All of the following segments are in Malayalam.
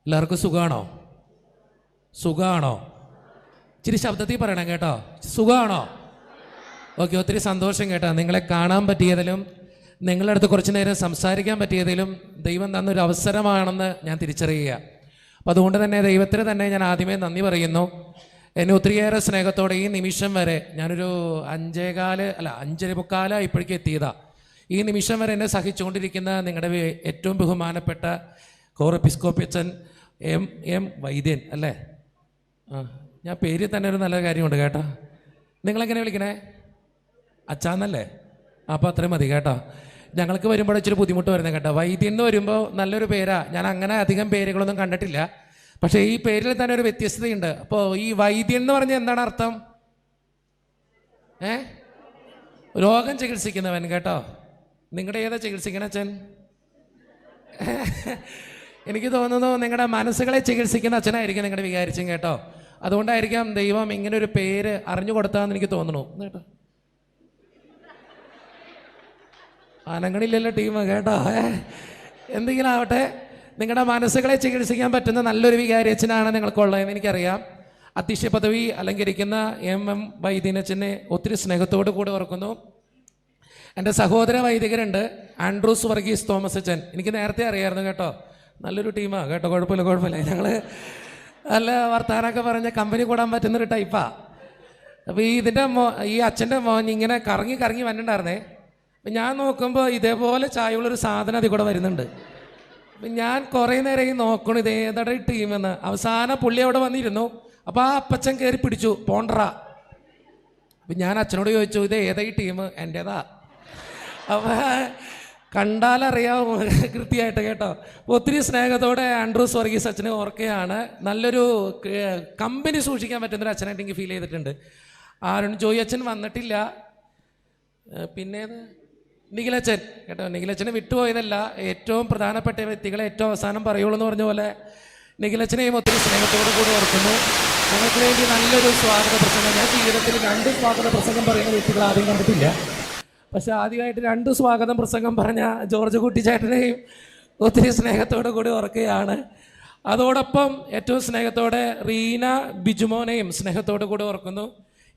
എല്ലാവർക്കും സുഖമാണോ? സുഖമാണോ? ഇച്ചിരി ശബ്ദത്തിൽ പറയണം കേട്ടോ. സുഖമാണോ? ഓക്കെ, ഒത്തിരി സന്തോഷം കേട്ടോ. നിങ്ങളെ കാണാൻ പറ്റിയതിലും നിങ്ങളുടെ അടുത്ത് കുറച്ച് നേരം സംസാരിക്കാൻ പറ്റിയതിലും ദൈവം തന്നൊരു അവസരമാണെന്ന് ഞാൻ തിരിച്ചറിയുക. അപ്പോൾ അതുകൊണ്ട് തന്നെ ദൈവത്തിന് തന്നെ ഞാൻ ആദ്യമേ നന്ദി പറയുന്നു. എന്നെ ഒത്തിരിയേറെ സ്നേഹത്തോടെ ഈ നിമിഷം വരെ ഞാനൊരു 5:45 ഇപ്പോഴേക്കും എത്തിയതാണ്. ഈ നിമിഷം വരെ എന്നെ സഹിച്ചുകൊണ്ടിരിക്കുന്ന നിങ്ങളുടെ ഏറ്റവും ബഹുമാനപ്പെട്ട കോർ എപ്പിസ്കോപ്യച്ചൻ എം വൈദ്യൻ അല്ലേ? ഞാൻ പേരിൽ തന്നെ ഒരു നല്ല കാര്യമുണ്ട് കേട്ടോ. നിങ്ങളെങ്ങനെ വിളിക്കണേ? അച്ചാന്നല്ലേ? അപ്പോൾ അത്രയും മതി കേട്ടോ. ഞങ്ങൾക്ക് വരുമ്പോൾ ഇച്ചിരി ബുദ്ധിമുട്ട് വരുന്നത് കേട്ടോ. വൈദ്യൻ എന്ന് വരുമ്പോൾ നല്ലൊരു പേരാ. ഞാൻ അങ്ങനെ അധികം പേരുകളൊന്നും കണ്ടിട്ടില്ല, പക്ഷേ ഈ പേരിൽ തന്നെ ഒരു വ്യത്യസ്തതയുണ്ട്. അപ്പോൾ ഈ വൈദ്യൻ എന്ന് പറഞ്ഞാൽ എന്താണ് അർത്ഥം? രോഗം ചികിത്സിക്കുന്നവൻ കേട്ടോ. നിങ്ങളുടെ ഏതാ ചികിത്സിക്കണ അച്ഛൻ? എനിക്ക് തോന്നുന്നു നിങ്ങളുടെ മനസ്സുകളെ ചികിത്സിക്കുന്ന അച്ഛനായിരിക്കും നിങ്ങളുടെ വികാരിച്ചും കേട്ടോ. അതുകൊണ്ടായിരിക്കാം ദൈവം ഇങ്ങനെ ഒരു പേര് അറിഞ്ഞു കൊടുത്താന്ന് എനിക്ക് തോന്നുന്നു കേട്ടോ. അനങ്ങളില്ലല്ലോ ടീം കേട്ടോ. എന്തെങ്കിലും ആവട്ടെ, നിങ്ങളുടെ മനസ്സുകളെ ചികിത്സിക്കാൻ പറ്റുന്ന നല്ലൊരു വികാരിയച്ഛനാണ് നിങ്ങൾക്കുള്ളതെന്ന് എനിക്കറിയാം. അധ്യക്ഷ പദവി അലങ്കരിക്കുന്ന എം വൈദ്യനച്ഛനെ ഒത്തിരി സ്നേഹത്തോടു കൂടി ഓർക്കുന്നു. എൻ്റെ സഹോദര വൈദികരുണ്ട്, ആൻഡ്രൂസ് വർഗീസ് തോമസ് അച്ഛൻ. എനിക്ക് നേരത്തെ അറിയാമായിരുന്നു കേട്ടോ. നല്ലൊരു ടീമാണ് കേട്ടോ. കുഴപ്പമില്ല. ഞങ്ങൾ നല്ല വർത്താനമൊക്കെ പറഞ്ഞ് കമ്പനി കൂടാൻ പറ്റുന്നൊരു ടൈപ്പാണ്. അപ്പോൾ ഈ അച്ഛൻ്റെ മോൻ ഇങ്ങനെ കറങ്ങി വന്നിട്ടുണ്ടായിരുന്നേ. അപ്പം ഞാൻ നോക്കുമ്പോൾ ഇതേപോലെ ചായയുള്ളൊരു സാധനം അതിൽ കൂടെ വരുന്നുണ്ട്. അപ്പം ഞാൻ കുറേ നേരം ഈ നോക്കണം ഇത് ഏതാടെ ടീമെന്ന്. അവസാനം പുള്ളി അവിടെ വന്നിരുന്നു. അപ്പോൾ ആ അപ്പച്ചൻ കയറി പിടിച്ചു പോണ്ടറ. അപ്പം ഞാൻ അച്ഛനോട് ചോദിച്ചു, ഇത് ഏതാ ഈ ടീം? എൻ്റേതാ. അപ്പോൾ കണ്ടാലറിയാവും കൃത്യമായിട്ട് കേട്ടോ. ഒത്തിരി സ്നേഹത്തോടെ ആൻഡ്രൂസ് വർഗീസ് അച്ഛനെ ഓർക്കുകയാണ്. നല്ലൊരു കമ്പനി സൂക്ഷിക്കാൻ പറ്റുന്നൊരു അച്ഛനായിട്ട് എനിക്ക് ഫീൽ ചെയ്തിട്ടുണ്ട്. ആരും ജോയി അച്ഛൻ വന്നിട്ടില്ല. പിന്നെ നിഖിലച്ഛൻ കേട്ടോ. നിഖിലച്ഛനെ വിട്ടുപോയതല്ല, ഏറ്റവും പ്രധാനപ്പെട്ട വ്യക്തികളെ ഏറ്റവും അവസാനം പറയുള്ളൂ എന്ന് പറഞ്ഞ പോലെ നിഖിലച്ഛനെയും ഒത്തിരി സ്നേഹത്തോടു കൂടി ഓർക്കുന്നു. ഞങ്ങൾക്ക് വേണ്ടി നല്ലൊരു സ്വാഗത പ്രസംഗം. ഞാൻ ജീവിതത്തിൽ 2 സ്വാഗത പ്രസംഗം പറയുന്ന വ്യക്തികൾ ആദ്യം കണ്ടിട്ടില്ല, പക്ഷെ ആദ്യമായിട്ട് 2 സ്വാഗതം പ്രസംഗം പറഞ്ഞ ജോർജ് കുട്ടിച്ചേട്ടനെയും ഒത്തിരി സ്നേഹത്തോടു കൂടി ഓർക്കുകയാണ്. അതോടൊപ്പം ഏറ്റവും സ്നേഹത്തോടെ റീന ബിജുമോനെയും സ്നേഹത്തോടു കൂടി ഓർക്കുന്നു.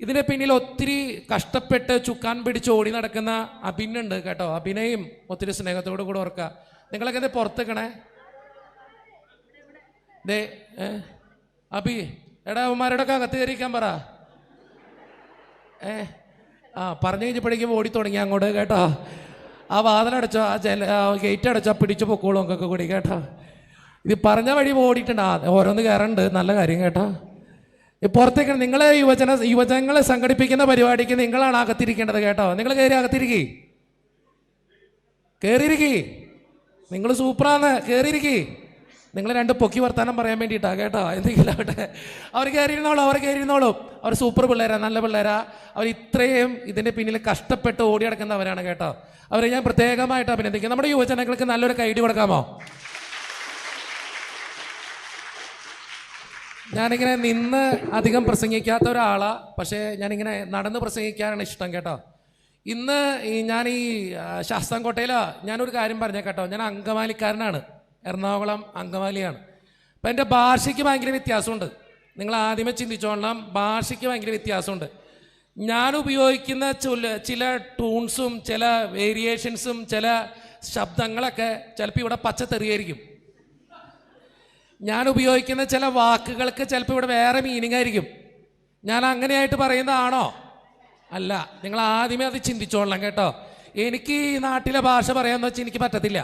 ഇതിന് പിന്നിൽ ഒത്തിരി കഷ്ടപ്പെട്ട് ചുക്കാൻ പിടിച്ച് ഓടി നടക്കുന്ന അഭിനുണ്ട് കേട്ടോ. അഭിനയും ഒത്തിരി സ്നേഹത്തോടു കൂടി ഓർക്കുക. നിങ്ങളൊക്കെ ഇത് പുറത്തേക്കണേ ദേ അഭി എടാ അവന്മാരോടൊക്കെ അകത്ത് കയറിയിരിക്കാൻ പറ. പറഞ്ഞു കഴിഞ്ഞപ്പോഴേക്കും ഓടി തുടങ്ങി അങ്ങോട്ട് കേട്ടോ. ആ വാതിലടച്ചോ, ആ ഗേറ്റ് അടച്ചോ, പിടിച്ചു പൊക്കോളും ഒക്കെ കൂടി കേട്ടോ. ഇത് പറഞ്ഞ വഴി ഓടിയിട്ടുണ്ട്. ഓരോന്ന് കയറുന്നുണ്ട്, നല്ല കാര്യം കേട്ടോ. പുറത്തേക്ക് നിങ്ങളെ യുവജനങ്ങളെ സംഘടിപ്പിക്കുന്ന പരിപാടിക്ക് നിങ്ങളാണ് അകത്തിരിക്കേണ്ടത് കേട്ടോ. നിങ്ങൾ കയറിയിരിക്കേ. നിങ്ങൾ സൂപ്പറാന്ന്, കയറിയിരിക്കേ. നിങ്ങൾ 2 പൊക്കി വർത്താനം പറയാൻ വേണ്ടിയിട്ടാണ് കേട്ടോ. എന്തെങ്കിലും ആവട്ടെ, അവർ കയറിയിരുന്നോളും. അവർ സൂപ്പർ പിള്ളേരാ, നല്ല പിള്ളേരാ. അവർ ഇത്രയും ഇതിൻ്റെ പിന്നിൽ കഷ്ടപ്പെട്ട് ഓടി നടക്കുന്നവരാണ് കേട്ടോ. അവരെ ഞാൻ പ്രത്യേകമായിട്ട് അഭിനന്ദിക്കും. നമ്മുടെ യുവജനങ്ങൾക്ക് നല്ലൊരു കൈഡി കൊടുക്കാമോ? ഞാനിങ്ങനെ നിന്ന് അധികം പ്രസംഗിക്കാത്ത ഒരാളാണ്, പക്ഷേ ഞാനിങ്ങനെ നടന്ന് പ്രസംഗിക്കാനാണ് ഇഷ്ടം കേട്ടോ. ഇന്ന് ഞാൻ ഈ ശാസ്താംകോട്ടയിലാണ്. ഞാനൊരു കാര്യം പറഞ്ഞേ കേട്ടോ. ഞാൻ അങ്കമാലിക്കാരനാണ്, എറണാകുളം അങ്കമാലിയാണ്. അപ്പം എൻ്റെ ഭാഷയ്ക്ക് ഭയങ്കര വ്യത്യാസമുണ്ട്. നിങ്ങൾ ആദ്യമേ ചിന്തിച്ചോളണം, ഭാഷയ്ക്ക് ഭയങ്കര വ്യത്യാസമുണ്ട്. ഞാൻ ഉപയോഗിക്കുന്ന ചില ടൂൺസും ചില വേരിയേഷൻസും ചില ശബ്ദങ്ങളൊക്കെ ചിലപ്പോൾ ഇവിടെ പച്ചത്തെറിയായിരിക്കും. ഞാൻ ഉപയോഗിക്കുന്ന ചില വാക്കുകൾക്ക് ചിലപ്പോൾ ഇവിടെ വേറെ മീനിങ് ആയിരിക്കും. ഞാൻ അങ്ങനെയായിട്ട് പറയുന്നതാണോ? അല്ല. നിങ്ങൾ ആദ്യമേ അത് ചിന്തിച്ചോളണം കേട്ടോ. എനിക്ക് ഈ നാട്ടിലെ ഭാഷ പറയാമെന്ന് വെച്ചാൽ എനിക്ക് പറ്റത്തില്ല.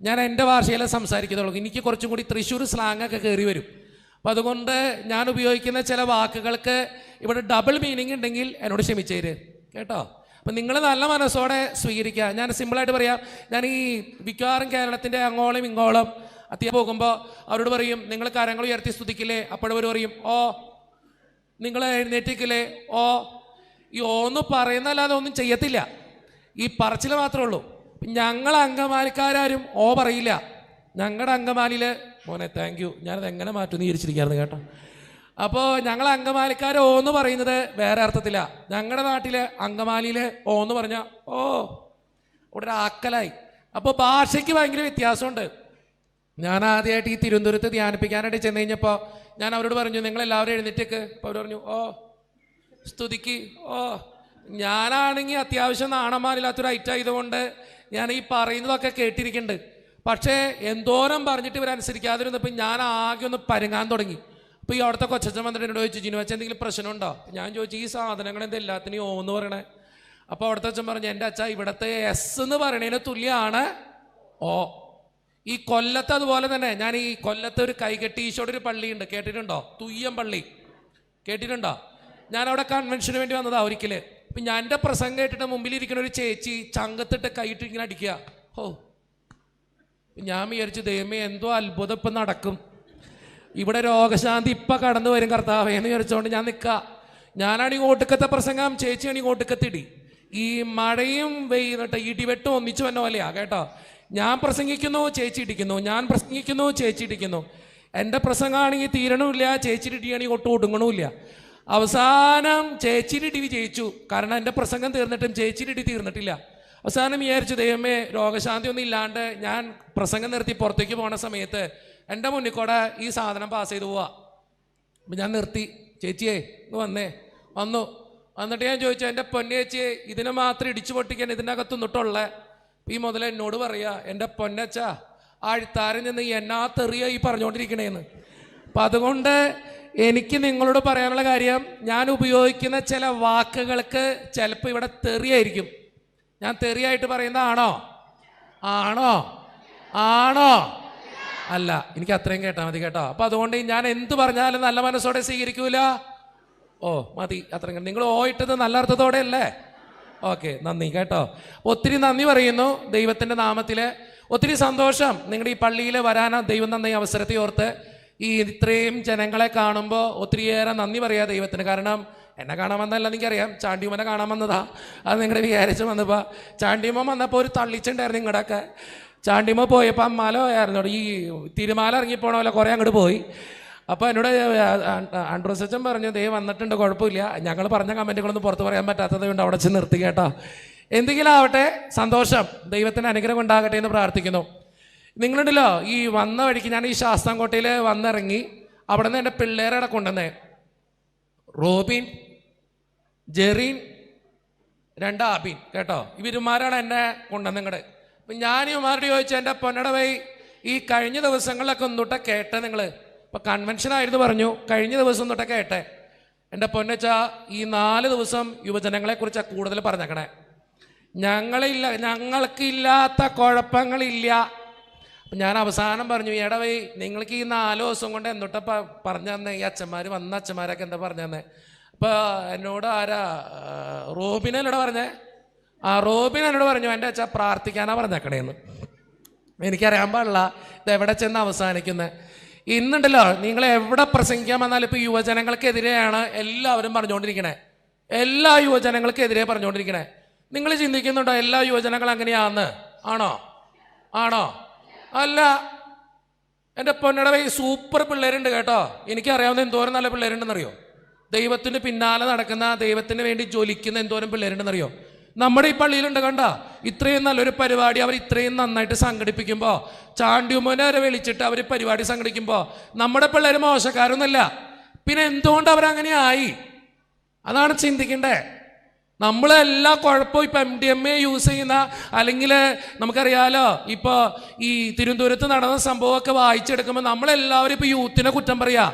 ഞാൻ എൻ്റെ ഭാഷയിലേ സംസാരിക്കത്തുള്ളൂ. എനിക്ക് കുറച്ചും കൂടി തൃശ്ശൂർ സ്ലാങ്ങൊക്കെ കയറി വരും. അപ്പം അതുകൊണ്ട് ഞാൻ ഉപയോഗിക്കുന്ന ചില വാക്കുകൾക്ക് ഇവിടെ ഡബിൾ മീനിങ് ഉണ്ടെങ്കിൽ എന്നോട് ക്ഷമിച്ചേര് കേട്ടോ. അപ്പം നിങ്ങൾ നല്ല മനസ്സോടെ സ്വീകരിക്കുക. ഞാൻ സിമ്പിളായിട്ട് പറയാം. ഞാൻ ഈ മിക്കവാറും കേരളത്തിൻ്റെ അങ്ങോളം ഇങ്ങോളം പോകുമ്പോൾ അവരോട് പറയും, നിങ്ങൾ കരങ്ങൾ ഉയർത്തി സ്തുതിക്കില്ലേ? അപ്പോഴവർ പറയും ഓ. നിങ്ങൾ എഴുന്നേറ്റിക്കില്ലേ? ഓ. ഈ ഓന്ന് പറയുന്നല്ലാതെ ഒന്നും ചെയ്യത്തില്ല, ഈ പറച്ചിൽ മാത്രമേ ഉള്ളൂ. ഞങ്ങൾ അങ്കമാലിക്കാരും ഓ പറയില്ല. ഞങ്ങളുടെ അങ്കമാലിയിൽ മോനെ താങ്ക് യു, ഞാനത് എങ്ങനെ മാറ്റുമെന്ന് വിചാരിച്ചിരിക്കുകയായിരുന്നു കേട്ടോ. അപ്പോൾ ഞങ്ങൾ അങ്കമാലിക്കാർ ഓ എന്ന് പറയുന്നത് വേറെ അർത്ഥത്തിലാണ്. ഞങ്ങളുടെ നാട്ടിൽ അങ്കമാലിയിൽ ഓ എന്ന് പറഞ്ഞാൽ ഓ ഇവിടെ ഒരു ആക്കലായി. അപ്പോൾ ഭാഷയ്ക്ക് ഭയങ്കര വ്യത്യാസമുണ്ട്. ഞാൻ ആദ്യമായിട്ട് ഈ തിരുവനന്തപുരത്ത് ധ്യാനിപ്പിക്കാനായിട്ട് ചെന്ന് കഴിഞ്ഞപ്പോൾ ഞാൻ അവരോട് പറഞ്ഞു, നിങ്ങളെല്ലാവരും എഴുന്നേറ്റേക്ക്. അപ്പോൾ അവർ പറഞ്ഞു, ഓ സ്തുതിക്ക്. ഓ ഞാനാണെങ്കിൽ അത്യാവശ്യം നാണന്മാരില്ലാത്തൊരു ഐറ്റായതുകൊണ്ട് ഞാൻ ഈ പറയുന്നതൊക്കെ കേട്ടിരിക്കുന്നുണ്ട്. പക്ഷേ എന്തോരം പറഞ്ഞിട്ട് ഇവരനുസരിക്കാതിരുന്നപ്പോൾ ഞാൻ ആകെ ഒന്ന് പരുങ്ങാൻ തുടങ്ങി. അപ്പോൾ ഈ അവിടുത്തെ കൊച്ചച്ഛൻ വന്നിട്ട് എന്നോട് ചോദിച്ചു, ജിനു വെച്ചാൽ എന്തെങ്കിലും പ്രശ്നമുണ്ടോ? ഞാൻ ചോദിച്ചു, ഈ സാധനങ്ങൾ എന്താ എല്ലാത്തിനും ഓ എന്ന് പറയണേ? അപ്പോൾ അവിടുത്തെ അച്ഛൻ പറഞ്ഞു, എൻ്റെ അച്ഛാ ഇവിടുത്തെ എസ് എന്ന് പറയണതിന് തുല്യമാണ് ഓ. ഈ കൊല്ലത്ത് അതുപോലെ തന്നെ, ഞാൻ ഈ കൊല്ലത്ത് ഒരു കൈകെട്ടി ഈശോയുടെ ഒരു പള്ളിയുണ്ട്, കേട്ടിട്ടുണ്ടോ? തുയ്യം പള്ളി കേട്ടിട്ടുണ്ടോ? ഞാൻ അവിടെ കൺവെൻഷന് വേണ്ടി വന്നതാ ഒരിക്കൽ. അപ്പം ഞാൻ എൻ്റെ പ്രസംഗം കേട്ടിട്ട് മുമ്പിലിരിക്കുന്ന ഒരു ചേച്ചി ചങ്കത്തിട്ട് കൈയിട്ട് ഇങ്ങനെ അടിക്കുക. ഓ ഞാൻ വിചാരിച്ചു, ദൈവമേ എന്തോ അത്ഭുതം ഇപ്പം നടക്കും, ഇവിടെ രോഗശാന്തി ഇപ്പം കടന്നു വരും കർത്താവേന്ന് വിചാരിച്ചുകൊണ്ട് ഞാൻ നിൽക്കുക. ഞാനാണെങ്കിൽ ഒടുക്കത്തെ പ്രസംഗം, ചേച്ചിയാണെങ്കിൽ ഒടുക്കത്തിടി. ഈ മഴയും വെയിലിട്ട് ഇടിവെട്ടും ഒന്നിച്ചു വന്ന പോലെയാ കേട്ടോ. ഞാൻ പ്രസംഗിക്കുന്നു, ചേച്ചി ഇടിക്കുന്നു, ഞാൻ പ്രസംഗിക്കുന്നു, ചേച്ചി ഇടിക്കുന്നു. എൻ്റെ പ്രസംഗമാണെങ്കിൽ തീരണമില്ല, ചേച്ചിയുടെ ഇടിയാണെങ്കിൽ ഒട്ടും ഒടുങ്ങണമില്ല. അവസാനം ചേച്ചിയുടെ ഇടി വിജയിച്ചു. കാരണം എൻ്റെ പ്രസംഗം തീർന്നിട്ടും ചേച്ചിയുടെ ഇടി തീർന്നിട്ടില്ല. അവസാനം വിചാരിച്ചു, ദൈവമേ രോഗശാന്തി ഒന്നും ഇല്ലാണ്ട് ഞാൻ പ്രസംഗം നിർത്തി പുറത്തേക്ക് പോണ സമയത്ത് എൻ്റെ മുന്നിൽ കൂടെ ഈ സാധനം പാസ് ചെയ്ത് പോവാ. അപ്പം ഞാൻ നിർത്തി, ചേച്ചിയേ ഇന്ന് വന്നു. എന്നിട്ട് ഞാൻ ചോദിച്ചു, എൻ്റെ പൊന്നേച്ചിയെ ഇതിനെ മാത്രം ഇടിച്ചു പൊട്ടിക്കാൻ ഇതിനകത്ത് നിന്നിട്ടുള്ളേ? ഈ മുതൽ എന്നോട് പറയാ, എൻ്റെ പൊന്നച്ച ആഴ്ത്താരൻ നിന്ന് എന്നാത്തെറിയ ഈ പറഞ്ഞുകൊണ്ടിരിക്കണേന്ന്. അപ്പം അതുകൊണ്ട് എനിക്ക് നിങ്ങളോട് പറയാനുള്ള കാര്യം, ഞാൻ ഉപയോഗിക്കുന്ന ചില വാക്കുകൾക്ക് ചിലപ്പോൾ ഇവിടെ തെറിയായിരിക്കും. ഞാൻ തെറിയായിട്ട് പറയുന്നതാണോ? ആണോ? അല്ല, എനിക്ക് അത്രയും കേട്ടാൽ മതി കേട്ടോ. അപ്പം അതുകൊണ്ട് ഞാൻ എന്ത് പറഞ്ഞാലും നല്ല മനസ്സോടെ സ്വീകരിക്കൂല. ഓ മതി അത്രയും. നിങ്ങൾ ഓയിട്ടത് നല്ല അർത്ഥത്തോടെ അല്ലേ? ഓക്കെ, നന്ദി കേട്ടോ. ഒത്തിരി നന്ദി പറയുന്നു ദൈവത്തിൻ്റെ നാമത്തിൽ. ഒത്തിരി സന്തോഷം നിങ്ങളുടെ ഈ പള്ളിയിൽ വരാനാ ദൈവം തന്ന ഈ അവസരത്തെ ഓർത്ത്. ഈ ഇത്രയും ജനങ്ങളെ കാണുമ്പോൾ ഒത്തിരിയേറെ നന്ദി പറയാം ദൈവത്തിന്. കാരണം എന്നെ കാണാൻ വന്നതല്ല, എനിക്കറിയാം, ചാണ്ടിയമ്മനെ കാണാൻ വന്നതാ. അത് നിങ്ങളുടെ വിചാരിച്ച് വന്നപ്പോൾ ചാണ്ടിയമ്മ വന്നപ്പോൾ ഒരു തള്ളിച്ചുണ്ടായിരുന്നു നിങ്ങളുടെയൊക്കെ. ചാണ്ടിയമ്മ പോയപ്പോൾ അമ്മാലോ ആയിരുന്നു, ഈ തിരുമാല ഇറങ്ങിപ്പോണ പോലെ കുറേ അങ്ങോട്ട് പോയി. അപ്പോൾ എന്നോട് ആൻഡ്രോസച്ചൻ പറഞ്ഞു, ദേ വന്നിട്ടുണ്ട്, കുഴപ്പമില്ല, ഞങ്ങൾ പറഞ്ഞ കമൻറ്റുകളൊന്നും പുറത്ത് പറയാൻ പറ്റാത്തത് കൊണ്ട് അവിടെ ചെന്ന് നിർത്തി കേട്ടോ. എന്തെങ്കിലും ആവട്ടെ, സന്തോഷം, ദൈവത്തിന് അനുഗ്രഹം ഉണ്ടാകട്ടെ എന്ന് പ്രാർത്ഥിക്കുന്നു. നിങ്ങളുണ്ടല്ലോ, ഈ വന്ന വഴിക്ക് ഞാൻ ഈ ശാസ്താംകോട്ടയിൽ വന്നിറങ്ങി, അവിടെ നിന്ന് എൻ്റെ പിള്ളേരെ കൊണ്ടുവന്നേ, റോബിൻ, ജെറീൻ, 2 ആബിൻ കേട്ടോ. ഇവരുമാരാണ് എന്നെ കൊണ്ടുവന്നിങ്ങട്. അപ്പം ഞാൻ ഇവന്മാരോട് ചോദിച്ചു, എൻ്റെ പൊന്നട വൈ ഈ കഴിഞ്ഞ ദിവസങ്ങളിലൊക്കെ ഒന്നിട്ട് കേട്ടെ നിങ്ങൾ. ഇപ്പം കൺവെൻഷനായിരുന്നു പറഞ്ഞു, കഴിഞ്ഞ ദിവസം തൊട്ടേ കേട്ടെ. എൻ്റെ പൊന്നച്ചാ ഈ 4 ദിവസം യുവജനങ്ങളെക്കുറിച്ചാണ് കൂടുതൽ പറഞ്ഞേക്കണേ. ഞങ്ങൾക്കില്ലാത്ത കുഴപ്പങ്ങളില്ല. അപ്പം ഞാൻ അവസാനം പറഞ്ഞു, എടവൈ നിങ്ങൾക്ക് ഈ 4 ദിവസം കൊണ്ട് എന്തൊട്ടാ പറഞ്ഞു തന്നെ ഈ അച്ഛന്മാർ വന്ന അച്ഛന്മാരൊക്കെ എന്താ പറഞ്ഞു തന്നെ? അപ്പോൾ എന്നോട് ആരാ, റോബിൻ എന്നോട് പറഞ്ഞേ. റോബിൻ എന്നോട് പറഞ്ഞു, എൻ്റെ അച്ഛാ പ്രാർത്ഥിക്കാനാണ് പറഞ്ഞേക്കണേന്ന്. എനിക്കറിയാൻ പാടില്ല ഇത് എവിടെ ചെന്ന് അവസാനിക്കുന്നത്. ഇന്നുണ്ടല്ലോ, നിങ്ങൾ എവിടെ പ്രസംഗിക്കാൻ വന്നാലും ഇപ്പോൾ യുവജനങ്ങൾക്കെതിരെയാണ് എല്ലാവരും പറഞ്ഞുകൊണ്ടിരിക്കണേ. എല്ലാ യുവജനങ്ങൾക്കെതിരെ പറഞ്ഞുകൊണ്ടിരിക്കണേ. നിങ്ങൾ ചിന്തിക്കുന്നുണ്ടോ എല്ലാ യുവജനങ്ങൾ അങ്ങനെയാന്ന്? ആണോ? അല്ല. എൻ്റെ പൊന്നടവേ സൂപ്പർ പിള്ളേരുണ്ട് കേട്ടോ. എനിക്കറിയാവുന്ന എന്തോരം നല്ല പിള്ളേരുണ്ടെന്നറിയോ? ദൈവത്തിന് പിന്നാലെ നടക്കുന്ന, ദൈവത്തിന് വേണ്ടി ജ്വലിക്കുന്ന എന്തോരം പിള്ളേരുണ്ടെന്നറിയോ? നമ്മുടെ ഈ പള്ളിയിലുണ്ട് കണ്ട. ഇത്രയും നല്ലൊരു പരിപാടി അവർ ഇത്രയും നന്നായിട്ട് സംഘടിപ്പിക്കുമ്പോൾ, ചാണ്ടിയുമ്മനെ വരെ വിളിച്ചിട്ട് അവർ പരിപാടി സംഘടിക്കുമ്പോൾ നമ്മുടെ പിള്ളേർ മോശക്കാരൊന്നുമല്ല. പിന്നെ എന്തുകൊണ്ട് അവരങ്ങനെ ആയി? അതാണ് ചിന്തിക്കണ്ടേ. നമ്മളെല്ലാ കുഴപ്പവും ഇപ്പം MDMA യൂസ് ചെയ്യുന്ന, അല്ലെങ്കിൽ നമുക്കറിയാലോ ഇപ്പോൾ ഈ തിരുവനന്തപുരത്ത് നടന്ന സംഭവമൊക്കെ വായിച്ചെടുക്കുമ്പോൾ നമ്മളെല്ലാവരും ഇപ്പോൾ യൂത്തിനെ കുറ്റം പറയാ.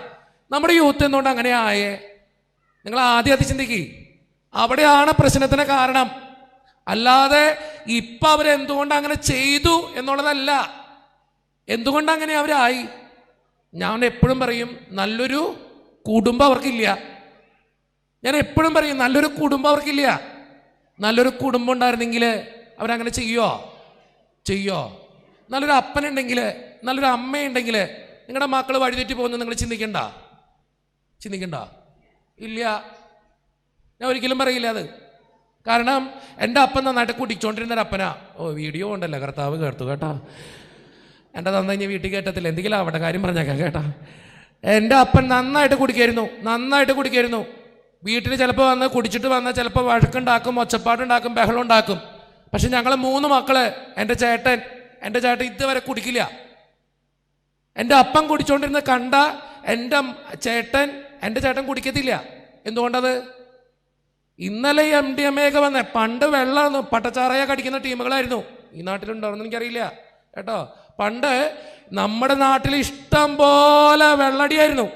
നമ്മുടെ യൂത്ത് എന്തുകൊണ്ട് അങ്ങനെ ആയേ? നിങ്ങൾ ആദ്യം അത് ചിന്തിക്കുക. അവിടെയാണ് പ്രശ്നത്തിന് കാരണം. അല്ലാതെ ഇപ്പം അവരെന്തുകൊണ്ട് അങ്ങനെ ചെയ്തു എന്നുള്ളതല്ല, എന്തുകൊണ്ട് അങ്ങനെ അവരായി. ഞാൻ എപ്പോഴും പറയും, നല്ലൊരു കുടുംബം അവർക്കില്ല. ഞാൻ എപ്പോഴും പറയും, നല്ലൊരു കുടുംബം അവർക്കില്ല. നല്ലൊരു കുടുംബം ഉണ്ടായിരുന്നെങ്കിൽ അവരങ്ങനെ ചെയ്യോ? നല്ലൊരു അപ്പനുണ്ടെങ്കിൽ, നല്ലൊരു അമ്മയുണ്ടെങ്കിൽ നിങ്ങളുടെ മക്കൾ വഴിതെറ്റി പോകുന്നത് നിങ്ങൾ ചിന്തിക്കണ്ട? ഇല്ല, ഞാൻ ഒരിക്കലും പറയില്ല അത്. കാരണം എൻ്റെ അപ്പൻ നന്നായിട്ട് കുടിച്ചോണ്ടിരുന്നൊരപ്പനാ. വീഡിയോ ഉണ്ടല്ലോ, കർത്താവ് കേർത്തു കേട്ടാ. എൻ്റെ തന്ന കഴിഞ്ഞ് വീട്ടിൽ കേട്ടത്തില്ല, എന്തെങ്കിലും അവിടെ കാര്യം പറഞ്ഞേക്കാം കേട്ടാ. എൻ്റെ അപ്പൻ നന്നായിട്ട് കുടിക്കായിരുന്നു. വീട്ടിൽ ചിലപ്പോൾ വന്ന് കുടിച്ചിട്ട് വന്നാൽ ചിലപ്പോൾ വഴക്കുണ്ടാക്കും, ഒച്ചപ്പാടുണ്ടാക്കും, ബഹളം ഉണ്ടാക്കും. പക്ഷെ ഞങ്ങൾ 3 മക്കള്, എൻ്റെ ചേട്ടൻ ഇതുവരെ കുടിക്കില്ല. എൻ്റെ അപ്പം കുടിച്ചോണ്ടിരുന്ന് കണ്ട എൻ്റെ ചേട്ടൻ കുടിക്കത്തില്ല. എന്തുകൊണ്ടത്? ഇന്നലെ MDMA ഒക്കെ വന്നേ. പണ്ട് വെള്ളം പട്ടച്ചാറയ കടിക്കുന്ന ടീമുകളായിരുന്നു. ഈ നാട്ടിലുണ്ടാവുമെന്ന് എനിക്കറിയില്ല കേട്ടോ. പണ്ട് നമ്മുടെ നാട്ടിൽ ഇഷ്ടം പോലെ വെള്ളടിയായിരുന്നു.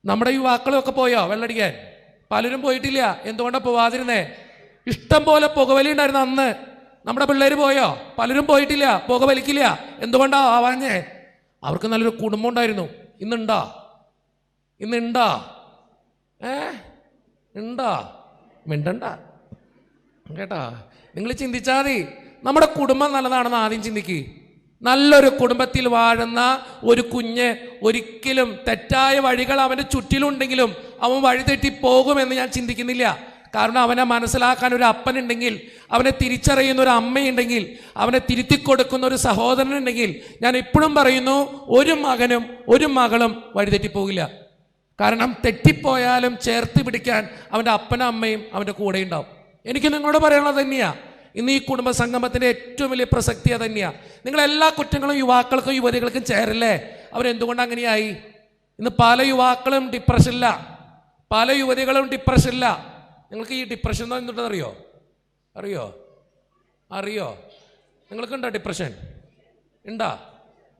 നമ്മുടെ യുവാക്കളും ഒക്കെ പോയോ വെള്ളടിക്കാൻ? പലരും പോയിട്ടില്ല. എന്തുകൊണ്ടാണ് പോവാതിരുന്നേ? ഇഷ്ടം പോലെ പുകവലി ഉണ്ടായിരുന്നു അന്ന്. നമ്മുടെ പിള്ളേർ പോയോ? പലരും പോയിട്ടില്ല, പുകവലിക്കില്ല. എന്തുകൊണ്ടാ ആവാഞ്ഞേ? അവർക്ക് നല്ലൊരു കുടുംബം ഉണ്ടായിരുന്നു. ഇന്നുണ്ടോ? ഇന്നുണ്ടോ? ഉണ്ടോ? മിണ്ടണ്ട കേട്ടോ. നിങ്ങൾ ചിന്തിച്ചാൽ മതി. നമ്മുടെ കുടുംബം നല്ലതാണെന്ന് ആദ്യം ചിന്തിക്കുക. നല്ലൊരു കുടുംബത്തിൽ വാഴുന്ന ഒരു കുഞ്ഞ് ഒരിക്കലും തെറ്റായ വഴികൾ അവൻ്റെ ചുറ്റിലുണ്ടെങ്കിലും അവൻ വഴിതെറ്റി പോകുമെന്ന് ഞാൻ ചിന്തിക്കുന്നില്ല. കാരണം അവനെ മനസ്സിലാക്കാൻ ഒരു അപ്പനുണ്ടെങ്കിൽ, അവനെ തിരിച്ചറിയുന്ന ഒരു അമ്മയുണ്ടെങ്കിൽ, അവനെ തിരുത്തിക്കൊടുക്കുന്ന ഒരു സഹോദരനുണ്ടെങ്കിൽ, ഞാൻ ഇപ്പോഴും പറയുന്നു, ഒരു മകനും ഒരു മകളും വഴിതെറ്റിപ്പോകില്ല. കാരണം തെറ്റിപ്പോയാലും ചേർത്ത് പിടിക്കാൻ അവൻ്റെ അപ്പനും അമ്മയും അവൻ്റെ കൂടെ ഉണ്ടാവും. എനിക്ക് നിങ്ങളോട് പറയാനുള്ളത് തന്നെയാണ്. ഇന്ന് ഈ കുടുംബ സംഗമത്തിൻ്റെ ഏറ്റവും വലിയ പ്രസക്തി അത് തന്നെയാണ്. നിങ്ങളെല്ലാ കുറ്റങ്ങളും യുവാക്കൾക്കും യുവതികൾക്കും ചേരല്ലേ? അവരെന്തുകൊണ്ട് അങ്ങനെയായി? ഇന്ന് പല യുവാക്കളും ഡിപ്രഷനില്ല, പല യുവതികളും ഡിപ്രഷനില്ല. നിങ്ങൾക്ക് ഈ ഡിപ്രഷൻ എന്ന് പറഞ്ഞിട്ട് അറിയോ? നിങ്ങൾക്കുണ്ടോ ഡിപ്രഷൻ? ഉണ്ടോ?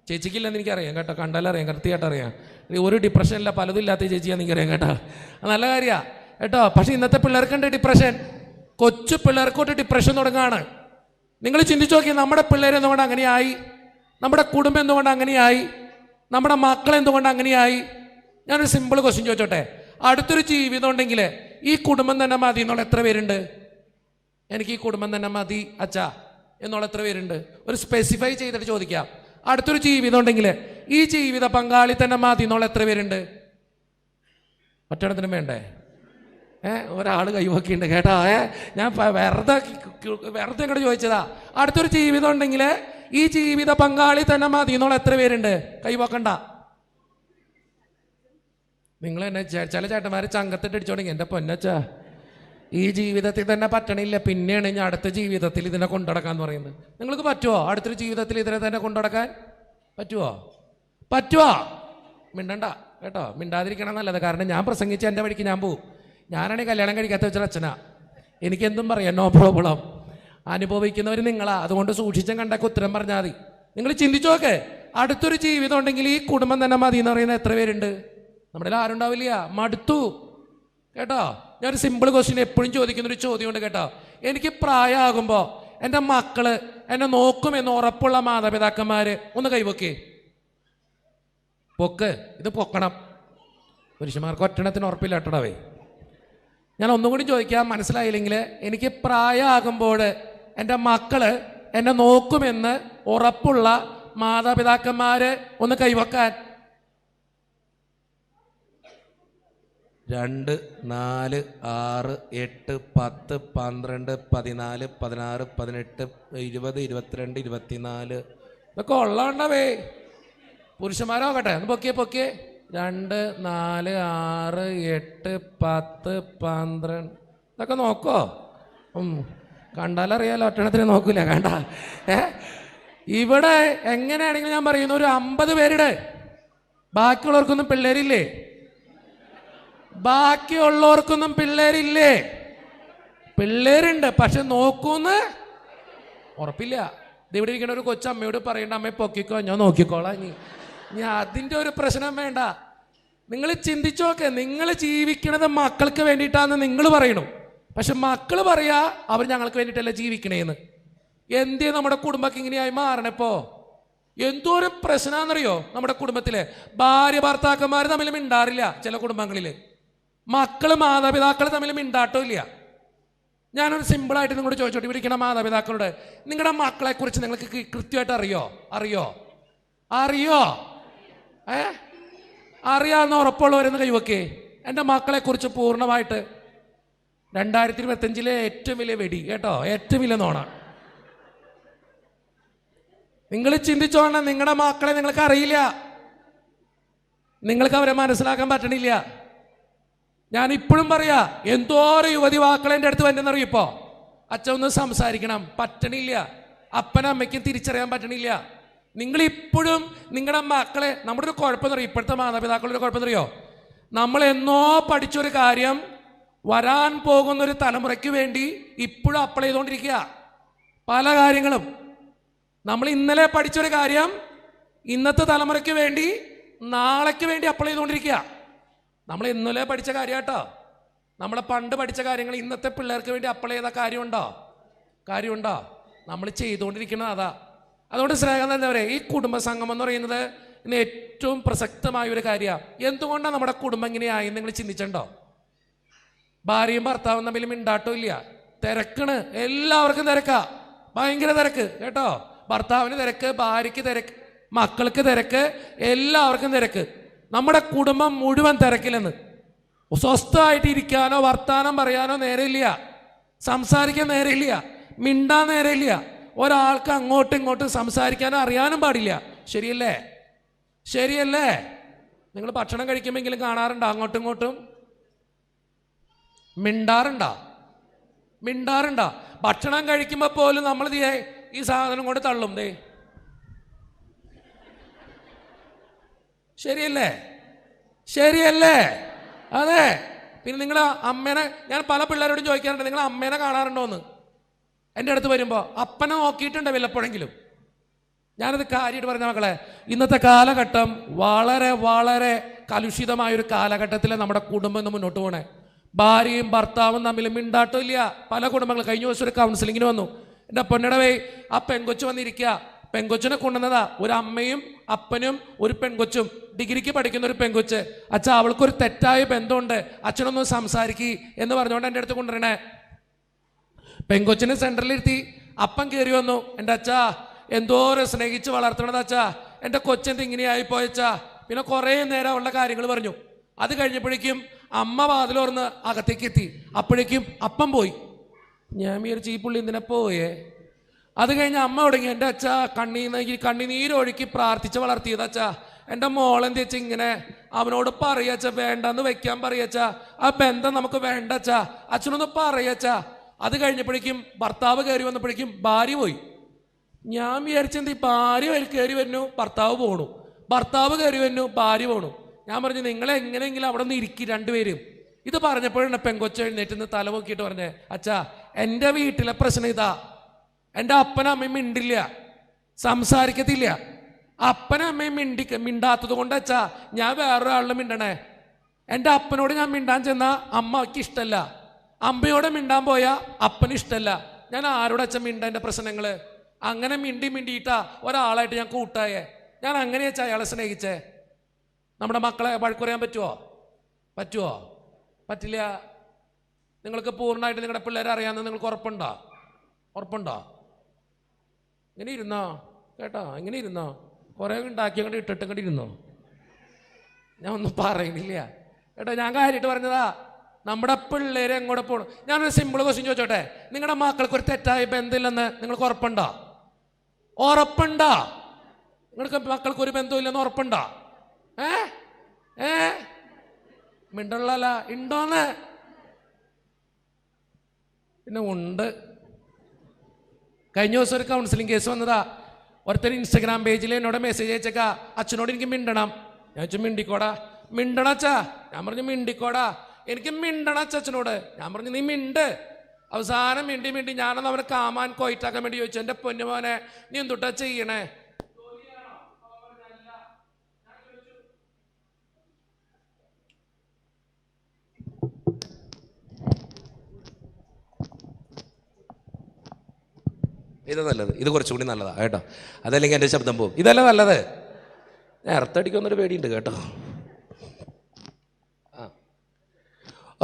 ചേച്ചിക്കില്ലെന്ന് എനിക്കറിയാം കേട്ടോ, കണ്ടാലറിയാം, കൃത്യമായിട്ട് അറിയാം. ഒരു ഡിപ്രഷൻ ഇല്ല, പലതും ഇല്ലാത്ത ചേച്ചിയാന്ന് എനിക്കറിയാം കേട്ടോ. നല്ല കാര്യമാണ് കേട്ടോ. പക്ഷേ ഇന്നത്തെ പിള്ളേർക്കുണ്ട് ഡിപ്രഷൻ. കൊച്ചു പിള്ളേർക്കോട്ട് ഡിപ്രഷൻ തുടങ്ങുകയാണ്. നിങ്ങൾ ചിന്തിച്ചു നോക്കി, നമ്മുടെ പിള്ളേർ എന്തുകൊണ്ട് അങ്ങനെയായി? നമ്മുടെ കുടുംബം എന്തുകൊണ്ട് അങ്ങനെയായി? നമ്മുടെ മക്കൾ എന്തുകൊണ്ട് അങ്ങനെയായി? ഞാനൊരു സിമ്പിൾ ക്വസ്റ്റ്യൻ ചോദിച്ചോട്ടെ. അടുത്തൊരു ജീവിതം ഉണ്ടെങ്കിൽ ഈ കുടുംബം തന്നെ മതി എന്നുള്ള എത്ര പേരുണ്ട്? എനിക്ക് ഈ കുടുംബം തന്നെ മതി അച്ഛാ എന്നുള്ള എത്ര പേരുണ്ട്? ഒരു സ്പെസിഫൈ ചെയ്തിട്ട് ചോദിക്കാം. അടുത്തൊരു ജീവിതം ഉണ്ടെങ്കിൽ ഈ ജീവിത പങ്കാളി തന്നെ മതി എന്നുള്ള എത്ര പേരുണ്ട്? മറ്റൊരിടത്തിനും വേണ്ടേ? ഒരാൾ കൈവക്കിണ്ട് കേട്ടോ. ഞാൻ വെറുതെ ഇങ്ങോട്ട് ചോദിച്ചതാ. അടുത്തൊരു ജീവിതം ഉണ്ടെങ്കിൽ ഈ ജീവിത പങ്കാളി തന്നെ മതി എന്നുള്ള എത്ര പേരുണ്ട്? കൈവക്കണ്ട. നിങ്ങൾ എന്നെ ചില ചേട്ടന്മാരെ ചങ്കത്തിട്ട് അടിച്ചോണെങ്കിൽ എൻ്റെ പൊന്നച്ചാ ഈ ജീവിതത്തിൽ തന്നെ പറ്റണില്ല, പിന്നെയാണ് ഞാൻ അടുത്ത ജീവിതത്തിൽ ഇതിനെ കൊണ്ടുനടക്കാന്ന് പറയുന്നത്. നിങ്ങൾക്ക് പറ്റുമോ അടുത്തൊരു ജീവിതത്തിൽ ഇതിനെ തന്നെ കൊണ്ടുനടക്കാൻ? പറ്റുമോ? മിണ്ടണ്ട കേട്ടോ, മിണ്ടാതിരിക്കണം നല്ലത്. കാരണം ഞാൻ പ്രസംഗിച്ച് എൻ്റെ വഴിക്ക് ഞാൻ പോവും. ഞാനാണെങ്കിൽ കല്യാണം കഴിക്കാത്ത വെച്ചാൽ അച്ഛനാ, എനിക്കെന്തും പറയാം, നോ പ്രോബ്ലം. അനുഭവിക്കുന്നവർ നിങ്ങളാ, അതുകൊണ്ട് സൂക്ഷിച്ചും കണ്ടൊക്കെ ഉത്തരം പറഞ്ഞാൽ മതി. നിങ്ങൾ ചിന്തിച്ചു നോക്ക്, അടുത്തൊരു ജീവിതം ഉണ്ടെങ്കിൽ ഈ കുടുംബം തന്നെ മതി എന്ന് പറയുന്നത് എത്ര പേരുണ്ട്? നമ്മുടെ ആരും ഉണ്ടാവില്ല, മടുത്തു കേട്ടോ. ഞാനൊരു സിമ്പിൾ ക്വസ്റ്റ്യൻ എപ്പോഴും ചോദിക്കുന്നൊരു ചോദ്യമുണ്ട് കേട്ടോ. എനിക്ക് പ്രായമാകുമ്പോൾ എൻ്റെ മക്കള് എന്നെ നോക്കുമെന്ന് ഉറപ്പുള്ള മാതാപിതാക്കന്മാർ ഒന്ന് കൈവക്കേ. ഇത് പൊക്കണം. പുരുഷന്മാർക്ക് ഒറ്റണത്തിന് ഉറപ്പില്ല കേട്ടോടവേ. ഞാൻ ഒന്നും കൂടി ചോദിക്കാം, മനസ്സിലായില്ലെങ്കിൽ. എനിക്ക് പ്രായമാകുമ്പോൾ എൻ്റെ മക്കള് എന്നെ നോക്കുമെന്ന് ഉറപ്പുള്ള മാതാപിതാക്കന്മാർ ഒന്ന് കൈവക്കാൻ. 2, 4, 6, 8, 10, 12, 14, 16, 18, 20, 22, 24 ഇതൊക്കെ ഉള്ളണ്ടവേ. പുരുഷന്മാരോക്കട്ടെ, ഒന്ന് പൊക്കിയേ. 2, 4, 6, 8, 10, 12 ഇതൊക്കെ നോക്കോ? കണ്ടാലറിയാലോ, ഒറ്റണത്തിന് നോക്കൂല കണ്ട. ഇവിടെ എങ്ങനെയാണെങ്കിലും ഞാൻ പറയുന്നു, ഒരു 50 പേരുടെ. ബാക്കിയുള്ളവർക്കൊന്നും പിള്ളേരില്ലേ? ബാക്കിയുള്ളവർക്കൊന്നും പിള്ളേരില്ലേ? പിള്ളേരുണ്ട്, പക്ഷെ നോക്കൂന്ന് ഉറപ്പില്ല. ഇവിടെ ഇരിക്കണ ഒരു കൊച്ചമ്മയോട് പറയണ്ട, അമ്മയെ പൊക്കിക്കോ, ഞാൻ നോക്കിക്കോളാം. ഞാൻ അതിൻ്റെ ഒരു പ്രശ്നം വേണ്ട. നിങ്ങൾ ചിന്തിച്ചോക്കെ, നിങ്ങൾ ജീവിക്കണത് മക്കൾക്ക് വേണ്ടിയിട്ടാന്ന് നിങ്ങൾ പറയണു. പക്ഷെ മക്കൾ പറയാ അവർ ഞങ്ങൾക്ക് വേണ്ടിയിട്ടല്ല ജീവിക്കണേന്ന്. എന്തേ നമ്മുടെ കുടുംബമൊക്കെ ഇങ്ങനെയായി മാറണപ്പോ? എന്തോരം പ്രശ്നമാണെന്നറിയോ നമ്മുടെ കുടുംബത്തിലെ? ഭാര്യ ഭർത്താക്കന്മാർ തമ്മിൽ മിണ്ടാറില്ല ചില കുടുംബങ്ങളിൽ. മക്കള് മാതാപിതാക്കൾ തമ്മിൽ മിണ്ടാട്ടോ ഇല്ല. ഞാനൊരു സിമ്പിളായിട്ട് നിങ്ങളോട് ചോദിച്ചോട്ടെ, ഇരിക്കണ മാതാപിതാക്കളോട്, നിങ്ങളുടെ മക്കളെ കുറിച്ച് നിങ്ങൾക്ക് കൃത്യമായിട്ട് അറിയോ? അറിയാവുന്ന ഉറപ്പുള്ളവരെന്ന് കൈവക്കേ. എൻ്റെ മക്കളെ കുറിച്ച് പൂർണ്ണമായിട്ട് 2025 ഏറ്റവും വലിയ വെടി കേട്ടോ, ഏറ്റവും വലിയ നോണ. നിങ്ങൾ ചിന്തിച്ചോണം, നിങ്ങളുടെ മക്കളെ നിങ്ങൾക്ക് അറിയില്ല, നിങ്ങൾക്ക് അവരെ മനസ്സിലാക്കാൻ പറ്റണില്ല. ഞാൻ ഇപ്പോഴും പറയാ, എന്തോരം യുവതി വാക്കൾ എൻ്റെ അടുത്ത് വരുന്നറിയും. ഇപ്പോൾ അച്ഛൻ ഒന്ന് സംസാരിക്കണം, പറ്റണില്ല. അപ്പനും അമ്മയ്ക്കും തിരിച്ചറിയാൻ പറ്റണില്ല. നിങ്ങളിപ്പോഴും നിങ്ങളുടെ മക്കളെ, നമ്മുടെ ഒരു കുഴപ്പം അറിയോ, ഇപ്പോഴത്തെ മാതാപിതാക്കളുടെ ഒരു കുഴപ്പം അറിയോ, നമ്മൾ എന്നോ പഠിച്ചൊരു കാര്യം വരാൻ പോകുന്നൊരു തലമുറയ്ക്ക് വേണ്ടി ഇപ്പോഴും അപ്ലൈ ചെയ്തുകൊണ്ടിരിക്കുക. പല കാര്യങ്ങളും നമ്മൾ ഇന്നലെ പഠിച്ചൊരു കാര്യം ഇന്നത്തെ തലമുറയ്ക്ക് വേണ്ടി നാളേക്ക് വേണ്ടി അപ്ലൈ ചെയ്തുകൊണ്ടിരിക്കുക. നമ്മൾ ഇന്നലെ പഠിച്ച കാര്യം കേട്ടോ, നമ്മളെ പണ്ട് പഠിച്ച കാര്യങ്ങൾ ഇന്നത്തെ പിള്ളേർക്ക് വേണ്ടി അപ്ലൈ ചെയ്ത കാര്യമുണ്ടോ? നമ്മൾ ചെയ്തുകൊണ്ടിരിക്കുന്നത് അതാ. അതുകൊണ്ട് സ്നേഹം എന്നവരെ, ഈ കുടുംബസംഗമം എന്ന് പറയുന്നത് ഇന്ന് ഏറ്റവും പ്രസക്തമായ ഒരു കാര്യമാണ്. എന്തുകൊണ്ടാണ് നമ്മുടെ കുടുംബം ഇങ്ങനെയായി നിങ്ങൾ ചിന്തിച്ചിട്ടുണ്ടോ? ഭാര്യയും ഭർത്താവും തമ്മിൽ മിണ്ടാട്ടം ഇല്ല, തിരക്കണ്, എല്ലാവർക്കും തിരക്കാ, ഭയങ്കര തിരക്ക് കേട്ടോ. ഭർത്താവിന് തിരക്ക്, ഭാര്യയ്ക്ക് തിരക്ക്, മക്കൾക്ക് തിരക്ക്, എല്ലാവർക്കും തിരക്ക്. നമ്മുടെ കുടുംബം മുഴുവൻ തിരക്കില്ലെന്ന്. സ്വസ്ഥമായിട്ട് ഇരിക്കാനോ വർത്താനം പറയാനോ നേരമില്ല, സംസാരിക്കാൻ നേരമില്ല, മിണ്ടാൻ നേരമില്ല, ഒരാൾക്ക് അങ്ങോട്ടും ഇങ്ങോട്ടും സംസാരിക്കാനോ അറിയാനും പാടില്ല. ശരിയല്ലേ? നിങ്ങൾ ഭക്ഷണം കഴിക്കുമെങ്കിലും കാണാറുണ്ടോ അങ്ങോട്ടും ഇങ്ങോട്ടും? മിണ്ടാറുണ്ടോ? ഭക്ഷണം കഴിക്കുമ്പോൾ പോലും നമ്മൾ ഈ സാധനം കൊണ്ട് തള്ളും. ശരിയല്ലേ? അതെ. പിന്നെ നിങ്ങളെ അമ്മേനെ, ഞാൻ പല പിള്ളേരോടും ചോദിക്കാറുണ്ട്, നിങ്ങൾ അമ്മേനെ കാണാറുണ്ടോ എന്ന്. എൻ്റെ അടുത്ത് വരുമ്പോൾ അപ്പനെ നോക്കിയിട്ടുണ്ടോ വല്ലപ്പോഴെങ്കിലും? ഞാനത് കാര്യമായിട്ട് പറഞ്ഞ മക്കളെ, ഇന്നത്തെ കാലഘട്ടം വളരെ വളരെ കലുഷിതമായൊരു കാലഘട്ടത്തിൽ നമ്മുടെ കുടുംബം ഇന്ന് മുന്നോട്ട് പോകണേ. ഭാര്യയും ഭർത്താവും തമ്മിൽ മിണ്ടാട്ടം ഇല്ല. പല കുടുംബങ്ങൾ, കഴിഞ്ഞ ദിവസം ഒരു കൗൺസിലിങ്ങിന് വന്നു. എൻ്റെ പൊന്നിടവേ, ആ പെൺകൊച്ചു വന്നിരിക്കുക. പെൺകൊച്ചിനെ കൊണ്ടുവന്നതാ, ഒരു അമ്മയും അപ്പനും ഒരു പെൺകൊച്ചും, ഡിഗ്രിക്ക് പഠിക്കുന്ന ഒരു പെൺകൊച്ച്. അച്ഛാ, അവൾക്കൊരു തെറ്റായ ബന്ധമുണ്ട്, അച്ഛനൊന്ന് സംസാരിക്കി എന്ന് പറഞ്ഞുകൊണ്ട് എൻ്റെ അടുത്ത് കൊണ്ടുവരണേ. പെൺകൊച്ചിനെ സെൻറ്ററിലിരുത്തി. അപ്പൻ കയറി വന്നു. എൻ്റെ അച്ഛാ, എന്തോരം സ്നേഹിച്ച് വളർത്തണത് അച്ഛാ, എൻ്റെ കൊച്ചെന്ത് ഇങ്ങനെയായി പോയച്ചാ. പിന്നെ കുറേ നേരം ഉള്ള കാര്യങ്ങൾ പറഞ്ഞു. അത് കഴിഞ്ഞപ്പോഴേക്കും അമ്മ വാതിലോർന്ന് അകത്തേക്ക് എത്തി. അപ്പോഴേക്കും അപ്പം പോയി. ഞാൻ വിചാരിച്ചു ഈ പുള്ളി എന്തിനാ പോയേ. അത് കഴിഞ്ഞ് അമ്മ തുടങ്ങി, എൻ്റെ അച്ഛാ കണ്ണീരൊഴുക്കി പ്രാർത്ഥിച്ച് വളർത്തിയത് അച്ഛാ, എൻ്റെ മോളെന്ത് വെച്ചാൽ ഇങ്ങനെ അവനോട് പറയച്ചാ, വേണ്ടെന്ന് വെക്കാൻ പറയച്ചാ, ആ ബന്ധം നമുക്ക് വേണ്ടച്ചാ, അച്ഛനൊന്ന് പറയച്ചാ. അത് കഴിഞ്ഞപ്പോഴേക്കും ഭർത്താവ് കയറി വന്നപ്പോഴേക്കും ഭാര്യ പോയി. ഞാൻ വിചാരിച്ചെന്ത്, ഈ ഭാര്യ കയറി വരുന്നു, ഭർത്താവ് പോണു, ഭർത്താവ് കയറി വരുന്നു, ഭാര്യ പോണു. ഞാൻ പറഞ്ഞു, നിങ്ങളെങ്ങനെയെങ്കിലും അവിടെ നിന്ന് ഇരിക്കി രണ്ടുപേരും. ഇത് പറഞ്ഞപ്പോഴാണ് പെങ്കൊച്ച എഴുന്നേറ്റ് തല നോക്കിയിട്ട് പറഞ്ഞേ, അച്ഛാ, എൻ്റെ വീട്ടിലെ പ്രശ്നം ഇതാ, എൻ്റെ അപ്പനും അമ്മയും മിണ്ടില്ല, സംസാരിക്കത്തില്ല. അപ്പനും അമ്മയും മിണ്ടാത്തത് കൊണ്ട് അച്ഛാ ഞാൻ വേറൊരാളിനെ മിണ്ടണേ. എൻ്റെ അപ്പനോട് ഞാൻ മിണ്ടാൻ ചെന്നാൽ അമ്മയ്ക്ക് ഇഷ്ടമല്ല, അമ്മയോടെ മിണ്ടാൻ പോയാൽ അപ്പന് ഇഷ്ടമല്ല. ഞാൻ ആരോട് അച്ഛൻ മിണ്ട എൻ്റെ പ്രശ്നങ്ങൾ? അങ്ങനെ മിണ്ടിയിട്ടാ ഒരാളായിട്ട് ഞാൻ കൂട്ടായേ. ഞാൻ അങ്ങനെ വെച്ചാൽ അയാളെ സ്നേഹിച്ചേ. നമ്മുടെ മക്കളെ വഴക്കുറയാൻ പറ്റുമോ? പറ്റില്ല. നിങ്ങൾക്ക് പൂർണ്ണമായിട്ട് നിങ്ങളുടെ പിള്ളേരെ അറിയാമെന്ന് നിങ്ങൾക്ക് ഉറപ്പുണ്ടോ? ഇങ്ങനെ ഇരുന്നോ കേട്ടോ, ഇങ്ങനെ ഇരുന്നോ, കുറേ ഉണ്ടാക്കി അങ്ങോട്ട് ഇട്ടിട്ട് ഇങ്ങോട്ട് ഇരുന്നോ. ഞാൻ ഒന്നും പറയുന്നില്ല കേട്ടോ, ഞാൻ കാര്യമായിട്ട് പറഞ്ഞതാ. നമ്മുടെ പിള്ളേരെ എങ്ങോട്ട് പോകണം? ഞാനൊരു സിമ്പിൾ ക്വസ്റ്റ്യൻ ചോദിച്ചോട്ടെ, നിങ്ങളുടെ മക്കൾക്ക് ഒരു തെറ്റായ ബന്ധമില്ലെന്ന് നിങ്ങൾക്ക് ഉറപ്പുണ്ടോ? നിങ്ങൾക്ക് മക്കൾക്ക് ഒരു ബന്ധമില്ലെന്ന് ഉറപ്പുണ്ടോ? മിണ്ടല്ല ഉണ്ടോന്ന്? പിന്നെ ഉണ്ട്. കഴിഞ്ഞ ദിവസം ഒരു കൗൺസിലിംഗ് കേസ് വന്നതാ. ഒരുത്തർ ഇൻസ്റ്റഗ്രാം പേജിൽ എന്നോട് മെസ്സേജ് അയച്ചേക്കാ, അച്ഛനോട് എനിക്ക് മിണ്ടണം. ഞാൻ വെച്ചു, മിണ്ടിക്കോടാ. മിണ്ടണച്ചാ? ഞാൻ പറഞ്ഞു മിണ്ടിക്കോടാ, എനിക്ക് മിണ്ടണച്ച അച്ഛനോട്. ഞാൻ പറഞ്ഞു നീ മിണ്ട്. അവസാനം മിണ്ടി ഞാനൊന്ന് അവനെ കാമാൻ കോയിട്ടാക്കാൻ വേണ്ടി ചോദിച്ചു, എൻ്റെ പൊന്നുമോനെ നീ എന്തുട്ടാ ചെയ്യണേ? ഇത് നല്ലത്, ഇത് കുറച്ചുകൂടി നല്ലതാ കേട്ടോ, അതല്ലെങ്കിൽ എൻ്റെ ശബ്ദം പോകും. ഇതല്ല നല്ലത്. ഞാൻ അർത്ഥടിക്കുന്നൊരു പേടിയുണ്ട് കേട്ടോ.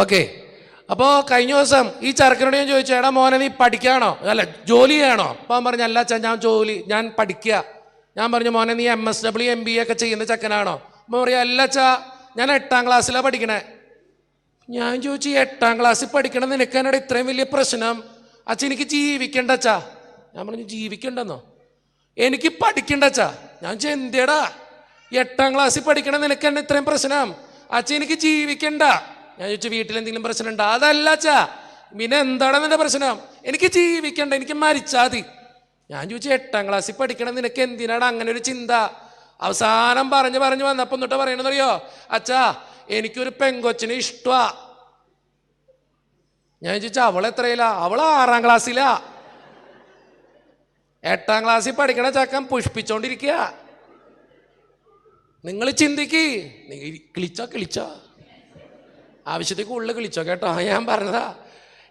ഓക്കെ. അപ്പോൾ കഴിഞ്ഞ ദിവസം ഈ ചെറുക്കനോട് ഞാൻ ചോദിച്ചു, എടാ മോനെ നീ പഠിക്കുകയാണോ, അല്ല ജോലി ചെയ്യണോ? അപ്പോൾ അവൻ പറഞ്ഞു, അല്ല അച്ഛാ ഞാൻ പഠിക്കുക. ഞാൻ പറഞ്ഞു, മോനെ നീ MSW MBA ഒക്കെ ചെയ്യുന്ന ചെക്കനാണോ? അപ്പോൾ പറയാം, അല്ല അച്ഛാ ഞാൻ 8ാം ക്ലാസ്സിലാണ് പഠിക്കണേ. ഞാൻ ചോദിച്ചു, 8ാം ക്ലാസ്സിൽ പഠിക്കണം നിനക്ക് എന്നോട് ഇത്രയും വലിയ പ്രശ്നം? അച്ഛൻ എനിക്ക് ജീവിക്കണ്ട അച്ഛാ. ഞാൻ പറഞ്ഞു, ജീവിക്കണ്ടെന്നോ? എനിക്ക് പഠിക്കണ്ട അച്ഛാ. ഞാൻ ചോദിച്ചു, എന്തേടാ 8ാം ക്ലാസ്സിൽ പഠിക്കണം നിനക്ക് എന്നെ ഇത്രയും പ്രശ്നം? അച്ഛൻ എനിക്ക് ജീവിക്കണ്ട. ഞാൻ ചോദിച്ചു, വീട്ടിലെന്തെങ്കിലും പ്രശ്നം ഉണ്ടോ? അതല്ല അച്ഛാ. പിന്നെ എന്താണ് നിന്റെ പ്രശ്നം? എനിക്ക് ജീവിക്കണ്ട, എനിക്ക് മരിച്ചാൽ മതി. ഞാൻ ചോദിച്ചു 8ാം ക്ലാസ്സിൽ പഠിക്കണം, നിനക്ക് എന്തിനാണ് അങ്ങനെ ഒരു ചിന്ത? അവസാനം പറഞ്ഞു വന്നപ്പം തൊട്ട് പറയണെന്നറിയോ, അച്ഛാ എനിക്കൊരു പെങ്കൊച്ചിനെ ഇഷ്ടമാ. ഞാൻ ചോദിച്ചാ അവൾ എത്രയില്ല? അവൾ 6ാം ക്ലാസ്സിലാ. 8ാം ക്ലാസ്സിൽ പഠിക്കണ ചക്കൻ പുഷ്പിച്ചോണ്ടിരിക്കുക. നിങ്ങൾ ചിന്തിക്ക്, കിളിച്ചോ ആവശ്യത്തിൽ കൂടുതൽ കിളിച്ചോ കേട്ടോ, ഞാൻ പറഞ്ഞതാ.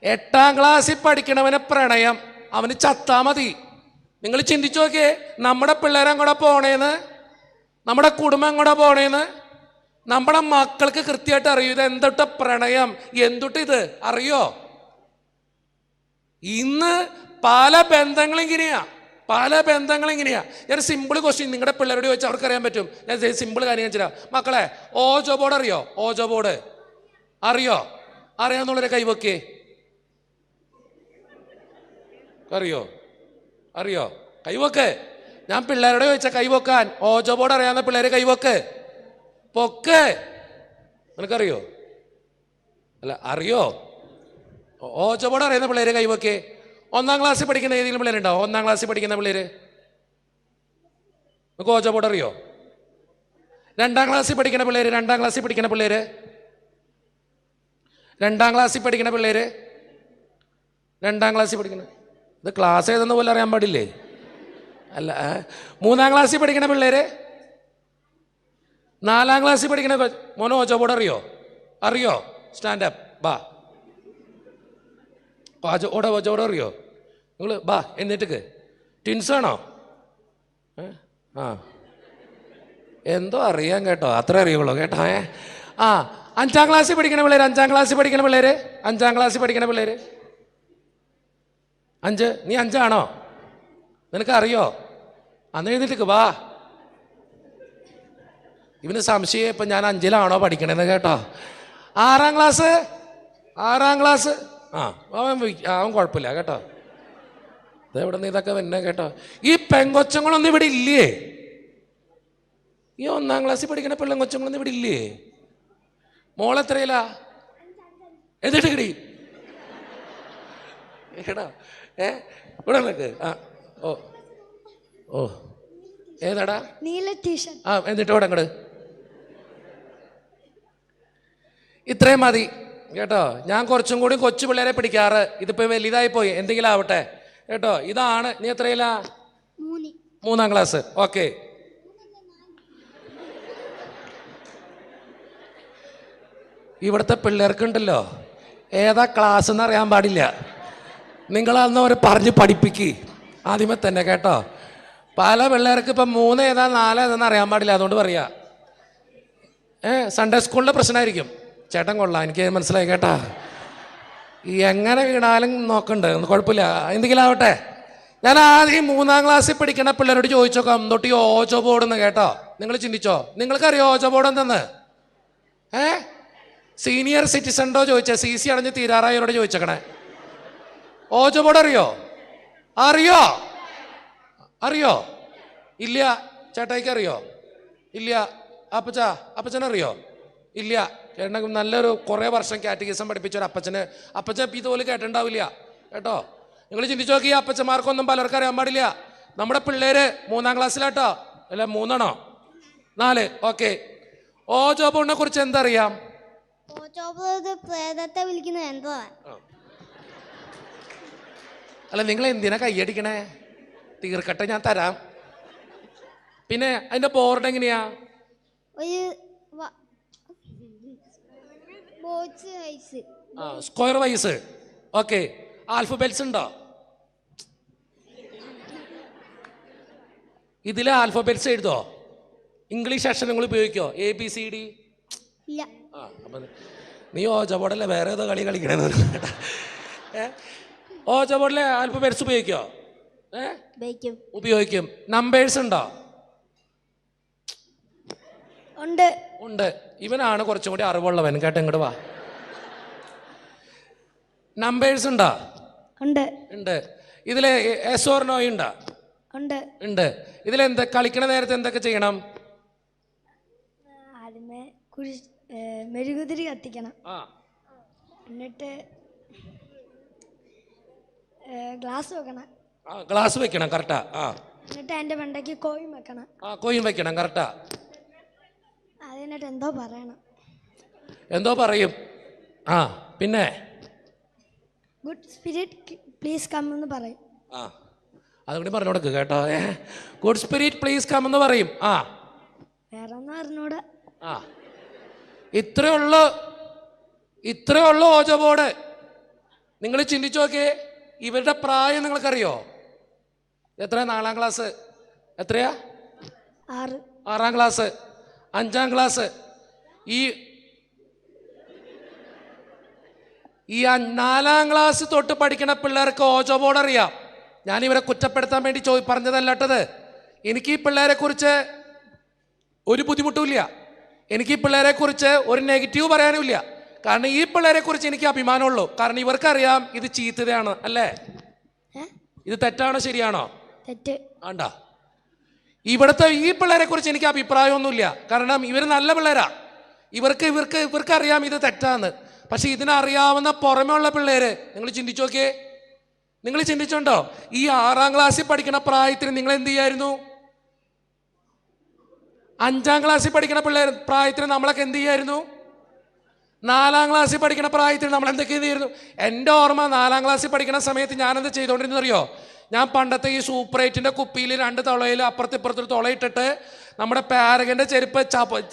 8ാം ക്ലാസ്സിൽ പഠിക്കണവനെ പ്രണയം, അവന് ചത്താ മതി. നിങ്ങൾ ചിന്തിച്ചു നോക്കിയേ, നമ്മുടെ പിള്ളേരങ്ങോടെ പോണേന്ന്, നമ്മുടെ കുടുംബം എങ്ങോടെ പോണേന്ന് നമ്മുടെ മക്കൾക്ക് കൃത്യമായിട്ട് അറിയൂ. ഇത് എന്തൊട്ട് പ്രണയം, എന്തൊട്ട് ഇത് അറിയോ? ഇന്ന് പല ബന്ധങ്ങളും ഇങ്ങനെയാ. ഞാൻ സിമ്പിൾ ക്വസ്റ്റ്യൻ നിങ്ങളുടെ പിള്ളേരോട് ചോദിച്ചാൽ അവർക്ക് അറിയാൻ പറ്റും. ഞാൻ സിമ്പിൾ കാര്യം ഞാൻ ചെയ്യാം. മക്കളെ, ഓജോ ബോർഡ് അറിയോ? ഓജോ ബോർഡ് അറിയാന്നുള്ളവരെ കൈവക്കേ. അറിയോ കൈവക്ക്. ഞാൻ പിള്ളേരോട് ചോദിച്ചാൽ കൈവക്കാൻ. ഓജോ ബോർഡ് അറിയാവുന്ന പിള്ളേര് കൈവക്ക്. പൊക്ക്. നിനക്കറിയോ? അല്ല അറിയോ? ഓജോ ബോർഡ് അറിയുന്ന പിള്ളേര് കൈവക്കേ. 1ാം ക്ലാസ്സിൽ പഠിക്കുന്ന ഏതെങ്കിലും പിള്ളേരുണ്ടോ? 1ാം ക്ലാസ്സിൽ പഠിക്കുന്ന പിള്ളേര് നമുക്ക് ഓജോ ബോർഡ് അറിയോ? 2ാം ക്ലാസ്സിൽ പഠിക്കുന്ന പിള്ളേര് 2ാം ക്ലാസ്സിൽ പഠിക്കുന്ന പിള്ളേര് 2ാം ക്ലാസ്സിൽ പഠിക്കുന്ന പിള്ളേര് 2ാം ക്ലാസ്സിൽ പഠിക്കുന്ന ഇത് ക്ലാസ് ഏതെന്ന് പോലും അറിയാൻ പാടില്ലേ? അല്ല, 3ാം ക്ലാസ്സിൽ പഠിക്കുന്ന പിള്ളേര് 4ാം ക്ലാസ്സിൽ പഠിക്കുന്ന മോനോ ഓജോ ബോർഡ് അറിയോ? സ്റ്റാൻഡപ്പ് ബാ. ഓജോ ബോർഡ് അറിയോ? നിങ്ങൾ ബാ എന്നിട്ട് ട്വിൻസാണോ? ആ എന്തോ അറിയാം കേട്ടോ, അത്ര അറിയുള്ളൂ കേട്ടോ. 5ാം ക്ലാസ്സിൽ പഠിക്കുന്ന പിള്ളേര് 5ാം ക്ലാസ്സിൽ പഠിക്കുന്ന പിള്ളേര് 5ാം ക്ലാസ്സിൽ പഠിക്കുന്ന പിള്ളേര് 5. നീ 5ആണോ? നിനക്ക് അറിയോ? അന്ന് എഴുന്നേറ്റ് വാ. ഇവന് സംശയം ഇപ്പം ഞാൻ 5ലാണോ പഠിക്കണേന്ന് കേട്ടോ. 6ാം ക്ലാസ് അവൻ കുഴപ്പമില്ല കേട്ടോ. ഇതെവിടെ നിന്ന് ഇതൊക്കെ വന്നെ കേട്ടോ. ഈ പെങ്കൊച്ചങ്ങളൊന്നും ഇവിടെ ഇല്ലേ? ഈ 1ാം ക്ലാസ്സിൽ പഠിക്കുന്ന പെങ്കൊച്ചങ്ങളൊന്നും ഇവിടെ ഇല്ലേ? മോളെത്രയില്ല? എന്നിട്ട് കിടി കേട്ടോ. ഇവിടെ നിനക്ക് ഓ ഏതാടാ? എന്നിട്ട് ഇവിടെ അങ്ങോട്ട് ഇത്രയും മതി കേട്ടോ. ഞാൻ കുറച്ചും കൂടി കൊച്ചു പിള്ളേരെ പിടിക്കാറ്. ഇതിപ്പോ വലുതായി പോയി, എന്തെങ്കിലും ആവട്ടെ കേട്ടോ. ഇതാണ്. നീ എത്രയില്ല? 3ാം ക്ലാസ്. ഓക്കെ. ഇവിടുത്തെ പിള്ളേർക്കുണ്ടല്ലോ ഏതാ ക്ലാസ് എന്ന് അറിയാൻ പാടില്ല. നിങ്ങളന്ന് അവർ പറഞ്ഞ് പഠിപ്പിക്ക് ആദ്യമേ തന്നെ കേട്ടോ. പല പിള്ളേർക്ക് ഇപ്പം 3 ഏതാ 4 ഏതാന്ന് അറിയാൻ പാടില്ല. അതുകൊണ്ട് പറയാ സൺഡേ സ്കൂളിൻ്റെ പ്രശ്നമായിരിക്കും. ചേട്ടൻ കൊള്ളാം, എനിക്ക് മനസ്സിലായി കേട്ടാ. എങ്ങനെ വീണാലും നോക്കണ്ട്, കുഴപ്പമില്ല, എന്തെങ്കിലും ആവട്ടെ. ഞാൻ ആദ്യം 3ാം ക്ലാസ്സിൽ പഠിക്കുന്ന പിള്ളേരോട് ചോദിച്ചോക്കാം തൊട്ട് ഈ ഓജോ ബോർഡ് എന്ന് കേട്ടോ. നിങ്ങൾ ചിന്തിച്ചോ, നിങ്ങൾക്കറിയോ ഓജോ ബോർഡ് എന്തെന്ന്? സീനിയർ സിറ്റിസൺഡോ ചോദിച്ചേ, CC അടഞ്ഞ് തീരാറായവരോട് ചോദിച്ചേക്കണേ. ഓജോ ബോർഡ് അറിയോ? ഇല്ല. ചേട്ടായിക്ക് അറിയോ? ഇല്ല. അപ്പച്ചനറിയോ? ഇല്ല. ചേട്ടനെ നല്ലൊരു കുറേ വർഷം കാറ്റഗിസം പഠിപ്പിച്ച ഒരു അപ്പച്ചൻ ഇതുപോലെ കേട്ടിട്ടുണ്ടാവില്ല കേട്ടോ. നിങ്ങൾ ചിന്തിച്ചു നോക്കി, ഈ അപ്പച്ചന്മാർക്കൊന്നും പലർക്കും അറിയാൻ പാടില്ല. നമ്മുടെ പിള്ളേര് 3ാം ക്ലാസ്സിലാട്ടോ. അല്ല 3ആണോ 4? ഓക്കെ. ഓജോ ബോർഡിനെ കുറിച്ച് എന്തറിയാം? അല്ല നിങ്ങൾ എന്തിനാ കൈയടിക്കണേ? തീർക്കട്ടെ, ഞാൻ തരാം. പിന്നെ അതിന്റെ ബോർഡ് എങ്ങനെയാ? Square vice. ഓക്കെ. ആൽഫബെറ്റ്സ് ഉണ്ടോ? ഇതിലെ ആൽഫബെറ്റ്സ് എഴുതോ? ഇംഗ്ലീഷ് അക്ഷരങ്ങൾ ഉപയോഗിക്കോ? ABCD? നീ ഓജോ ബോർഡല്ലേ വേറെ ഏതോ കളി കളിക്കണേന്ന് ഓജോ ബോർഡിലെ ആൽഫബെറ്റ്സ് ഉപയോഗിക്കോ? ഉപയോഗിക്കും. നമ്പേഴ്സ് ഉണ്ടോ? ഉണ്ട്. ഇവനാണ് കുറച്ചും കൂടി അറിവുള്ളവൻ കേട്ടോ. ഇങ്ങോട്ട് വാ. നമ്പേഴ്സ് ഉണ്ടോ? ഉണ്ട്. ഇതില് എസ് ഓർ നോ ഉണ്ടോ? ഉണ്ട്. ഇതിലെന്താ കളിക്കണ നേരത്തെ എന്തൊക്കെ ചെയ്യണം? മെഴുകുതിരി കത്തിക്കണം. എന്നിട്ട് ഗ്ലാസ് വെക്കണം. ആ ഗ്ലാസ് വെക്കണം കറക്റ്റാ. ആ എന്നിട്ട് എൻ്റെ മണ്ടയ്ക്ക് കോയിൻ വെക്കണം. ആ കോയിൻ വെക്കണം കറക്റ്റാ. അതിനിട്ട് എന്തോ പറയണം. എന്തോ പറയും. ആ പിന്നെ ഗുഡ് സ്പിരിറ്റ് പ്ലീസ് കം എന്ന് പറയും. ആ അതുകൂടി പറഞ്ഞു കൊടുക്കുക കേട്ടോ. ഗുഡ് സ്പിരിറ്റ് പ്ലീസ് കം എന്ന് പറയും. ആ വേറെ ഒന്നും അറിഞ്ഞൂടെ. ആ ഇത്രേ ഉള്ളൂ ഓജോ ബോർഡ്. നിങ്ങൾ ചിന്തിച്ചു നോക്കിയേ, ഇവരുടെ പ്രായം നിങ്ങൾക്കറിയോ? എത്രയാ? 4ാം ക്ലാസ്. എത്രയാ? 6ാം ക്ലാസ്, 5ാം ക്ലാസ്. ഈ 4ാം ക്ലാസ് തൊട്ട് പഠിക്കുന്ന പിള്ളേർക്ക് ഓജോ ബോർഡ് അറിയാം. ഞാനിവരെ കുറ്റപ്പെടുത്താൻ വേണ്ടി പറഞ്ഞതല്ലട്ടത്. എനിക്ക് ഈ പിള്ളേരെ കുറിച്ച് ഒരു ബുദ്ധിമുട്ടുമില്ല. എനിക്ക് ഈ പിള്ളേരെ കുറിച്ച് ഒരു നെഗറ്റീവ് പറയാനുമില്ല. കാരണം ഈ പിള്ളേരെ കുറിച്ച് എനിക്ക് അഭിമാനമുള്ളൂ. കാരണം ഇവർക്കറിയാം ഇത് ചീത്തതയാണ്. അല്ലേ? ഇത് തെറ്റാണോ ശരിയാണോ? തെറ്റ്. ആണ്ടാ. ഇവിടുത്തെ ഈ പിള്ളേരെ കുറിച്ച് എനിക്ക് അഭിപ്രായമൊന്നുമില്ല. കാരണം ഇവർ നല്ല പിള്ളേരാ. ഇവർക്കറിയാം ഇത് തെറ്റാന്ന്. പക്ഷെ ഇതിനറിയാവുന്ന പുറമേ ഉള്ള പിള്ളേര് നിങ്ങൾ ചിന്തിച്ചു നോക്കിയേ. നിങ്ങൾ ചിന്തിച്ചോണ്ടോ? ഈ 6ാം ക്ലാസ്സിൽ പഠിക്കുന്ന പ്രായത്തിന് നിങ്ങൾ എന്ത് ചെയ്യായിരുന്നു? 5ാം ക്ലാസ്സിൽ പഠിക്കുന്ന പ്രായത്തിന് നമ്മളൊക്കെ എന്ത് ചെയ്യായിരുന്നു? 4ാം ക്ലാസ്സിൽ പഠിക്കുന്ന പ്രായത്തിൽ നമ്മൾ എന്തൊക്കെ ചെയ്യായിരുന്നു? എൻ്റെ ഓർമ്മ 4ാം ക്ലാസ്സിൽ പഠിക്കുന്ന സമയത്ത് ഞാനെന്ത് ചെയ്തുകൊണ്ടിരുന്നറിയോ? ഞാൻ പണ്ടത്തെ ഈ സൂപ്പർ 8ന്റെ കുപ്പിയിൽ 2 തുളയിൽ അപ്പുറത്തിപ്പുറത്തൊരു തുളയിട്ടിട്ട് നമ്മുടെ പാരകൻ്റെ ചെരുപ്പ്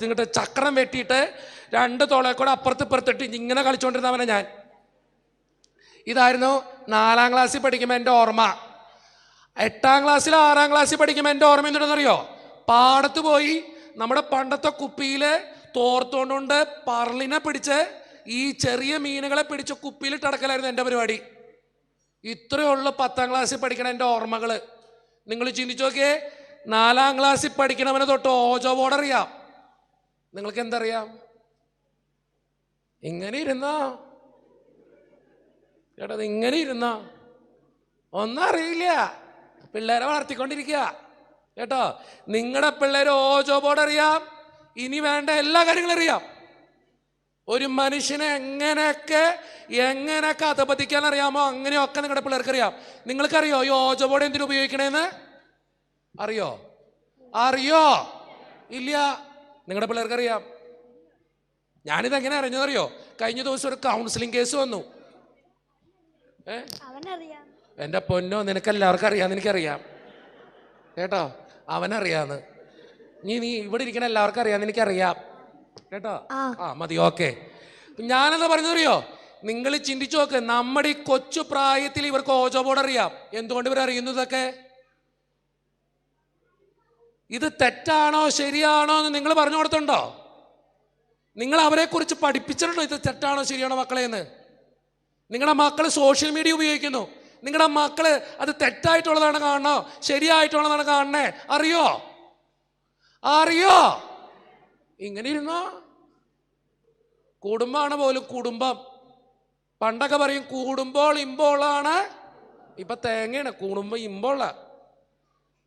ഇങ്ങോട്ട് ചക്രം വെട്ടിയിട്ട് 2 തുളയെ കൂടെ അപ്പുറത്തിപ്പുറത്തിട്ട് ഇങ്ങനെ കളിച്ചുകൊണ്ടിരുന്നവനെ ഞാൻ. ഇതായിരുന്നു 4ാം ക്ലാസ്സിൽ പഠിക്കുമ്പോൾ എൻ്റെ ഓർമ്മ. 8ാം ക്ലാസ്സിൽ 6ാം ക്ലാസ്സിൽ പഠിക്കുമ്പോൾ എൻ്റെ ഓർമ്മ എന്തുണ്ടെന്നറിയോ? പാടത്ത് പോയി നമ്മുടെ പണ്ടത്തെ കുപ്പിയിൽ തോർത്തോണ്ടുകൊണ്ട് പറളിനെ പിടിച്ച് ഈ ചെറിയ മീനുകളെ പിടിച്ച് കുപ്പിയിലിട്ട് അടക്കലായിരുന്നു എൻ്റെ പരിപാടി. ഇത്രയുള്ള 10ാം ക്ലാസ്സിൽ പഠിക്കണ എൻ്റെ ഓർമ്മകൾ. നിങ്ങൾ ചിന്തിച്ചു നോക്കിയേ, 4ാം ക്ലാസ്സിൽ പഠിക്കണവനെ തൊട്ട് ഓജോ ബോർഡ് അറിയാം. നിങ്ങൾക്ക് എന്തറിയാം? ഇങ്ങനെ ഇരുന്നാ ചേട്ടാ, ഇങ്ങനെ ഇരുന്നാ ഒന്നും അറിയില്ല. പിള്ളേരെ വളർത്തിക്കൊണ്ടിരിക്കുക കേട്ടോ. നിങ്ങളുടെ പിള്ളേർ ഓജോ ബോർഡ് അറിയാം. ഇനി വേണ്ട എല്ലാ കാര്യങ്ങളും അറിയാം. ഒരു മനുഷ്യനെ എങ്ങനെയൊക്കെ അധപതിക്കാൻ അറിയാമോ അങ്ങനെയൊക്കെ നിങ്ങളുടെ പിള്ളേർക്ക് അറിയാം. നിങ്ങൾക്കറിയോ ഈ ഓജോ ബോർഡ് എന്തിനു ഉപയോഗിക്കണേന്ന്? അറിയോ? ഇല്ല. നിങ്ങളുടെ പിള്ളേർക്ക് അറിയാം. ഞാനിതെങ്ങനെ അറിഞ്ഞതറിയോ? കഴിഞ്ഞ ദിവസം ഒരു കൗൺസിലിംഗ് കേസ് വന്നു. എൻ്റെ പൊന്നോ, നിനക്കെല്ലാവർക്കും അറിയാമെന്ന് എനിക്കറിയാം കേട്ടോ. അവനറിയാന്ന്. നീ ഇവിടെ ഇരിക്കണ എല്ലാവർക്കും അറിയാമെന്ന് എനിക്കറിയാം കേട്ടോ. ആ മതി, ഓക്കെ. ഞാനെന്താ പറഞ്ഞറിയോ? നിങ്ങൾ ചിന്തിച്ചു നോക്ക്, നമ്മുടെ ഈ കൊച്ചു പ്രായത്തിൽ ഇവർക്ക് ഓജോ ബോർഡ് അറിയാം. എന്തുകൊണ്ട് ഇവർ അറിയുന്നു ഇതൊക്കെ? ഇത് തെറ്റാണോ ശരിയാണോ എന്ന് നിങ്ങൾ പറഞ്ഞു കൊടുത്തുണ്ടോ? നിങ്ങൾ അവരെ കുറിച്ച് പഠിപ്പിച്ചിട്ടുണ്ടോ ഇത് തെറ്റാണോ ശരിയാണോ മക്കളെ എന്ന്? നിങ്ങളുടെ മക്കൾ സോഷ്യൽ മീഡിയ ഉപയോഗിക്കുന്നു. നിങ്ങളുടെ മക്കള് അത് തെറ്റായിട്ടുള്ളതാണ് കാണണോ ശരിയായിട്ടുള്ളതാണ് കാണണേ? അറിയോ? ഇങ്ങനെ ഇരുന്നോ? കുടുംബമാണ് പോലും. കുടുംബം പണ്ടൊക്കെ പറയും കൂടുമ്പോൾ ഇമ്പോളാണ്. ഇപ്പൊ തേങ്ങയാണ്. കുടുംബം ഇമ്പോള.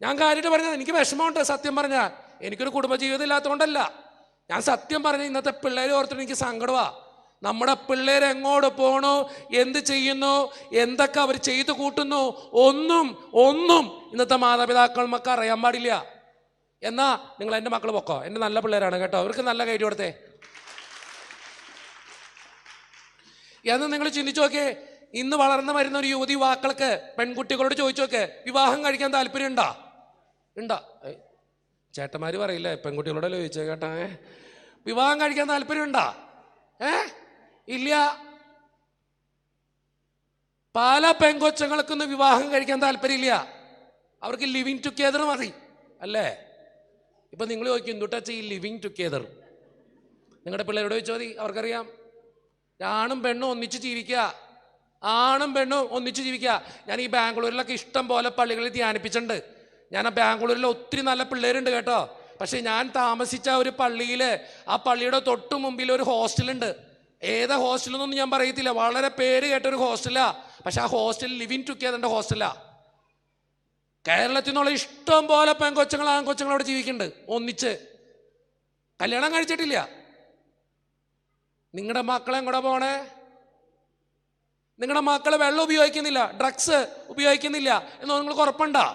ഞാൻ കാര്യമായിട്ട് പറഞ്ഞത്, എനിക്ക് വിഷമമുണ്ട് സത്യം പറഞ്ഞാൽ. എനിക്കൊരു കുടുംബജീവിതം ഇല്ലാത്തതുകൊണ്ടല്ല. ഞാൻ സത്യം പറഞ്ഞ ഇന്നത്തെ പിള്ളേരെ ഓർത്തിട്ട് എനിക്ക് സങ്കടമാ. നമ്മുടെ പിള്ളേർ എങ്ങോട്ട് പോണു, എന്ത് ചെയ്യുന്നു, എന്തൊക്കെ അവർ ചെയ്തു കൂട്ടുന്നു, ഒന്നും ഇന്നത്തെ മാതാപിതാക്കൾക്ക് അറിയാൻ പാടില്ല. എന്നാ നിങ്ങൾ എൻ്റെ മക്കൾ പൊക്കോ, എൻ്റെ നല്ല പിള്ളേരാണ് കേട്ടോ, അവർക്ക് നല്ല കൈ കൊടുത്തേ എന്ന് നിങ്ങൾ ചിന്തിച്ചു നോക്കേ. ഇന്ന് വളർന്നു വരുന്ന ഒരു യുവാക്കൾക്ക്, പെൺകുട്ടികളോട് ചോദിച്ചു നോക്കേ, വിവാഹം കഴിക്കാൻ താല്പര്യം ഉണ്ടാ? ചേട്ടന്മാര് പറയില്ലേ, പെൺകുട്ടികളോടല്ലേ ചോദിച്ചേ കേട്ടാ. വിവാഹം കഴിക്കാൻ താല്പര്യം ഉണ്ടാ? ഇല്ല. പല പെൺകൊച്ചങ്ങൾക്കൊന്നും വിവാഹം കഴിക്കാൻ താല്പര്യമില്ല. അവർക്ക് ലിവിങ് ടുഗെദർ മതി അല്ലേ? ഇപ്പൊ നിങ്ങൾ ചോദിക്കും എന്തുട്ടാ ഈ ലിവിങ് ടുഗെദർ? നിങ്ങളുടെ പിള്ളേരോട് ചോദിച്ചാൽ മതി, അവർക്കറിയാം. ആണും പെണ്ണും ഒന്നിച്ച് ജീവിക്കുക. ഞാൻ ഈ ബാംഗ്ലൂരിലൊക്കെ ഇഷ്ടം പോലെ പള്ളികളിൽ ധ്യാനിപ്പിച്ചിട്ടുണ്ട്. ഞാൻ ആ ബാംഗ്ലൂരിൽ ഒത്തിരി നല്ല പിള്ളേരുണ്ട് കേട്ടോ. പക്ഷെ ഞാൻ താമസിച്ച ഒരു പള്ളിയിൽ, ആ പള്ളിയുടെ തൊട്ടു മുമ്പിൽ ഒരു ഹോസ്റ്റലുണ്ട്. ഏതാ ഹോസ്റ്റലെന്നൊന്നും ഞാൻ പറയത്തില്ല, വളരെ പേര് കേട്ടൊരു ഹോസ്റ്റലാ. പക്ഷെ ആ ഹോസ്റ്റൽ ലിവിങ് ടുഗെദറിന്റെ ഹോസ്റ്റലാ. കേരളത്തിൽ നിന്നുള്ള ഇഷ്ടം പോലെ പെൺകൊച്ചങ്ങൾ ആൺകൊച്ചങ്ങളോട് ജീവിക്കുന്നുണ്ട് ഒന്നിച്ച്. കല്യാണം കഴിച്ചിട്ടില്ല. നിങ്ങളുടെ മക്കളെ കൂടെ പോണേ? നിങ്ങളുടെ മക്കളെ വെള്ളം ഉപയോഗിക്കുന്നില്ല, ഡ്രഗ്സ് ഉപയോഗിക്കുന്നില്ല എന്ന് നിങ്ങൾക്ക് ഉറപ്പുണ്ടാ?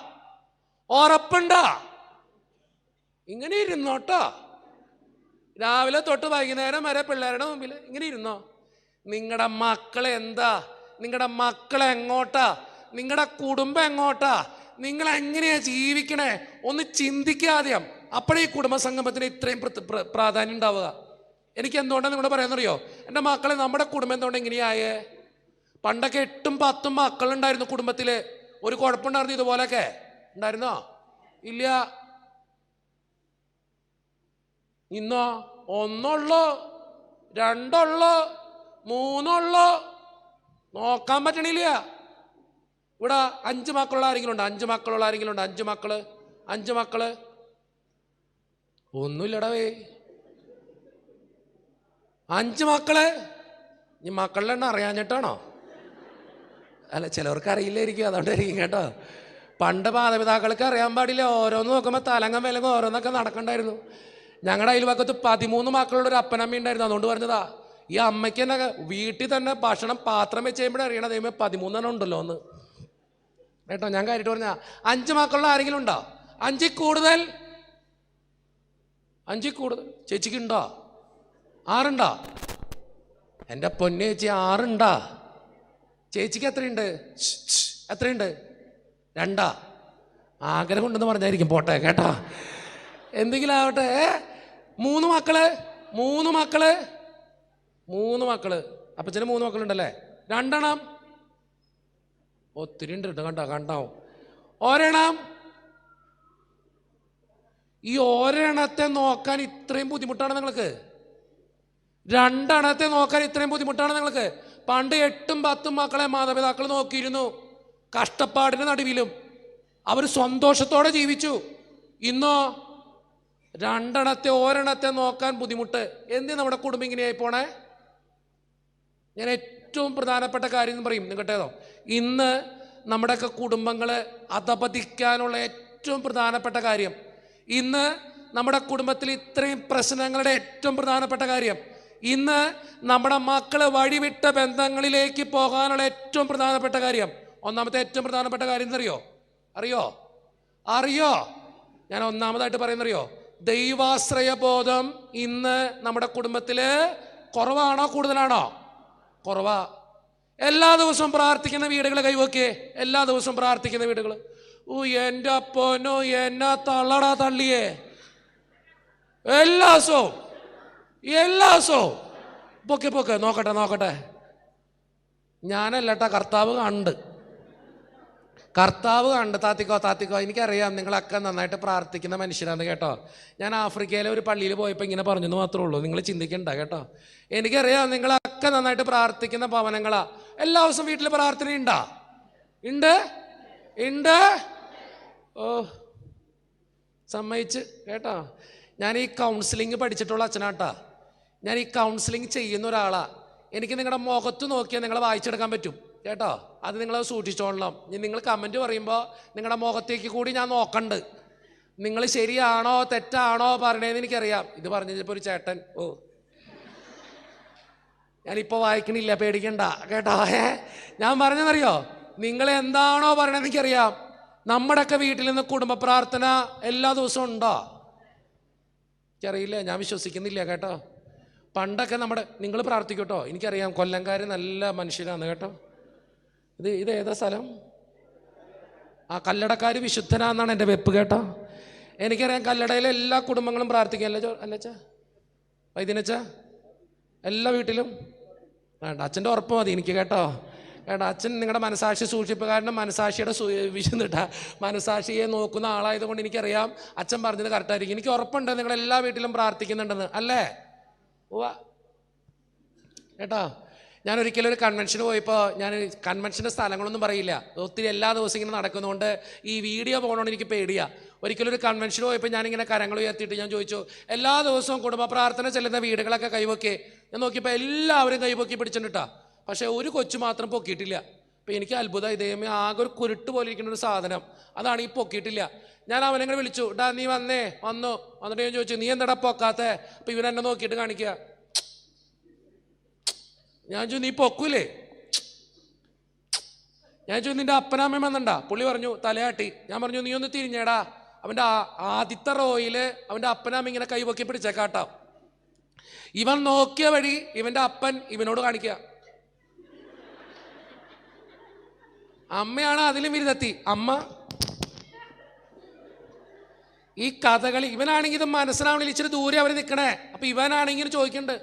ഇങ്ങനെ ഇരുന്നോട്ടോ. രാവിലെ തൊട്ട് വൈകുന്നേരം വരെ പിള്ളേരുടെ മുമ്പിൽ ഇങ്ങനെ ഇരുന്നോ. നിങ്ങളുടെ മക്കളെ എന്താ, നിങ്ങളുടെ മക്കളെ എങ്ങോട്ടാ, നിങ്ങളുടെ കുടുംബം എങ്ങോട്ടാ, നിങ്ങൾ എങ്ങനെയാ ജീവിക്കണേ ഒന്ന് ചിന്തിക്കാദ്യം. അപ്പോഴേ ഈ കുടുംബ സംഗമത്തിന് ഇത്രയും പ്രാധാന്യം ഉണ്ടാവുക. എനിക്ക് എന്തുകൊണ്ടാണ് നിങ്ങളോട് പറയാന്നറിയോ? എൻ്റെ മക്കളെ, നമ്മുടെ കുടുംബം എന്തുകൊണ്ട് ഇങ്ങനെയായേ? പണ്ടൊക്കെ 8ഉം 10ഉം മക്കളുണ്ടായിരുന്നു കുടുംബത്തില്. ഒരു കുഴപ്പമുണ്ടായിരുന്നു ഇതുപോലൊക്കെ ഉണ്ടായിരുന്നോ? ഇല്ല. ഇന്നോ 1 2 3 നോക്കാൻ പറ്റണില്ല. ഇവിടെ 5 മക്കളുള്ള ആരെങ്കിലും ഉണ്ടോ? 5 മക്കളുള്ള ആരെങ്കിലും ഉണ്ടോ? 5 മക്കള് ഒന്നുമില്ലടവേ. 5 മക്കള്. ഈ മക്കളുടെ എണ്ണം അറിയാഞ്ഞിട്ടാണോ? അല്ല, ചിലവർക്ക് അറിയില്ലായിരിക്കും, അതുകൊണ്ടായിരിക്കും കേട്ടോ. പണ്ട് മാതാപിതാക്കൾക്ക് അറിയാൻ പാടില്ല. ഓരോന്ന് നോക്കുമ്പോൾ തലങ്ങം വിലങ്ങും ഓരോന്നൊക്കെ നടക്കണ്ടായിരുന്നു. ഞങ്ങളുടെ അയൽവക്കത്ത് 13 മക്കളുടെ ഒരു അപ്പനമ്മ ഉണ്ടായിരുന്നു. അതുകൊണ്ട് പറഞ്ഞതാ, ഈ അമ്മയ്ക്ക് തന്നെ വീട്ടിൽ തന്നെ ഭക്ഷണം പാത്രം വെച്ച് കഴിയുമ്പോഴേ അറിയണത് 13 ഉണ്ടല്ലോ എന്ന് കേട്ടോ. ഞാൻ കാര്യമായിട്ട് പറഞ്ഞ 5 മക്കളുടെ ആരെങ്കിലും ഉണ്ടോ? 5 കൂടുതൽ ചേച്ചിക്കുണ്ടോ? 6 ഉണ്ടോ? എൻ്റെ പൊന്നെ ചേച്ചി 6 ഉണ്ടാ? ചേച്ചിക്ക് എത്രയുണ്ട്? 2 ആഗ്രഹം ഉണ്ടെന്ന് പറഞ്ഞായിരിക്കും, പോട്ടെ കേട്ടോ. എന്തെങ്കിലും ആവട്ടെ. 3 മക്കള്. അപ്പച്ചന് 3 മക്കളുണ്ടല്ലേ? 2 ഒത്തിരി ഉണ്ട് കണ്ടോ. ഒരെണ്ണം. ഈ ഒരെണ്ണത്തെ നോക്കാൻ ഇത്രയും ബുദ്ധിമുട്ടാണ് നിങ്ങൾക്ക്? 2 എണ്ണത്തെ നോക്കാൻ ഇത്രയും ബുദ്ധിമുട്ടാണ് നിങ്ങൾക്ക്? പണ്ട് 8ഉം 10ഉം മക്കളെ മാതാപിതാക്കൾ നോക്കിയിരുന്നു. കഷ്ടപ്പാടിന് നടുവിലും അവർ സന്തോഷത്തോടെ ജീവിച്ചു. ഇന്നോ 2 എണ്ണത്തെ ഒരെണ്ണത്തെ നോക്കാൻ ബുദ്ധിമുട്ട്. എന്ത് നമ്മുടെ കുടുംബം ഇങ്ങനെയായി പോണേ? ഞാൻ ഏറ്റവും പ്രധാനപ്പെട്ട കാര്യം എന്ന് പറയും നിങ്ങട്ടേതോ, ഇന്ന് നമ്മുടെയൊക്കെ കുടുംബങ്ങള് അധപതിക്കാനുള്ള ഏറ്റവും പ്രധാനപ്പെട്ട കാര്യം, ഇന്ന് നമ്മുടെ കുടുംബത്തിൽ ഇത്രയും പ്രശ്നങ്ങളുടെ ഏറ്റവും പ്രധാനപ്പെട്ട കാര്യം, ഇന്ന് നമ്മുടെ മക്കള് വഴിവിട്ട ബന്ധങ്ങളിലേക്ക് പോകാനുള്ള ഏറ്റവും പ്രധാനപ്പെട്ട കാര്യം, ഒന്നാമത്തെ ഏറ്റവും പ്രധാനപ്പെട്ട കാര്യം അറിയോ? ഞാൻ ഒന്നാമതായിട്ട് പറയുന്നറിയോ? ദൈവാശ്രയ ബോധം ഇന്ന് നമ്മുടെ കുടുംബത്തില് കുറവാണോ കൂടുതലാണോ? കുറവാ. എല്ലാ ദിവസവും പ്രാർത്ഥിക്കുന്ന വീടുകൾ കൈവക്കേ. എല്ലാ ദിവസവും പ്രാർത്ഥിക്കുന്ന വീടുകൾ. എൻ്റെ അപ്പനോ എന്നാ തള്ളടാ തള്ളിയേ. എല്ലാ ദിവസവും പൊക്കെ നോക്കട്ടെ. ഞാനല്ലട്ടാ, കർത്താവ് കണ്ട് താത്തിക്കോ. എനിക്കറിയാം നിങ്ങളൊക്കെ നന്നായിട്ട് പ്രാർത്ഥിക്കുന്ന മനുഷ്യരാണ് കേട്ടോ. ഞാൻ ആഫ്രിക്കയിലെ ഒരു പള്ളിയിൽ പോയപ്പോൾ ഇങ്ങനെ പറഞ്ഞെന്ന് മാത്രമേ ഉള്ളൂ, നിങ്ങൾ ചിന്തിക്കണ്ട കേട്ടോ. എനിക്കറിയാം നിങ്ങളൊക്കെ നന്നായിട്ട് പ്രാർത്ഥിക്കുന്ന ഭവനങ്ങളാ. എല്ലാ ദിവസവും വീട്ടിൽ പ്രാർത്ഥന ഉണ്ട്. ഓ, സമ്മതിച്ച് കേട്ടോ. ഞാൻ ഈ കൗൺസിലിംഗ് പഠിച്ചിട്ടുള്ള അച്ഛനാട്ടാ. ഞാൻ ഈ കൗൺസിലിംഗ് ചെയ്യുന്ന ഒരാളാ. എനിക്ക് നിങ്ങളുടെ മുഖത്ത് നോക്കിയാൽ നിങ്ങളെ വായിച്ചെടുക്കാൻ പറ്റും കേട്ടോ. അത് നിങ്ങൾ സൂക്ഷിച്ചോളണം. നിങ്ങൾ കമൻറ്റ് പറയുമ്പോൾ നിങ്ങളുടെ മുഖത്തേക്ക് കൂടി ഞാൻ നോക്കണ്ട്. നിങ്ങൾ ശരിയാണോ തെറ്റാണോ പറയണേന്ന് എനിക്കറിയാം. ഇത് പറഞ്ഞപ്പോൾ ഒരു ചേട്ടൻ, ഞാനിപ്പോൾ വായിക്കണില്ല, പേടിക്കണ്ട കേട്ടോ. ഞാൻ പറഞ്ഞെന്നറിയോ, നിങ്ങൾ എന്താണോ പറയണതെന്ന് എനിക്കറിയാം. നമ്മുടെയൊക്കെ വീട്ടിൽ നിന്ന് കുടുംബ പ്രാർത്ഥന എല്ലാ ദിവസവും ഉണ്ടോ? എനിക്കറിയില്ല, ഞാൻ വിശ്വസിക്കുന്നില്ല കേട്ടോ. പണ്ടൊക്കെ നിങ്ങൾ പ്രാർത്ഥിക്കട്ടോ. എനിക്കറിയാം കൊല്ലംകാർ നല്ല മനുഷ്യരാണ് കേട്ടോ. ഇത് ഏതാ സ്ഥലം? കല്ലടക്കാർ വിശുദ്ധനാന്നാണ് എൻ്റെ വെപ്പ് കേട്ടോ. എനിക്കറിയാം കല്ലടയിലെ എല്ലാ കുടുംബങ്ങളും പ്രാർത്ഥിക്കും. അല്ലച്ചാ വൈദ്യനച്ചാ എല്ലാ വീട്ടിലും വേണ്ട. അച്ഛൻ്റെ ഉറപ്പ് മതി എനിക്ക് കേട്ടോ. അച്ഛൻ നിങ്ങളുടെ മനസാക്ഷി സൂക്ഷിപ്പുകാരൻ്റെ മനസാക്ഷിയുടെ വിശന്നിട്ടാ മനസാക്ഷിയെ നോക്കുന്ന ആളായതുകൊണ്ട് എനിക്കറിയാം അച്ഛൻ പറഞ്ഞത് കറക്റ്റായിരിക്കും. എനിക്ക് ഉറപ്പുണ്ട് നിങ്ങളെല്ലാ വീട്ടിലും പ്രാർത്ഥിക്കുന്നുണ്ടെന്ന്, അല്ലേ? കേട്ടോ. ഞാൻ ഒരിക്കലും ഒരു കൺവെൻഷന് പോയപ്പോൾ, ഞാൻ കൺവെൻഷൻ്റെ സ്ഥലങ്ങളൊന്നും പറയില്ല, ഒത്തിരി എല്ലാ ദിവസവും ഇങ്ങനെ നടക്കുന്നതുകൊണ്ട് ഈ വീഡിയോ പോകണമെന്ന് എനിക്ക് പേടിയാ. ഒരിക്കലും ഒരു കൺവെൻഷന് പോയപ്പോൾ ഞാനിങ്ങനെ കരങ്ങൾ ഉയർത്തിയിട്ട് ഞാൻ ചോദിച്ചു, എല്ലാ ദിവസവും കുടുംബ പ്രാർത്ഥന ചെല്ലുന്ന വീടുകളൊക്കെ കൈവക്കേ. ഞാൻ നോക്കിയപ്പോൾ എല്ലാവരും കൈവക്കി പിടിച്ചിട്ടാ. പക്ഷേ ഒരു കൊച്ചു മാത്രം പൊക്കിയിട്ടില്ല. അപ്പോൾ എനിക്ക് അത്ഭുതം. ഇതേമേ ആകെ ഒരു കുരുട്ട് പോലെ ഇരിക്കുന്ന ഒരു സാധനം, അതാണ് ഈ പൊക്കിയിട്ടില്ല. ഞാൻ അവനെങ്ങനെ വിളിച്ചു, ഡാ നീ വന്നു. എന്നിട്ട് ഞാൻ ചോദിച്ചു, നീ എന്താടാ പൊക്കാത്തേ? അപ്പോൾ ഇവനെന്നെ നോക്കിയിട്ട് കാണിക്കുക. ഞാൻ ചോദിച്ചു, നീ പൊക്കൂലേ? ഞാൻ ചോദിച്ചു നിന്റെ അപ്പനമ്മയും വന്നിണ്ടാ? പുള്ളി പറഞ്ഞു തലയാട്ടി. ഞാൻ പറഞ്ഞു നീ ഒന്ന് തിരിഞ്ഞേടാ, അവൻ്റെ ആദ്യത്തെ റോയില് അവൻ്റെ അപ്പനമ്മ ഇങ്ങനെ കൈപൊക്കി പിടിച്ചേക്കാട്ടോ. ഇവൻ നോക്കിയ വഴി ഇവൻ്റെ അപ്പൻ ഇവനോട് കാണിക്കുക. അമ്മയാണ് അതിലും വിരുദത്തി. അമ്മ ഈ കഥകളി, ഇവനാണെങ്കിൽ ഇത് മനസ്സിലാവണില്ല, ഇച്ചിരി ദൂരെ അവർ നിൽക്കണേ. അപ്പൊ ഇവനാണെങ്കിൽ ചോദിക്കണ്ട്,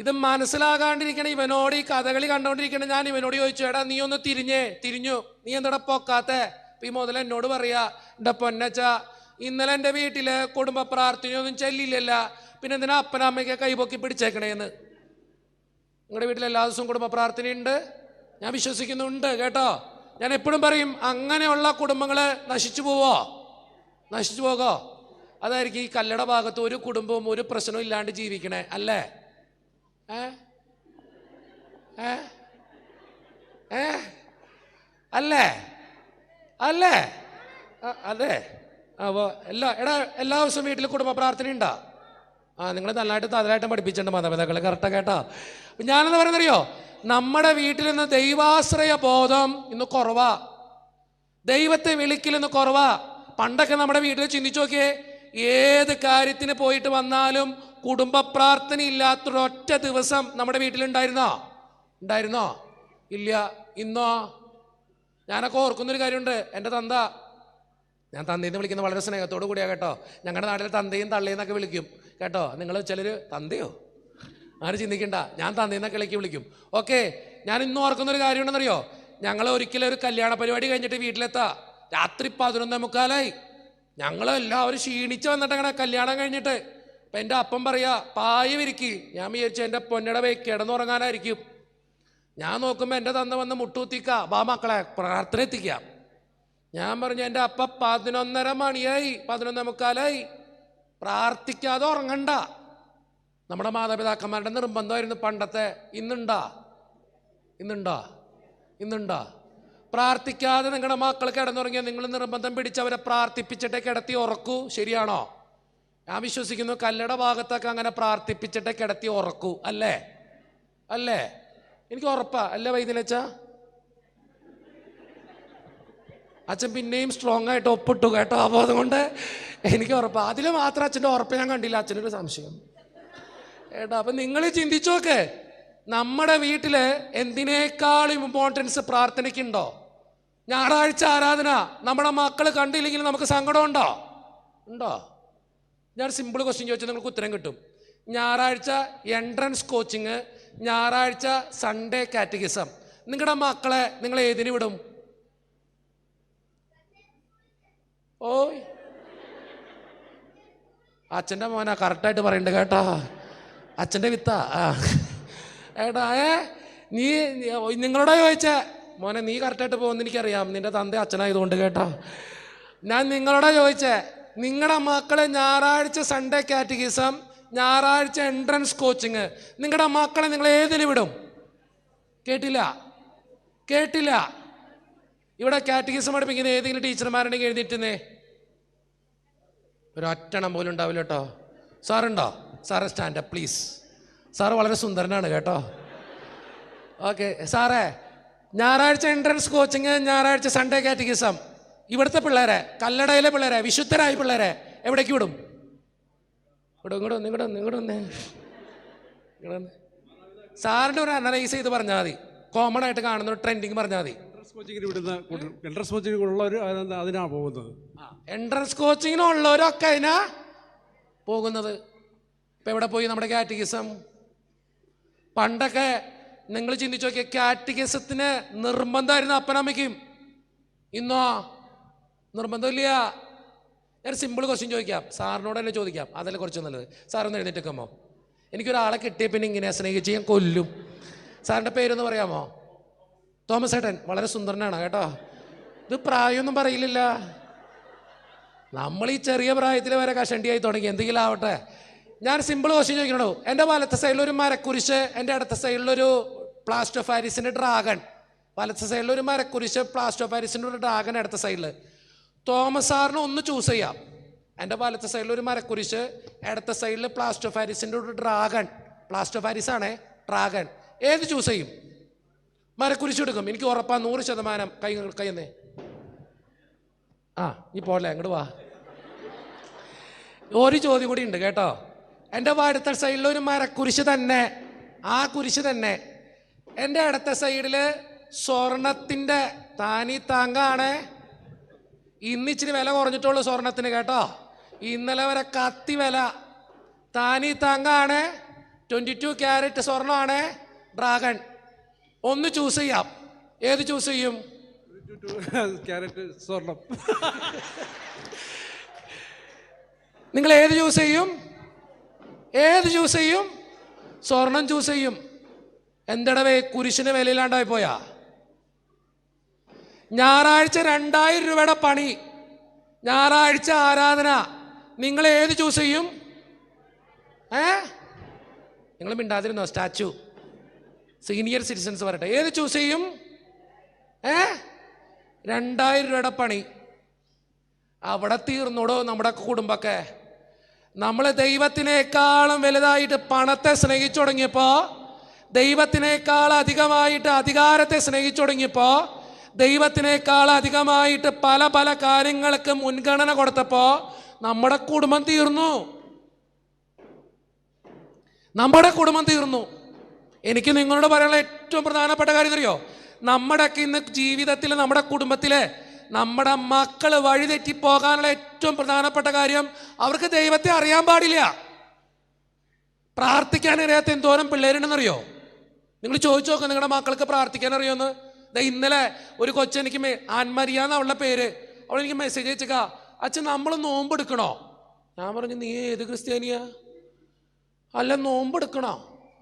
ഇത് മനസ്സിലാകാണ്ടിരിക്കണ ഇവനോട് ഈ കഥകളി കണ്ടോണ്ടിരിക്കണ ഞാൻ ഇവനോട് ചോദിച്ചു, എടാ നീ ഒന്ന് തിരിഞ്ഞു, നീ എന്താ പൊക്കാത്തെ? അപ്പൊ ഈ മുതൽ എന്നോട് പറയാ, എന്റെ പൊന്നച്ച ഇന്നലെ എൻ്റെ വീട്ടില് കുടുംബ പ്രാർത്ഥനയൊന്നും ചെല്ലില്ലല്ല, പിന്നെ എന്തിനാ അപ്പനമ്മയ്ക്ക് കൈപൊക്കി പിടിച്ചേക്കണേന്ന്? നിങ്ങളുടെ വീട്ടിൽ എല്ലാ ദിവസവും കുടുംബ പ്രാർത്ഥനയുണ്ട്, ഞാൻ വിശ്വസിക്കുന്നുണ്ട് കേട്ടോ. ഞാൻ എപ്പോഴും പറയും, അങ്ങനെയുള്ള കുടുംബങ്ങള് നശിച്ചു പോകോ? അതായിരിക്കും ഈ കല്ലട ഭാഗത്ത് ഒരു കുടുംബവും ഒരു പ്രശ്നവും ഇല്ലാണ്ട് ജീവിക്കണേ, അല്ലേ? അല്ലേ? അതെ. അപ്പോൾ എല്ലാ ദിവസവും വീട്ടിൽ കുടുംബ പ്രാർത്ഥന ഉണ്ടാ? നിങ്ങൾ നല്ലതായിട്ട് പഠിപ്പിച്ചിട്ടുണ്ട് മാതാപിതാക്കളെ, കറക്റ്റാ കേട്ടോ. ഞാനെന്ന് പറയുന്നറിയോ, നമ്മുടെ വീട്ടിൽ നിന്ന് ദൈവാശ്രയ ബോധം ഇന്ന് കുറവാ, ദൈവത്തെ വിളിക്കലെന്ന് കുറവാ. പണ്ടൊക്കെ നമ്മുടെ വീട്ടിൽ ചിന്തിച്ചു നോക്കിയേ, ഏത് കാര്യത്തിന് പോയിട്ട് വന്നാലും കുടുംബ പ്രാർത്ഥന ഇല്ലാത്തൊരൊറ്റ ദിവസം നമ്മുടെ വീട്ടിലുണ്ടായിരുന്നോ? ഇല്ല. ഇന്നോ? ഞാനൊക്കെ ഓർക്കുന്നൊരു കാര്യമുണ്ട്. എൻ്റെ തന്ത, ഞാൻ തന്തേന്ന് വിളിക്കുന്ന വളരെ സ്നേഹത്തോടു കൂടിയാ കേട്ടോ. ഞങ്ങളുടെ നാട്ടിൽ തന്തയും തള്ളയെന്നൊക്കെ വിളിക്കും കേട്ടോ. നിങ്ങൾ ചിലർ തന്തയോ ആരും ചിന്തിക്കണ്ട, ഞാൻ തന്തേന്നൊക്കെ വിളിക്കും. ഓക്കെ, ഞാൻ ഇന്നും ഓർക്കുന്നൊരു കാര്യം ഉണ്ടെന്നറിയോ, ഞങ്ങൾ ഒരിക്കലും ഒരു കല്യാണ പരിപാടി കഴിഞ്ഞിട്ട് വീട്ടിലെത്താ രാത്രി 11:45. ഞങ്ങളെല്ലാവരും ക്ഷീണിച്ച് വന്നിട്ടങ്ങനെ കല്യാണം കഴിഞ്ഞിട്ട്. അപ്പം എൻ്റെ അപ്പം പറയാ, പായ വിരിക്കി. ഞാൻ വിചാരിച്ചു എൻ്റെ പൊന്നയുടെ പോയി കിടന്നുറങ്ങാനായിരിക്കും. ഞാൻ നോക്കുമ്പോൾ എൻ്റെ തന്ന വന്ന് മുട്ടൂത്തിക്ക, ബാ മക്കളെ പ്രാർത്ഥന എത്തിക്കാം. ഞാൻ പറഞ്ഞു, എൻ്റെ അപ്പ 11:30 മണിയായി, 11:45, പ്രാർത്ഥിക്കാതെ ഉറങ്ങണ്ട. നമ്മുടെ മാതാപിതാക്കന്മാരുടെ നിർബന്ധമായിരുന്നു പണ്ടത്തെ. ഇന്നുണ്ടാ? പ്രാർത്ഥിക്കാതെ നിങ്ങളുടെ മക്കൾ കിടന്നുറങ്ങിയാൽ നിങ്ങൾ നിർബന്ധം പിടിച്ചവരെ പ്രാർത്ഥിപ്പിച്ചിട്ടേ കിടത്തി ഉറക്കൂ. ശരിയാണോ? ഞാൻ വിശ്വസിക്കുന്നു കല്ലട ഭാഗത്തൊക്കെ അങ്ങനെ പ്രാർത്ഥിപ്പിച്ചിട്ടേ കിടത്തി ഉറക്കൂ. അല്ലേ? എനിക്ക് ഉറപ്പാ, അല്ലേ വൈദ്യനച്ച? അച്ഛൻ പിന്നെയും സ്ട്രോങ് ആയിട്ട് ഒപ്പിട്ടു കേട്ടോ. അപ്പോൾ അതുകൊണ്ട് എനിക്ക് ഉറപ്പാ. അതിൽ മാത്രം അച്ഛൻ്റെ ഉറപ്പ് ഞാൻ കണ്ടില്ല. അച്ഛനൊരു സംശയം കേട്ടോ. അപ്പം നിങ്ങൾ ചിന്തിച്ചു നോക്ക്, നമ്മുടെ വീട്ടില് എന്തിനേക്കാളും ഇമ്പോർട്ടൻസ് പ്രാർത്ഥനയ്ക്കുണ്ടോ? ഞായറാഴ്ച ആരാധന നമ്മുടെ മക്കൾ കണ്ടില്ലെങ്കിൽ നമുക്ക് സങ്കടം ഉണ്ടോ? ഞാൻ സിമ്പിൾ ക്വസ്റ്റ്യൻ ചോദിച്ചാൽ നിങ്ങൾക്ക് ഉത്തരം കിട്ടും. ഞായറാഴ്ച എൻട്രൻസ് കോച്ചിങ്, ഞായറാഴ്ച സൺഡേ കാറ്റഗിസം, നിങ്ങളുടെ മക്കളെ നിങ്ങൾ ഏതിന് വിടും? ഓയ്, അച്ഛൻ്റെ മോനാ കറക്റ്റായിട്ട് പറയണ്ട് കേട്ടോ. അച്ഛൻ്റെ വിത്താ. ഏട്ടാ നീ നിങ്ങളോടാ ചോദിച്ചേ, മോനെ നീ കറക്റ്റായിട്ട് പോകുമെന്ന് എനിക്കറിയാം, നിന്റെ തന്ത അച്ഛനായതുകൊണ്ട് കേട്ടോ. ഞാൻ നിങ്ങളോടാ ചോദിച്ചേ, നിങ്ങളുടെ മക്കളെ ഞായറാഴ്ച സൺഡേ കാറ്റഗിസം, ഞായറാഴ്ച എൻട്രൻസ് കോച്ചിങ്, നിങ്ങളുടെ മക്കളെ നിങ്ങൾ ഏതിന് വിടും? കേട്ടില്ല. ഇവിടെ കാറ്റഗിസം പഠിപ്പിക്കുന്ന ഏതെങ്കിലും ടീച്ചർമാരുണ്ടെങ്കിൽ എഴുതിയിട്ടുന്നേ. ഒരൊറ്റണം പോലും ഉണ്ടാവില്ല കേട്ടോ. സാറുണ്ടോ? സാറേ സ്റ്റാൻഡപ്പ് പ്ലീസ്. സാറ് വളരെ സുന്ദരനാണ് കേട്ടോ. ഓക്കെ സാറേ, ഞായറാഴ്ച എൻട്രൻസ് കോച്ചിങ്, ഞായറാഴ്ച സൺഡേ കാറ്റഗിസം, ഇവിടുത്തെ പിള്ളേരെ, കല്ലടയിലെ പിള്ളേരെ, വിശുദ്ധരായ പിള്ളേരെ എവിടേക്ക് വിടും? ഇങ്ങോട്ട് സാറിൻ്റെ ഒരു അനലൈസ് ചെയ്ത് പറഞ്ഞാൽ മതി. കോമൺ ആയിട്ട് കാണുന്ന ഒരു ട്രെൻഡിങ് പറഞ്ഞാൽ മതി. എൻട്രൻസ് കോച്ചിങ്ങിനുള്ളവർ അതിനാണ് പോകുന്നത്. എൻട്രൻസ് കോച്ചിങ്ങിനുള്ളവരൊക്കെ അതിനാ പോകുന്നത്. ഇപ്പം എവിടെ പോയി നമ്മുടെ കാറ്റഗിസം? പണ്ടൊക്കെ നിങ്ങൾ ചിന്തിച്ചു നോക്കിയ കാറ്റഗിസത്തിന് നിർബന്ധമായിരുന്നു അപ്പനമ്മയ്ക്കും. ഇന്നോ നിർബന്ധമില്ല. ഞാൻ സിമ്പിൾ ക്വസ്റ്റ്യൻ ചോദിക്കാം, സാറിനോട് തന്നെ ചോദിക്കാം, അതല്ലേ കുറച്ച് നല്ലത്. സാറൊന്ന് എഴുന്നേറ്റേക്കുമോ? എനിക്കൊരാളെ കിട്ടിയ പിന്നെ ഇങ്ങനെ സ്നേഹിച്ച് ഞാൻ കൊല്ലും. സാറിൻ്റെ പേരൊന്ന് പറയാമോ? തോമസ് ഏട്ടൻ. വളരെ സുന്ദരനാണ് കേട്ടോ. ഇത് പ്രായമൊന്നും പറയില്ല. നമ്മൾ ഈ ചെറിയ പ്രായത്തിൽ വരെ കഷണ്ടിയായി തുടങ്ങി. എന്തെങ്കിലും ആവട്ടെ. ഞാൻ സിമ്പിൾ ക്വസ്റ്റ്യൻ ചോദിക്കണോ? എൻ്റെ വലത്തെ സൈഡിലൊരു മരക്കുരിശ്, എൻ്റെ അടുത്ത സൈഡിലൊരു പ്ലാസ്റ്റർ ഓഫ് പാരീസിൻ്റെ ഡ്രാഗൺ. വലത്തെ സൈഡിലൊരു മരക്കുരിശ്, പ്ലാസ്റ്റർ ഓഫ് പാരീസിൻ്റെ ഒരു ഡ്രാഗൺ അടുത്ത സൈഡിൽ. തോമസ് സാറിന് ഒന്ന് ചൂസ് ചെയ്യാം. എൻ്റെ വലത്തെ സൈഡിലൊരു മരക്കുരിശ്, അടുത്ത സൈഡിൽ പ്ലാസ്റ്റർ ഓഫ് പാരീസിൻ്റെ ഒരു ഡ്രാഗൺ. പ്ലാസ്റ്റർ ഓഫ് പാരീസ് ആണേ, ഡ്രാഗൺ. ഏത് ചൂസ് ചെയ്യും? മരക്കുരിശ് എടുക്കും. എനിക്ക് ഉറപ്പാ 100%. കൈന്നേ നീ പോലെ അങ്ങോട്ട് വാ. ഒരു ചോദ്യം കൂടി ഉണ്ട് കേട്ടോ. എൻ്റെ അടുത്ത സൈഡിൽ ഒരു മരക്കുരിശ് തന്നെ, ആ കുരിശ് തന്നെ. എൻ്റെ അടുത്ത സൈഡിൽ സ്വർണത്തിൻ്റെ താനി താങ്കാണ്. ഇന്നിച്ചിരി വില കുറഞ്ഞിട്ടുള്ളൂ സ്വർണത്തിന് കേട്ടോ. ഇന്നലെ വരെ കത്തി വില. താനി താങ്കാണ്, 22 ക്യാരറ്റ് സ്വർണ്ണമാണ്, ഡ്രാഗൺ. ഒന്ന് ചൂസ് ചെയ്യാം. ഏത് ചൂസ് ചെയ്യും? ക്യാരറ്റ് സ്വർണം. നിങ്ങൾ ഏത് ചൂസ് ചെയ്യും? ഏത് ചൂസ് ചെയ്യും? സ്വർണം ചൂസ് ചെയ്യും. എന്തടവേ കുരിശിന് വിലയില്ലാണ്ടായി പോയാ? ഞായറാഴ്ച 2000 രൂപയുടെ പണി, ഞായറാഴ്ച ആരാധന. നിങ്ങൾ ഏത് ചൂസ് ചെയ്യും? നിങ്ങൾ മിണ്ടാതിരുന്നോ? സ്റ്റാച്ചു സീനിയർ സിറ്റിസൺസ് പറയട്ടെ. ഏത് ചൂസ് ചെയ്യും? 2000 രൂപയുടെ പണി അവിടെ തീർന്നോടോ നമ്മുടെ കുടുംബമൊക്കെ. നമ്മൾ ദൈവത്തിനേക്കാളും വലുതായിട്ട് പണത്തെ സ്നേഹിച്ചു തുടങ്ങിയപ്പോ, ദൈവത്തിനേക്കാൾ അധികമായിട്ട് അധികാരത്തെ സ്നേഹിച്ചു തുടങ്ങിയപ്പോ, ദൈവത്തിനേക്കാൾ അധികമായിട്ട് പല പല കാര്യങ്ങൾക്ക് മുൻഗണന കൊടുത്തപ്പോ നമ്മുടെ കുടുംബം തീർന്നു. നമ്മുടെ കുടുംബം തീർന്നു. എനിക്ക് നിങ്ങളോട് പറയാനുള്ള ഏറ്റവും പ്രധാനപ്പെട്ട കാര്യം അറിയോ? നമ്മുടെയൊക്കെ ഇന്ന് ജീവിതത്തിൽ, നമ്മുടെ കുടുംബത്തിലെ നമ്മുടെ മക്കൾ വഴിതെറ്റിപ്പോകാനുള്ള ഏറ്റവും പ്രധാനപ്പെട്ട കാര്യം, അവർക്ക് ദൈവത്തെ അറിയാൻ പാടില്ല. പ്രാർത്ഥിക്കാൻ അറിയാത്ത എന്തോരം പിള്ളേരുണ്ടെന്നറിയോ? നിങ്ങൾ ചോദിച്ചു നോക്കുക, നിങ്ങളുടെ മക്കൾക്ക് പ്രാർത്ഥിക്കാൻ അറിയുമെന്ന്. ഇന്നലെ ഒരു കൊച്ചെനിക്ക് ആൻമരിയ അവളുടെ പേര്, അവളെനിക്ക് മെസ്സേജ് അയച്ചേക്കാ, അച്ഛൻ നമ്മൾ നോമ്പെടുക്കണോ? ഞാൻ പറഞ്ഞു, നീ ഏത് ക്രിസ്ത്യാനിയാ? അല്ല, നോമ്പെടുക്കണോ?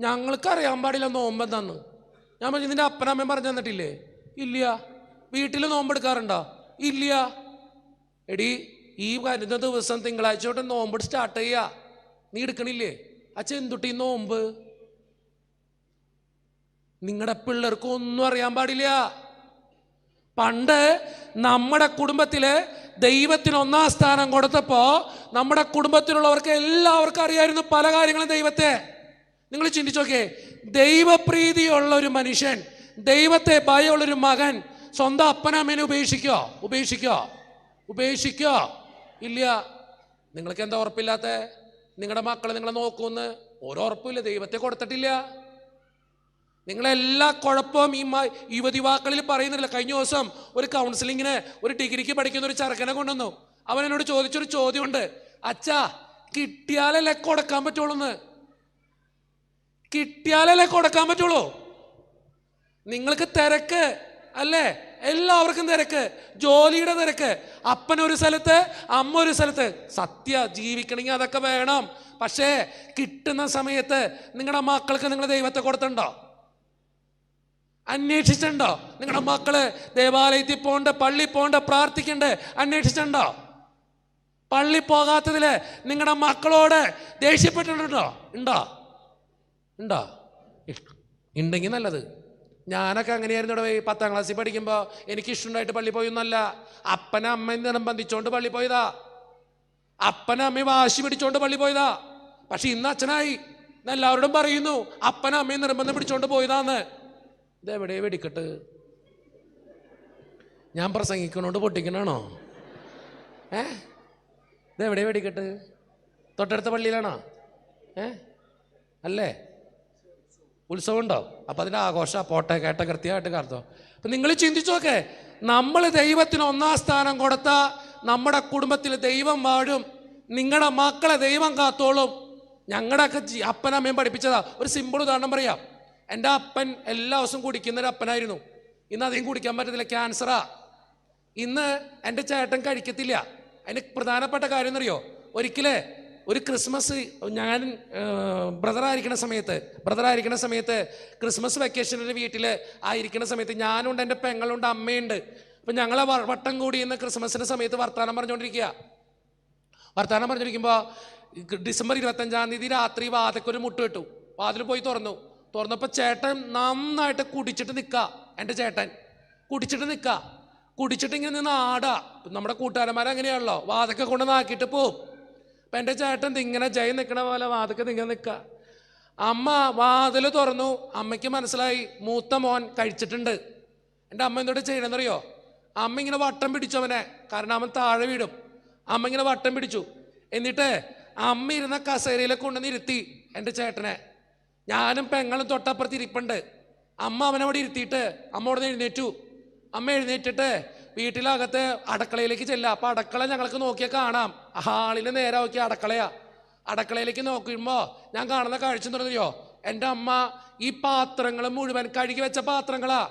ഞങ്ങൾക്ക് അറിയാൻ പാടില്ല നോമ്പെന്താന്ന്. ഞാൻ പറഞ്ഞു, നിന്റെ അപ്പനമ്മയും പറഞ്ഞു തന്നിട്ടില്ലേ? ഇല്ല. വീട്ടിൽ നോമ്പെടുക്കാറുണ്ടോ? ഇല്ല. എടി, ഈ വരുന്ന ദിവസം തിങ്കളാഴ്ച തൊട്ട് നോമ്പ് സ്റ്റാർട്ട് ചെയ്യാ, നീ എടുക്കണില്ലേ? അച്ഛൻ എന്തുട്ടി നോമ്പ്? നിങ്ങളുടെ പിള്ളേർക്ക് ഒന്നും അറിയാൻ പാടില്ല. പണ്ട് നമ്മുടെ കുടുംബത്തില് ദൈവത്തിന് 1ാം സ്ഥാനം കൊടുത്തപ്പോ നമ്മുടെ കുടുംബത്തിലുള്ളവർക്ക് എല്ലാവർക്കും അറിയായിരുന്നു പല കാര്യങ്ങളും ദൈവത്തെ. നിങ്ങൾ ചിന്തിച്ചോക്കേ, ദൈവപ്രീതിയുള്ള ഒരു മനുഷ്യൻ, ദൈവത്തെ ഭയമുള്ളൊരു മകൻ സ്വന്തം അപ്പനമ്മേനെ ഉപേക്ഷിക്കോ? ഇല്ല. നിങ്ങൾക്ക് എന്താ ഉറപ്പില്ലാത്ത? നിങ്ങളുടെ മക്കളെ നിങ്ങളെ നോക്കുമെന്ന് ഒരു ഉറപ്പില്ല. ദൈവത്തെ കൊടുത്തിട്ടില്ല. നിങ്ങളെല്ലാ കുഴപ്പവും ഈ യുവതിവാക്കളിൽ പറയുന്നില്ല. കഴിഞ്ഞ ദിവസം ഒരു കൗൺസിലിങ്ങിന് ഒരു ഡിഗ്രിക്ക് പഠിക്കുന്ന ഒരു ചെറുക്കനെ കൊണ്ടുവന്നു. അവൻ എന്നോട് ചോദിച്ചൊരു ചോദ്യമുണ്ട്, അച്ഛാ കിട്ടിയാലല്ലേ കൊടുക്കാൻ പറ്റുള്ളൂ? കിട്ടിയാലല്ലേ കൊടുക്കാൻ പറ്റുള്ളൂ? നിങ്ങൾക്ക് തിരക്ക് അല്ലേ? എല്ലാവർക്കും തിരക്ക്, ജോലിയുടെ തിരക്ക്. അപ്പനൊരു സ്ഥലത്ത്, അമ്മ ഒരു സ്ഥലത്ത്. സത്യ ജീവിക്കണമെങ്കിൽ അതൊക്കെ വേണം. പക്ഷേ കിട്ടുന്ന സമയത്ത് നിങ്ങളുടെ മക്കൾക്ക് നിങ്ങൾ ദൈവത്തെ കൊടുത്തുണ്ടോ? അന്വേഷിച്ചിട്ടുണ്ടോ? നിങ്ങളുടെ മക്കള് ദേവാലയത്തിൽ പോണ്ട്, പള്ളി പോണ്ട്, പ്രാർത്ഥിക്കണ്ട്, അന്വേഷിച്ചിട്ടുണ്ടോ? പള്ളി പോകാത്തതില് നിങ്ങളുടെ മക്കളോട് ദേഷ്യപ്പെട്ടിട്ടുണ്ടോ? ഉണ്ടോ? ഉണ്ടെങ്കിൽ നല്ലത്. ഞാനൊക്കെ അങ്ങനെയായിരുന്നു. 10ാം ക്ലാസ്സിൽ പഠിക്കുമ്പോൾ എനിക്ക് ഇഷ്ടമുണ്ടായിട്ട് പള്ളി പോയൊന്നല്ല. അപ്പനും അമ്മയും നിർബന്ധിച്ചോണ്ട് പള്ളി പോയതാ. അപ്പനും അമ്മയും വാശി പിടിച്ചോണ്ട് പള്ളി പോയതാ. പക്ഷെ ഇന്ന് അച്ഛനായി, എല്ലാവരോടും പറയുന്നു അപ്പനും അമ്മയും നിർബന്ധം പിടിച്ചോണ്ട് പോയതാന്ന്. ഇതെവിടെ വെടിക്കെട്ട്? ഞാൻ പ്രസംഗിക്കണോണ്ട് പൊട്ടിക്കണാണോ? ഇതെവിടെ വെടിക്കെട്ട്? തൊട്ടടുത്ത പള്ളിയിലാണോ? അല്ലേ? ഉത്സവം ഉണ്ടോ? അപ്പം അതിൻ്റെ ആഘോഷം പോട്ടെ, കേട്ട കൃത്യമായിട്ട് കാർത്തോ. അപ്പം നിങ്ങൾ ചിന്തിച്ചു നോക്കേ, നമ്മൾ ദൈവത്തിന് 1ാം സ്ഥാനം കൊടുത്ത നമ്മുടെ കുടുംബത്തിൽ ദൈവം വാഴും. നിങ്ങളുടെ മക്കളെ ദൈവം കാത്തോളും. ഞങ്ങളുടെയൊക്കെ അപ്പനമ്മയും പഠിപ്പിച്ചതാ. ഒരു സിമ്പിൾ ഉദാഹരണം പറയാം. എൻ്റെ അപ്പൻ എല്ലാ ദിവസവും കുടിക്കുന്നൊരു അപ്പനായിരുന്നു. ഇന്ന് അധികം കുടിക്കാൻ പറ്റത്തില്ല, ക്യാൻസറാ. ഇന്ന് എൻ്റെ ചേട്ടൻ കഴിക്കത്തില്ല. അതിന് പ്രധാനപ്പെട്ട കാര്യം എന്നറിയോ? ഒരിക്കലേ ഒരു ക്രിസ്മസ്, ഞാൻ ബ്രദറായിരിക്കണ സമയത്ത് ക്രിസ്മസ് വെക്കേഷനിൽ വീട്ടിൽ ആയിരിക്കുന്ന സമയത്ത് ഞാനുണ്ട്, എൻ്റെ പെങ്ങളുണ്ട്, അമ്മയുണ്ട്. അപ്പം ഞങ്ങളെ വട്ടം കൂടി ഇന്ന് ക്രിസ്മസിൻ്റെ സമയത്ത് വർത്തമാനം പറഞ്ഞുകൊണ്ടിരിക്കുമ്പോൾ ഡിസംബർ 25-ാം തീയതി രാത്രി വാതിൽക്കൊരു മുട്ട് കിട്ടു. വാതിൽ പോയി തുറന്നപ്പോൾ ചേട്ടൻ നന്നായിട്ട് കുടിച്ചിട്ട് നിൽക്കുക. എൻ്റെ ചേട്ടൻ കുടിച്ചിട്ട് ഇങ്ങനെ നിന്ന് ആടാ. നമ്മുടെ കൂട്ടുകാരന്മാരങ്ങനെയാണല്ലോ, വാതൊക്കെ കൊണ്ട് നാക്കിയിട്ട് പോവും. അപ്പം എൻ്റെ ചേട്ടൻ ഇങ്ങനെ ജയം നിൽക്കണ പോലെ വാതൊക്കെ ഇങ്ങനെ നിൽക്കുക. അമ്മ വാതിൽ തുറന്നു. അമ്മയ്ക്ക് മനസ്സിലായി മൂത്ത മോൻ കഴിച്ചിട്ടുണ്ട്. എൻ്റെ അമ്മ എന്തോട്ട് ചെയ്യണമെന്നറിയോ? അമ്മ ഇങ്ങനെ വട്ടം പിടിച്ചു അവനെ, കാരണം അവൻ താഴെ വീടും. അമ്മ ഇങ്ങനെ വട്ടം പിടിച്ചു. എന്നിട്ട് അമ്മ ഇരുന്ന കസേരയിലെ കൊണ്ടുവന്ന് ഇരുത്തി എൻ്റെ ചേട്ടനെ. ഞാനും പെങ്ങളും തൊട്ടപ്പുറത്ത് ഇരിപ്പുണ്ട്. അമ്മ അവനവിടെ ഇരുത്തിയിട്ട് അമ്മ അവിടെ നിന്ന് എഴുന്നേറ്റു. അമ്മ എഴുന്നേറ്റിട്ട് വീട്ടിലകത്ത് അടുക്കളയിലേക്ക് ചെല്ലുക. അപ്പം അടുക്കള ഞങ്ങൾക്ക് നോക്കിയാൽ കാണാം, ഹാളിന് നേരെ നോക്കിയ അടുക്കളയാ. അടുക്കളയിലേക്ക് നോക്കുമ്പോൾ ഞാൻ കാണുന്ന കാഴ്ച എന്താണെന്നറിയോ? എൻ്റെ അമ്മ ഈ പാത്രങ്ങൾ മുഴുവൻ, കഴുകി വെച്ച പാത്രങ്ങളാ,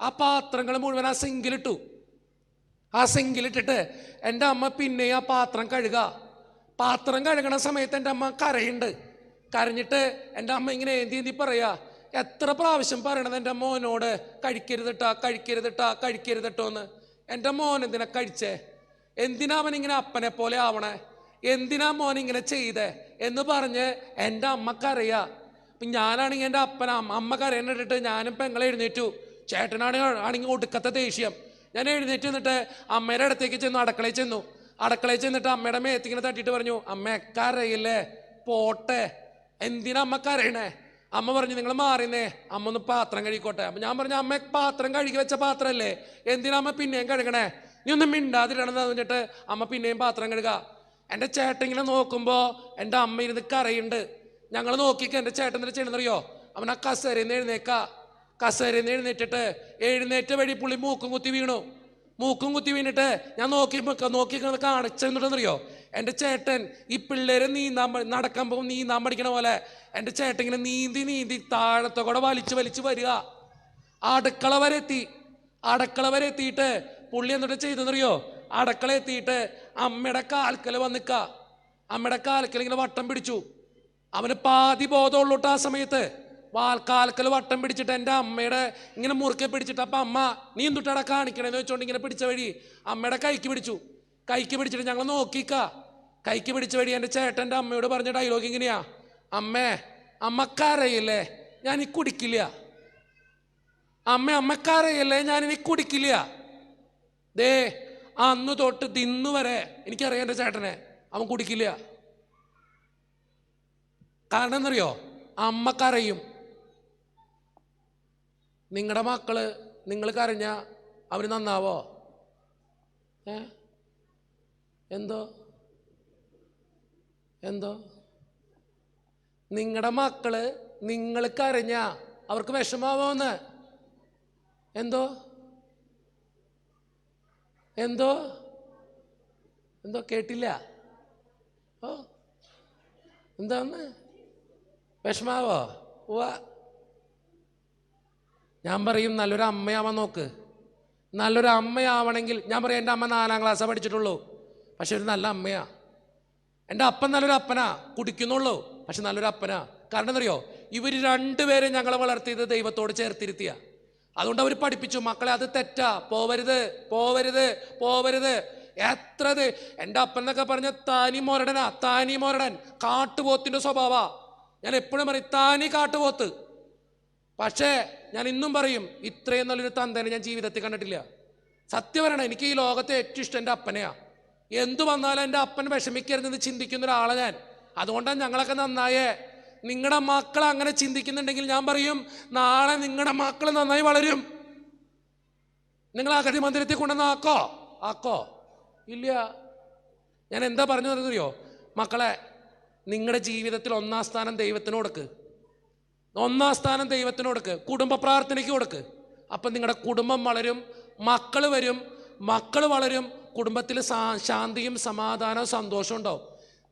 ആ പാത്രങ്ങൾ മുഴുവൻ ആ സിങ്കിലിട്ടു. ആ സിങ്കിലിട്ടിട്ട് എൻ്റെ അമ്മ പിന്നെയും ആ പാത്രം കഴുകുക. പാത്രം കഴുകണ സമയത്ത് എൻ്റെ അമ്മ കരയുണ്ട്. കരഞ്ഞിട്ട് എൻ്റെ അമ്മ ഇങ്ങനെ ഏന്തി പറയാ, എത്ര പ്രാവശ്യം പറയണത് എൻ്റെ മോനോട് കഴിക്കരുതിട്ടാ കഴിക്കരുതിട്ടാ കഴിക്കരുതിട്ടോ എന്ന്. എൻ്റെ മോൻ എന്തിനാ കഴിച്ചേ? എന്തിനാ അവനിങ്ങനെ അപ്പനെ പോലെ ആവണേ? എന്തിനാ മോൻ ഇങ്ങനെ ചെയ്തേ എന്ന് പറഞ്ഞ് എൻ്റെ അമ്മക്കറിയാ. അപ്പം ഞാനാണെങ്കിൽ എൻ്റെ അമ്മ കരയണിട്ടിട്ട് ഞാനും പെങ്ങളെ എഴുന്നേറ്റു. ചേട്ടനാണെങ്കിൽ ഒടുക്കത്തെ ദേഷ്യം. ഞാൻ എഴുന്നേറ്റ് നിന്നിട്ട് അമ്മയുടെ അടുത്തേക്ക് ചെന്നു, അടുക്കളയിൽ ചെന്നു. അടുക്കളയിൽ ചെന്നിട്ട് അമ്മയുടെ മേത്തിങ്ങനെ തട്ടിയിട്ട് പറഞ്ഞു, അമ്മ കരയില്ലേ, പോട്ടെ, എന്തിനാ അമ്മ കരയണേ? അമ്മ പറഞ്ഞു, നിങ്ങൾ മാറിന്നേ, അമ്മ ഒന്ന് പാത്രം കഴുകിക്കോട്ടെ. അപ്പം ഞാൻ പറഞ്ഞു, അമ്മ പാത്രം കഴുകി വെച്ച പാത്രമല്ലേ, എന്തിനാ അമ്മ പിന്നെയും കഴുകണേ? നീ ഒന്നും മിണ്ടാതിരണന്ന് പറഞ്ഞിട്ട് അമ്മ പിന്നെയും പാത്രം കഴുകുക. എൻ്റെ ചേട്ടനിങ്ങനെ നോക്കുമ്പോൾ എൻ്റെ അമ്മ ഇരുന്ന് കരയുണ്ട്. ഞങ്ങൾ നോക്കിക്ക എൻ്റെ ചേട്ടൻ എന്തിനാ ചെയ്യണമെന്നറിയോ? അവൻ ആ കസേരയിൽ നിന്ന് എഴുന്നേറ്റിട്ട് എഴുന്നേറ്റ വഴി പുള്ളി മൂക്കും കുത്തി വീണു. മൂക്കും കുത്തി വീണിട്ട് ഞാൻ നോക്കി കാണിച്ചെന്നിട്ടെന്നറിയോ? എൻ്റെ ചേട്ടൻ ഈ പിള്ളേരെ നടക്കാൻ പോകും നീന്താൻ പഠിക്കണ പോലെ എൻ്റെ ചേട്ടൻ ഇങ്ങനെ നീന്തി താഴത്തെ കൂടെ വലിച്ചു വരിക. അടുക്കള വരെ എത്തിയിട്ട് പുള്ളി എന്നിട്ട് ചെയ്തെന്നറിയോ? അടുക്കള എത്തിയിട്ട് അമ്മയുടെ കാൽക്കൽ വന്നിക്ക. അമ്മയുടെ കാൽക്കൽ ഇങ്ങനെ വട്ടം പിടിച്ചു. അവന് പാതി ബോധമുള്ളൂട്ട് ആ സമയത്ത്. കാൽക്കൽ വട്ടം പിടിച്ചിട്ട് എൻ്റെ അമ്മയുടെ ഇങ്ങനെ മുറുക്കെ പിടിച്ചിട്ട്, അപ്പം അമ്മ നീ എന്തുട്ടാടാ കാണിക്കണേന്ന് വെച്ചോണ്ട് ഇങ്ങനെ പിടിച്ച വഴി അമ്മയുടെ കൈക്ക് പിടിച്ചിട്ട് ഞങ്ങൾ നോക്കിക്ക. കൈക്ക് പിടിച്ച വഴി എൻ്റെ ചേട്ടൻ്റെ അമ്മയോട് പറഞ്ഞ ഡയലോഗ് ഇങ്ങനെയാ, അമ്മക്കറിയില്ലേ ഞാനീ കുടിക്കില്ല, അമ്മക്കറിയില്ലേ ഞാനിനി കുടിക്കില്ല. ദേ അന്ന് തൊട്ട് തിന്നു വരെ എനിക്കറിയാം എൻ്റെ ചേട്ടനെ, അവൻ കുടിക്കില്ല. കാരണം എന്നറിയോ? അമ്മക്കറിയും. നിങ്ങളുടെ മക്കള് നിങ്ങൾ കരഞ്ഞ അവര് നന്നാവോ? എന്തോ നിങ്ങളുടെ മക്കള് നിങ്ങൾ കരഞ്ഞ അവർക്ക് വിഷമാവോന്ന്? എന്തോ കേട്ടില്ല. എന്താന്ന് വിഷമാവോ? ഞാൻ പറയും, നല്ലൊരു അമ്മയാവാൻ നോക്ക്. നല്ലൊരു അമ്മയാവണമെങ്കിൽ ഞാൻ പറയും, എൻ്റെ അമ്മ 4ാം ക്ലാസ്സാണ് പഠിച്ചിട്ടുള്ളൂ, പക്ഷെ ഒരു നല്ല അമ്മയാ. എൻ്റെ അപ്പൻ നല്ലൊരു അപ്പനാ, കുടിക്കുന്നുള്ളൂ, പക്ഷെ നല്ലൊരു അപ്പനാ. കാരണം എന്തറിയോ? ഇവർ രണ്ടുപേരും ഞങ്ങളെ വളർത്തിയത് ദൈവത്തോട് ചേർത്തിരുത്തിയ. അതുകൊണ്ട് അവർ പഠിപ്പിച്ചു, മക്കളെ അത് തെറ്റാ, പോവരുത്. എത്രത് എൻ്റെ അപ്പൻ എന്നൊക്കെ പറഞ്ഞ താനി മോരടൻ കാട്ടുപോത്തിന്റെ സ്വഭാവാ. ഞാൻ എപ്പോഴും പറയും, താനി കാട്ടുപോത്ത്. പക്ഷേ ഞാൻ ഇന്നും പറയും, ഇത്രയും നല്ലൊരു തന്തേനെ ഞാൻ ജീവിതത്തിൽ കണ്ടിട്ടില്ല. സത്യം പറയണം, എനിക്ക് ഈ ലോകത്തെ ഏറ്റവും ഇഷ്ടം എൻ്റെ അപ്പനെയാ. എന്തു വന്നാലും എൻ്റെ അപ്പൻ വിഷമിക്കരുതെന്ന് ചിന്തിക്കുന്ന ഒരാളെ ഞാൻ. അതുകൊണ്ടാണ് ഞങ്ങളൊക്കെ നന്നായേ. നിങ്ങളുടെ മക്കൾ അങ്ങനെ ചിന്തിക്കുന്നുണ്ടെങ്കിൽ ഞാൻ പറയും, നാളെ നിങ്ങളുടെ മക്കൾ നന്നായി വളരും. നിങ്ങൾ അഗതി മന്ദിരത്തിൽ കൊണ്ടുവന്ന് ആക്കോ ഇല്ല. ഞാൻ എന്താ പറഞ്ഞു തരുന്നറിയോ? മക്കളെ, നിങ്ങളുടെ ജീവിതത്തിൽ 1ാം സ്ഥാനം ദൈവത്തിന് കൊടുക്ക്. 1ാം സ്ഥാനം ദൈവത്തിന് കൊടുക്ക്. കുടുംബ പ്രാർത്ഥനയ്ക്ക് കൊടുക്ക്. അപ്പം നിങ്ങളുടെ കുടുംബം വളരും, മക്കൾ വളരും. കുടുംബത്തിൽ ശാന്തിയും സമാധാനവും സന്തോഷവും ഉണ്ടാവും.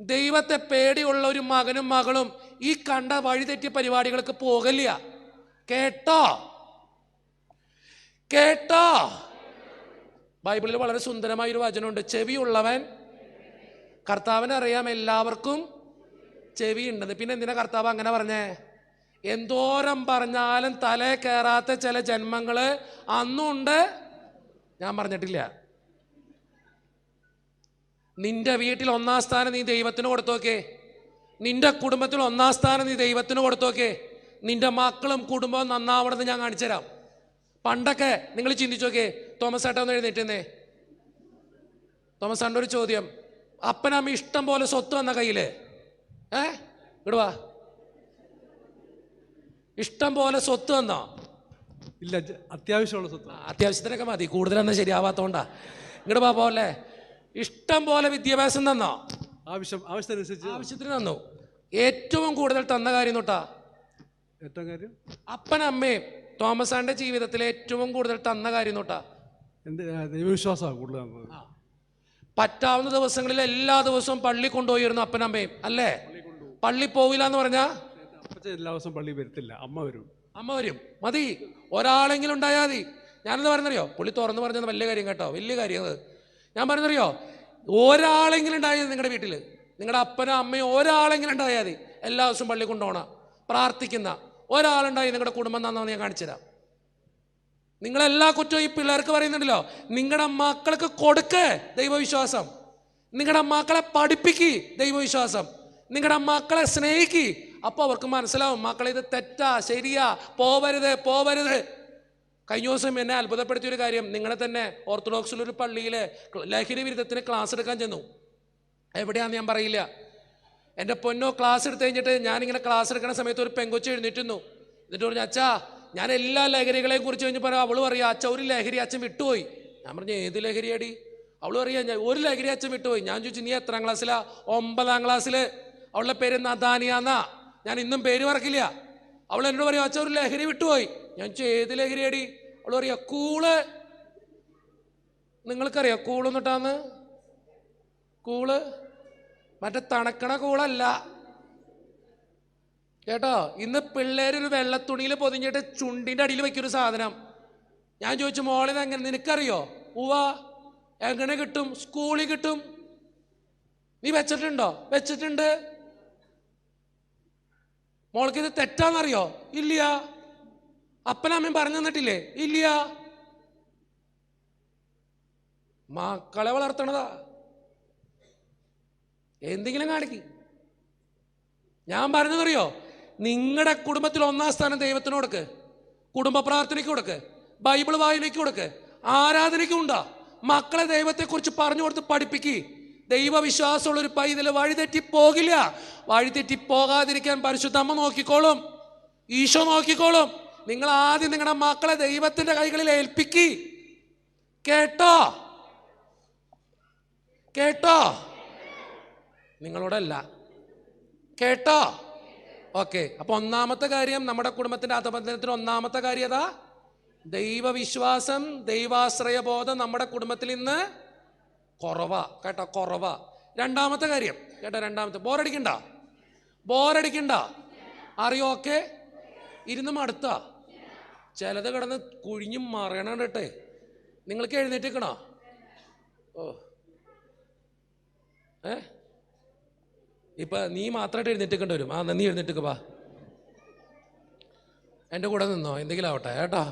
ദൈവത്തെ പേടിയുള്ള ഒരു മകനും മകളും ഈ കണ്ട വഴിതെറ്റിയ പരിപാടികൾക്ക് പോകില്ല. കേട്ടോ? ബൈബിളിൽ വളരെ സുന്ദരമായൊരു വചനമുണ്ട്, ചെവിയുള്ളവൻ. കർത്താവിനെ അറിയാം എല്ലാവർക്കും ചെവി ഉണ്ടെന്ന്. പിന്നെ എന്തിനാ കർത്താവ് അങ്ങനെ പറഞ്ഞേ? എന്തോരം പറഞ്ഞാലും തലേ കയറാത്ത ചില ജന്മങ്ങള് അന്നുണ്ട്. ഞാൻ പറഞ്ഞിട്ടില്ല. നിന്റെ വീട്ടിൽ 1ാം സ്ഥാനം നീ ദൈവത്തിന് കൊടുത്തോക്കേ. നിന്റെ കുടുംബത്തിൽ 1ാം സ്ഥാനം നീ ദൈവത്തിന് കൊടുത്തോക്കേ. നിന്റെ മക്കളും കുടുംബവും നന്നാവണമെന്ന് ഞാൻ കാണിച്ചുതരാം. പണ്ടൊക്കെ നിങ്ങൾ ചിന്തിച്ചോക്കേ. തോമസ് ഏട്ടൻ ഒന്ന് എഴുന്നേറ്റുന്നേ. തോമസ് ഏട്ടൻ്റെ ഒരു ചോദ്യം, അപ്പനമ്മ ഇഷ്ടം പോലെ സ്വത്ത് വന്ന കയ്യില് ഇടുവാ. ഇഷ്ടം പോലെ സ്വത്ത് തന്നോ? ഇല്ല, അത്യാവശ്യമുള്ള സ്വത്ത്. അത്യാവശ്യത്തിനൊക്കെ മതി, കൂടുതലൊന്നും ശരിയാവാത്തോണ്ടാ. ഇങ്ങോട്ട് പോലെ ഇഷ്ടം പോലെ വിദ്യാഭ്യാസം തന്നോ? ആവശ്യത്തിനനുസരിച്ച് ആവശ്യത്തിന് തന്നു. ഏറ്റവും കൂടുതൽ തന്ന കാര്യം തൊട്ടാ ഏറ്റവും കാര്യം അപ്പനമ്മയും തോമസ് ആന്റെ ജീവിതത്തിലെ ഏറ്റവും കൂടുതൽ തന്ന കാര്യം തൊട്ടാ എൻ്റെ ദൈവവിശ്വാസമാണ് കൂടുതൽ. പറ്റാവുന്ന ദിവസങ്ങളിൽ എല്ലാ ദിവസവും പള്ളി കൊണ്ടുപോയിരുന്നു അപ്പനമ്മയും, അല്ലേ? പള്ളി പോവില്ല എന്ന് പറഞ്ഞാ അപ്പച്ചൻ എല്ലാ ദിവസവും പള്ളി വരത്തില്ല, അമ്മ വരും. അമ്മ വരും, മതി. ഒരാളെങ്കിലും ഉണ്ടായാൽ മതി. ഞാനെന്താ പറയുന്നറിയോ? പുള്ളി തുറന്നു പറഞ്ഞത് വലിയ കാര്യം കേട്ടോ, വലിയ കാര്യം അത്. ഞാൻ പറയുന്നറിയോ, ഒരാളെങ്കിലും ഉണ്ടായത് നിങ്ങളുടെ വീട്ടിൽ, നിങ്ങളുടെ അപ്പനോ അമ്മയോ ഒരാളെങ്കിലും ഉണ്ടായാൽ മതി. എല്ലാ ദിവസവും പള്ളി കൊണ്ടുപോകണം, പ്രാർത്ഥിക്കുന്ന ഒരാളുണ്ടായി നിങ്ങളുടെ കുടുംബം നന്നാന്ന് ഞാൻ കാണിച്ചുതരാം. നിങ്ങളെല്ലാ കുറ്റവും ഈ പിള്ളേർക്ക് പറയുന്നുണ്ടല്ലോ. നിങ്ങളുടെ മക്കൾക്ക് കൊടുക്ക് ദൈവവിശ്വാസം, നിങ്ങളുടെ മക്കളെ പഠിപ്പിക്ക് ദൈവവിശ്വാസം, നിങ്ങളുടെ മക്കളെ സ്നേഹിക്ക്. അപ്പോൾ അവർക്ക് മനസ്സിലാവും മക്കളെ ഇത് തെറ്റാ ശരിയാ, പോവരുത് പോവരുത്. കഴിഞ്ഞ ദിവസം എന്നെ അത്ഭുതപ്പെടുത്തിയൊരു കാര്യം, നിങ്ങളെ തന്നെ ഓർത്തഡോക്സിലൊരു പള്ളിയിൽ ലഹരി വിരുദ്ധത്തിന് ക്ലാസ് എടുക്കാൻ ചെന്നു. എവിടെയാണെന്ന് ഞാൻ പറയില്ല. എൻ്റെ പൊന്നോ, ക്ലാസ് എടുത്തു കഴിഞ്ഞിട്ട് ഞാനിങ്ങനെ ക്ലാസ് എടുക്കുന്ന സമയത്ത് ഒരു പെങ്കൊച്ച് എഴുന്നേറ്റുന്നു. എന്നിട്ട് പറഞ്ഞു, അച്ഛാ ഞാൻ എല്ലാ ലഹരികളെയും കുറിച്ച് കഴിഞ്ഞ് പറയാം. അവള് പറയാ, അച്ഛ ഒരു ലഹരി അച്ഛൻ വിട്ടുപോയി. ഞാൻ പറഞ്ഞു, ഏത് ലഹരിയാടി? അവള് പറയാ, ഞാൻ ഒരു ലഹരി അച്ഛൻ വിട്ടുപോയി. ഞാൻ ചോദിച്ചു, നീ എത്രാം ക്ലാസ്സിലാ? 9ാം ക്ലാസ്സില്. അവളുടെ പേര് നദാനിയാന്നാ, ഞാൻ ഇന്നും പേര് മറക്കില്ല. അവൾ എന്നോട് പറയാം, അച്ഛൻ ഒരു ലഹരി വിട്ടുപോയി. ഞാൻ ചോദിച്ചു, ഏത് ലഹരിയാടി? അവള് പറയാ, കൂള്. നിങ്ങൾക്കറിയാം കൂള് എന്നിട്ടാന്ന്? കൂള് മറ്റേ തണക്കണ കൂളല്ല കേട്ടോ. ഇന്ന് പിള്ളേരൊരു വെള്ളത്തുണിയിൽ പൊതിഞ്ഞിട്ട് ചുണ്ടിൻ്റെ അടിയിൽ വെക്കൊരു സാധനം. ഞാൻ ചോദിച്ചു, മോളിത് എങ്ങനെ നിനക്കറിയോ? ഉവ്വാ. എങ്ങനെ കിട്ടും? സ്കൂളിൽ കിട്ടും. നീ വെച്ചിട്ടുണ്ടോ? വെച്ചിട്ടുണ്ട്. മോൾക്കിത് തെറ്റാന്നറിയോ? ഇല്ല. അപ്പനമ്മയും പറഞ്ഞു തന്നിട്ടില്ലേ? ഇല്ല. മക്കളെ വളർത്തണതാ. എന്തെങ്കിലും കാണിക്ക്. ഞാൻ പറഞ്ഞതറിയോ? നിങ്ങളുടെ കുടുംബത്തിൽ 1ാം സ്ഥാനം ദൈവത്തിന് കൊടുക്ക്, കുടുംബ പ്രാർത്ഥനയ്ക്ക് കൊടുക്ക്, ബൈബിൾ വായനയ്ക്ക് കൊടുക്ക്, ആരാധനയ്ക്കും ഉണ്ടാ. മക്കളെ ദൈവത്തെക്കുറിച്ച് പറഞ്ഞു കൊടുത്ത് പഠിപ്പിക്ക്. ദൈവവിശ്വാസമുള്ളൊരു പൈതൽ വഴിതെറ്റി പോകില്ല. വഴിതെറ്റി പോകാതിരിക്കാൻ പരിശുദ്ധ അമ്മ നോക്കിക്കോളും, ഈശോ നോക്കിക്കോളും. നിങ്ങൾ ആദ്യം നിങ്ങളുടെ മക്കളെ ദൈവത്തിന്റെ കൈകളിൽ ഏൽപ്പിക്ക്. കേട്ടോ? കേട്ടോ? നിങ്ങളോടല്ല, കേട്ടോ? ഓക്കെ. അപ്പൊ 1ാമത്തെ കാര്യം, നമ്മുടെ കുടുംബത്തിന്റെ അധപതനത്തിന് 1ാമത്തെ കാര്യം ഏതാ? ദൈവവിശ്വാസം, ദൈവാശ്രയബോധം നമ്മുടെ കുടുംബത്തിൽ ഇന്ന് കുറവാ കേട്ടോ, കുറവാ. 2ാമത്തെ കാര്യം കേട്ടോ, 2ാമത്തെ, ബോറടിക്കണ്ട, ബോറടിക്കണ്ട. അറിയോ? ഓക്കെ. ഇരുന്ന് മടുത്ത ചിലത് കിടന്ന് കുഴിഞ്ഞും മറയണം കേട്ടെ. നിങ്ങൾക്ക് എഴുന്നേറ്റിക്കണോ? ഓ ഇപ്പൊ നീ മാത്രമായിട്ട് എഴുന്നേറ്റിക്കേണ്ടി വരും. നീ എഴുന്നേറ്റിക്കപ്പാ, എൻ്റെ കൂടെ നിന്നോ, എന്തെങ്കിലും ആവട്ടെ കേട്ടോ.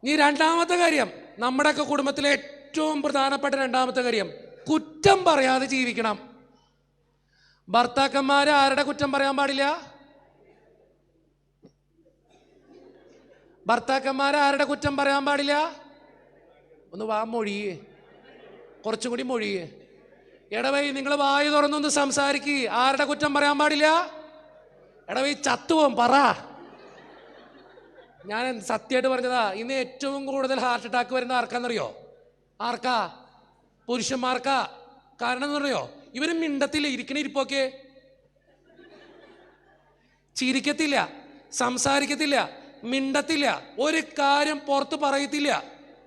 നീ 2ാമത്തെ കാര്യം, നമ്മുടെയൊക്കെ കുടുംബത്തിലെ ഏറ്റവും പ്രധാനപ്പെട്ട 2ാമത്തെ കാര്യം, കുറ്റം പറയാതെ ജീവിക്കണം. ഭർത്താക്കന്മാര് ആരുടെ കുറ്റം പറയാൻ പാടില്ല? ഭർത്താക്കന്മാര് ആരുടെ കുറ്റം പറയാൻ പാടില്ല? ഒന്ന് വാ മൊഴിയേ, കുറച്ചും കൂടി മൊഴിയേ. എടവൈ നിങ്ങൾ വായു തുറന്നൊന്ന് സംസാരിക്ക്. ആരുടെ കുറ്റം പറയാൻ പാടില്ല? എടവൈ ചത്തുപോകും, പറ. ഞാൻ സത്യമായിട്ട് പറഞ്ഞതാ. ഇന്ന് ഏറ്റവും കൂടുതൽ ഹാർട്ട് അറ്റാക്ക് വരുന്ന ആർക്കാന്നറിയോ? ആർക്കാ? പുരുഷന്മാർക്കാ. കാരണം എന്ന് പറയോ, ഇവരും മിണ്ടത്തില്ല, ഇരിക്കണ ഇരിപ്പൊക്കെ, ചിരിക്കത്തില്ല, സംസാരിക്കത്തില്ല, മിണ്ടത്തില്ല, ഒരു കാര്യം പുറത്ത് പറയത്തില്ല.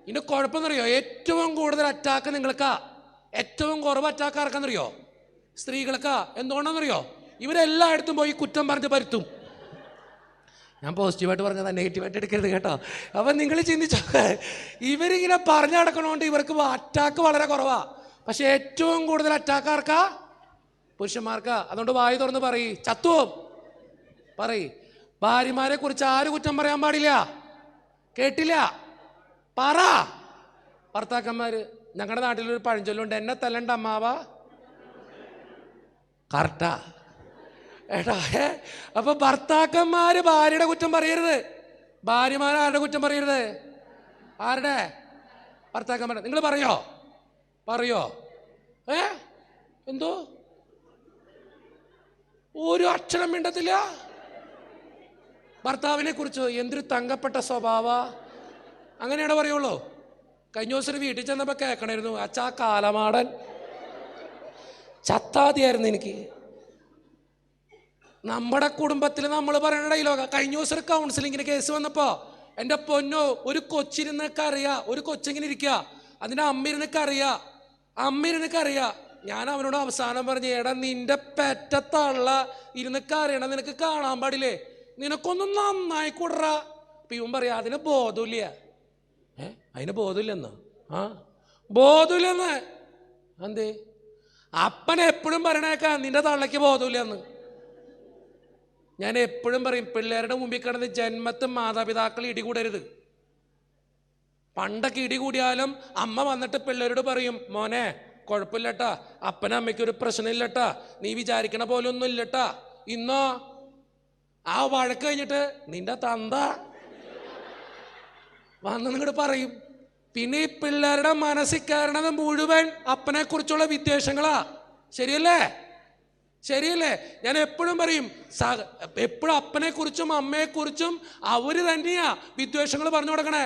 ഇതിന്റെ കുഴപ്പമെന്നറിയോ? ഏറ്റവും കൂടുതൽ അറ്റാക്ക് നിങ്ങൾക്കാ. ഏറ്റവും കുറവ് അറ്റാക്ക് ആർക്കാന്നറിയോ? സ്ത്രീകൾക്കാ. എന്തുകൊണ്ടാണെന്നറിയോ? ഇവരെല്ലായിടത്തും പോയി കുറ്റം പറഞ്ഞ് പരുത്തും. ഞാൻ പോസിറ്റീവായിട്ട് പറഞ്ഞതാ, നെഗറ്റീവായിട്ട് എടുക്കരുത് കേട്ടോ. അപ്പം നിങ്ങൾ ചിന്തിച്ചോ, ഇവരിങ്ങനെ പറഞ്ഞു നടക്കണോണ്ട് ഇവർക്ക് അറ്റാക്ക് വളരെ കുറവാ. പക്ഷെ ഏറ്റവും കൂടുതൽ അറ്റാക്ക് ആർക്കാ? പുരുഷന്മാർക്കാ. അതുകൊണ്ട് വായു തുറന്ന് പറയ്, ചത്തുവും പറയ്. ഭാര്യമാരെ കുറിച്ച് ആര് കുറ്റം പറയാൻ പാടില്ല? കേട്ടില്ല? പറ. ഭർത്താക്കന്മാര്, ഞങ്ങളുടെ നാട്ടിലൊരു പഴഞ്ചൊല്ലുണ്ട്, എന്നെ തല്ലണ്ട അമ്മാവ. കറക്റ്റാ ഏട്ടാ. അപ്പൊ ഭർത്താക്കന്മാര് ഭാര്യയുടെ കുറ്റം പറയരുത്, ഭാര്യമാര് ആരുടെ കുറ്റം പറയരുത്? ആരുടെ? ഭർത്താക്കന്മാരെ. നിങ്ങൾ പറയോ? പറയോ? എന്തോ ഒരു അക്ഷരം മിണ്ടത്തില്ല. ഭർത്താവിനെ കുറിച്ച് എന്തൊരു തങ്കപ്പെട്ട സ്വഭാവ, അങ്ങനെയാണ് പറയുള്ളൂ. കഴിഞ്ഞ ദിവസം വീട്ടിൽ ചെന്നപ്പോൾ കേൾക്കണമായിരുന്നു, അച്ഛാ കാലമാടൻ ചത്താതിയായിരുന്നു എനിക്ക്. നമ്മുടെ കുടുംബത്തിൽ നമ്മൾ പറയുന്ന ഡയലോഗ. കഴിഞ്ഞ ദിവസം കൗൺസിലിങ്ങിന് കേസ് വന്നപ്പോൾ എൻ്റെ പൊന്നോ, ഒരു കൊച്ചിരുന്ന് കരയാ, ഒരു കൊച്ചിങ്ങനെ ഇരിക്കുക, അതിൻ്റെ അമ്മ ഇരുന്ന് കരയാ, അമ്മ ഇരുന്ന് കരയാ. ഞാൻ അവനോട് അവസാനം പറഞ്ഞു, എടാ നിന്റെ പെറ്റത്തള്ള ഇരുന്ന് കരയണം നിനക്ക് കാണാൻ പാടില്ലേ, നിനക്കൊന്നും നന്നായി കൂടറാ. അപ്പം ഇവൻ പറയാ അതിന് ബോധമില്ല. അതിന് ബോധമില്ലെന്ന്. ആ ബോധമില്ലെന്ന് എന്തേ? അപ്പൻ എപ്പോഴും പറയണേക്കാം നിന്റെ തള്ളയ്ക്ക് ബോധമില്ലെന്ന്. ഞാൻ എപ്പോഴും പറയും, പിള്ളേരുടെ മുമ്പിൽ കിടന്ന് ജന്മത്തും മാതാപിതാക്കൾ ഇടികൂടരുത്. പണ്ടൊക്കെ ഇടികൂടിയാലും അമ്മ വന്നിട്ട് പിള്ളേരോട് പറയും, മോനെ കുഴപ്പമില്ലട്ടാ, അപ്പനും അമ്മയ്ക്കൊരു പ്രശ്നമില്ലട്ടാ, നീ വിചാരിക്കണ പോലെ ഒന്നും ഇല്ലട്ടാ. ഇന്നോ ആ വഴക്ക് കഴിഞ്ഞിട്ട് നിന്റെ തന്ത വന്ന് നിങ്ങോട് പറയും. പിന്നെ ഈ പിള്ളേരുടെ മനസ്സിൽ കയറണത് മുഴുവൻ അപ്പനെ കുറിച്ചുള്ള വിദ്വേഷങ്ങളാ. ശരിയല്ലേ? ശരിയല്ലേ? ഞാൻ എപ്പോഴും പറയും, എപ്പോഴും അപ്പനെ കുറിച്ചും അമ്മയെക്കുറിച്ചും അവര് തന്നെയാ വിദ്വേഷങ്ങൾ പറഞ്ഞു കൊടുക്കണേ.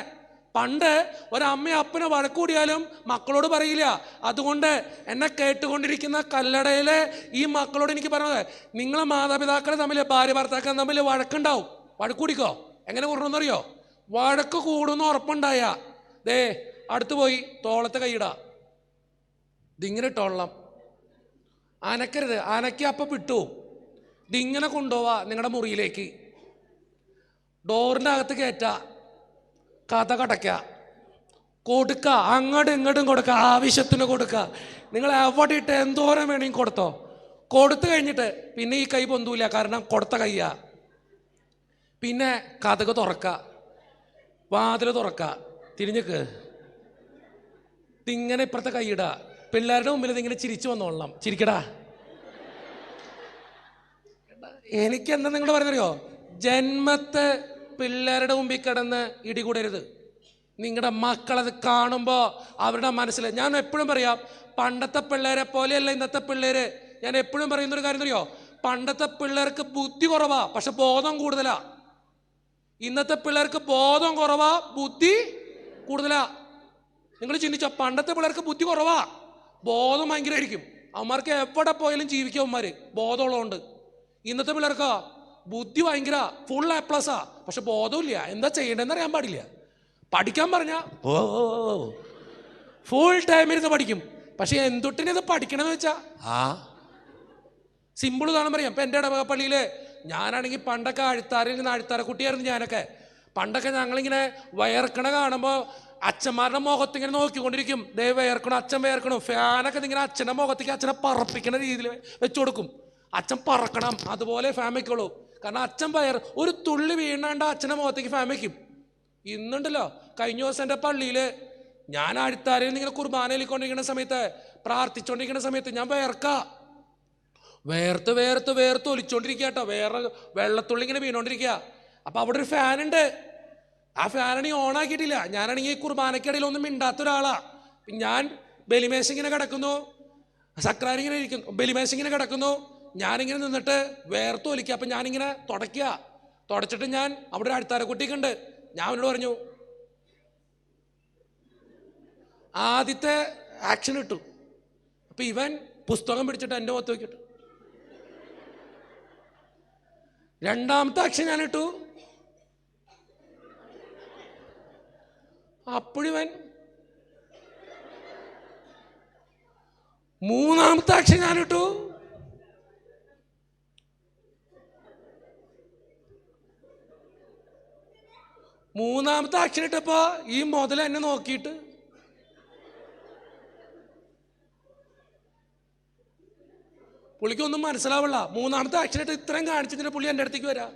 പണ്ട് ഒരമ്മ അപ്പനെ വഴക്കൂടിയാലും മക്കളോട് പറയില്ല. അതുകൊണ്ട് എന്നെ കേട്ടുകൊണ്ടിരിക്കുന്ന കല്ലടയിലെ ഈ മക്കളോട് എനിക്ക് പറഞ്ഞത്, നിങ്ങളെ മാതാപിതാക്കൾ തമ്മിൽ, ഭാര്യ ഭർത്താക്കൾ തമ്മിൽ വഴക്കുണ്ടാവും. വഴക്കൂടിക്കോ. എങ്ങനെ കൂടണമെന്നറിയോ? വഴക്ക് കൂടുന്ന ഉറപ്പുണ്ടായ ദേ അടുത്ത് പോയി തോളത്തെ കൈയിടാ, ഇതിങ്ങനെ ഇട്ടോളാം, അനക്കരുത്. അനക്കി അപ്പം വിട്ടു. ഇതിങ്ങനെ കൊണ്ടുപോവാ നിങ്ങളുടെ മുറിയിലേക്ക്, ഡോറിൻ്റെ അകത്ത് കയറ്റ, കഥ കടയ്ക്ക, കൊടുക്ക, അങ്ങോട്ടും ഇങ്ങോട്ടും കൊടുക്ക, ആവശ്യത്തിന് കൊടുക്ക. നിങ്ങൾ എവിടെ ഇട്ട് എന്തോരം വേണമെങ്കിൽ കൊടുത്തോ. കൊടുത്തു കഴിഞ്ഞിട്ട് പിന്നെ ഈ കൈ പൊന്തൂല, കാരണം കൊടുത്ത കയ്യാ. പിന്നെ കഥക് തുറക്ക, വാതിൽ തുറക്ക, തിരിഞ്ഞിക്ക്, ഇതിങ്ങനെ ഇപ്പുറത്തെ കൈയിടാ. പിള്ളേരുടെ മുമ്പിൽ ഇതിങ്ങനെ ചിരിച്ചു വന്നോളണം. ചിരിക്കടാ. എനിക്കെന്താ നിങ്ങൾ പറഞ്ഞറിയോ? ജന്മത്തെ പിള്ളേരുടെ മുമ്പിൽ കിടന്ന് ഇടികൂടരുത്. നിങ്ങളുടെ മക്കളത് കാണുമ്പോൾ അവരുടെ മനസ്സിൽ, ഞാൻ എപ്പോഴും പറയാം, പണ്ടത്തെ പിള്ളേരെ പോലെയല്ല ഇന്നത്തെ പിള്ളേര്. ഞാൻ എപ്പോഴും പറയുന്നൊരു കാര്യം അറിയോ? പണ്ടത്തെ പിള്ളേർക്ക് ബുദ്ധി കുറവാ, പക്ഷെ ബോധം കൂടുതലാ. ഇന്നത്തെ പിള്ളേർക്ക് ബോധം കുറവാ, ബുദ്ധി കൂടുതലാ. നിങ്ങൾ ചിന്തിച്ചോ? പണ്ടത്തെ പിള്ളേർക്ക് ബുദ്ധി കുറവാ, ബോധം ഭയങ്കരമായിരിക്കും. അവന്മാർക്ക് എവിടെ പോയാലും ജീവിക്കും അവന്മാര്, ബോധമുള്ളതുകൊണ്ട്. ഇന്നത്തെ പിള്ളേർക്കാ ബുദ്ധി ഭയങ്കര, ഫുൾ A+, പക്ഷെ ബോധമില്ല. എന്താ ചെയ്യേണ്ടതെന്ന് അറിയാൻ പാടില്ല. പഠിക്കാൻ പറഞ്ഞാ ഓ ഫുൾ ടൈം ഇരുന്ന് പഠിക്കും. പക്ഷെ എന്തൊട്ടിനെ ഇത് പഠിക്കണമെന്ന് വെച്ചാ സിമ്പിൾ ഉദാഹരണം പറയാം. ഇപ്പം എൻ്റെ ഇടവകപ്പള്ളിയിൽ ഞാനാണെങ്കിൽ പണ്ടൊക്കെ അഴുത്താരയിൽ നിന്ന് അഴുത്താരക്കുട്ടിയായിരുന്നു ഞാനൊക്കെ. പണ്ടൊക്കെ ഞങ്ങളിങ്ങനെ വയർക്കണ കാണുമ്പോൾ അച്ഛന്മാരുടെ മുഖത്ത് ഇങ്ങനെ നോക്കിക്കൊണ്ടിരിക്കും. ദേ വയർക്കണോ, അച്ഛൻ വയർക്കണോ. ഫാനൊക്കെ ഇങ്ങനെ അച്ഛൻ്റെ മുഖത്തേക്ക് അച്ഛനെ പറപ്പിക്കണ രീതിയിൽ വെച്ചു കൊടുക്കും. അച്ഛൻ പറക്കണം, അതുപോലെ ഫാൻ വയ്ക്കുള്ളൂ. കാരണം അച്ഛൻ ഒരു തുള്ളി വീണാണ്ട് അച്ഛൻ്റെ മുഖത്തേക്ക് ഫാൻ വയ്ക്കും. ഇന്നുണ്ടല്ലോ, കഴിഞ്ഞ ദിവസം എൻ്റെ പള്ളിയിൽ ഞാൻ അഴുത്താരയിൽ നിന്ന് ഇങ്ങനെ കുർബാനയിക്കൊണ്ടിരിക്കുന്ന സമയത്ത്, പ്രാർത്ഥിച്ചുകൊണ്ടിരിക്കുന്ന സമയത്ത് ഞാൻ വേർത്ത് വേർത്ത് വേർത്ത് ഒലിച്ചോണ്ടിരിക്കുക കേട്ടോ. വേറെ വെള്ളത്തുള്ളി ഇങ്ങനെ വീണോണ്ടിരിക്കുക. അപ്പൊ അവിടെ ഒരു ഫാനുണ്ട്. ആ ഫാനാണെങ്കിൽ ഓണാക്കിയിട്ടില്ല. ഞാനാണെങ്കിൽ കുർബാനക്കിടയിൽ ഒന്നും മിണ്ടാത്ത ഒരാളാ. ഞാൻ ബലിമേശ ഇങ്ങനെ കിടക്കുന്നു, സക്രാരി ഇങ്ങനെ ഇരിക്കുന്നു, ബലിമേശ ഇങ്ങനെ കിടക്കുന്നു. ഞാനിങ്ങനെ നിന്നിട്ട് വേർത്ത് ഒലിക്കുക. അപ്പൊ ഞാനിങ്ങനെ തുടച്ചിട്ട് ഞാൻ അവിടെ ഒരു അഴുത്താരക്കുട്ടിയൊക്കെ ഉണ്ട്. ഞാൻ അവനോട് പറഞ്ഞു, ആദ്യത്തെ ആക്ഷൻ ഇട്ടു. അപ്പൊ ഇവൻ പുസ്തകം പിടിച്ചിട്ട് എൻ്റെ മുഖത്ത് നോക്കിയിട്ടു. രണ്ടാമത്തെ ആക്ഷൻ ഞാനിട്ടു. അപ്പോഴിവൻ മൂന്നാമത്തെ ആക്ഷൻ ഞാനിട്ടു. മൂന്നാമത്തെ ആക്ഷൻ ഇട്ടപ്പോ ഈ മുതൽ എന്നെ നോക്കിയിട്ട് പുള്ളിക്കൊന്നും മനസ്സിലാവില്ല. മൂന്നാമത്തെ ആക്ഷൻ ഇട്ട് ഇത്രയും കാണിച്ചതിന് പുള്ളി എൻ്റെ അടുത്തേക്ക് വരാ.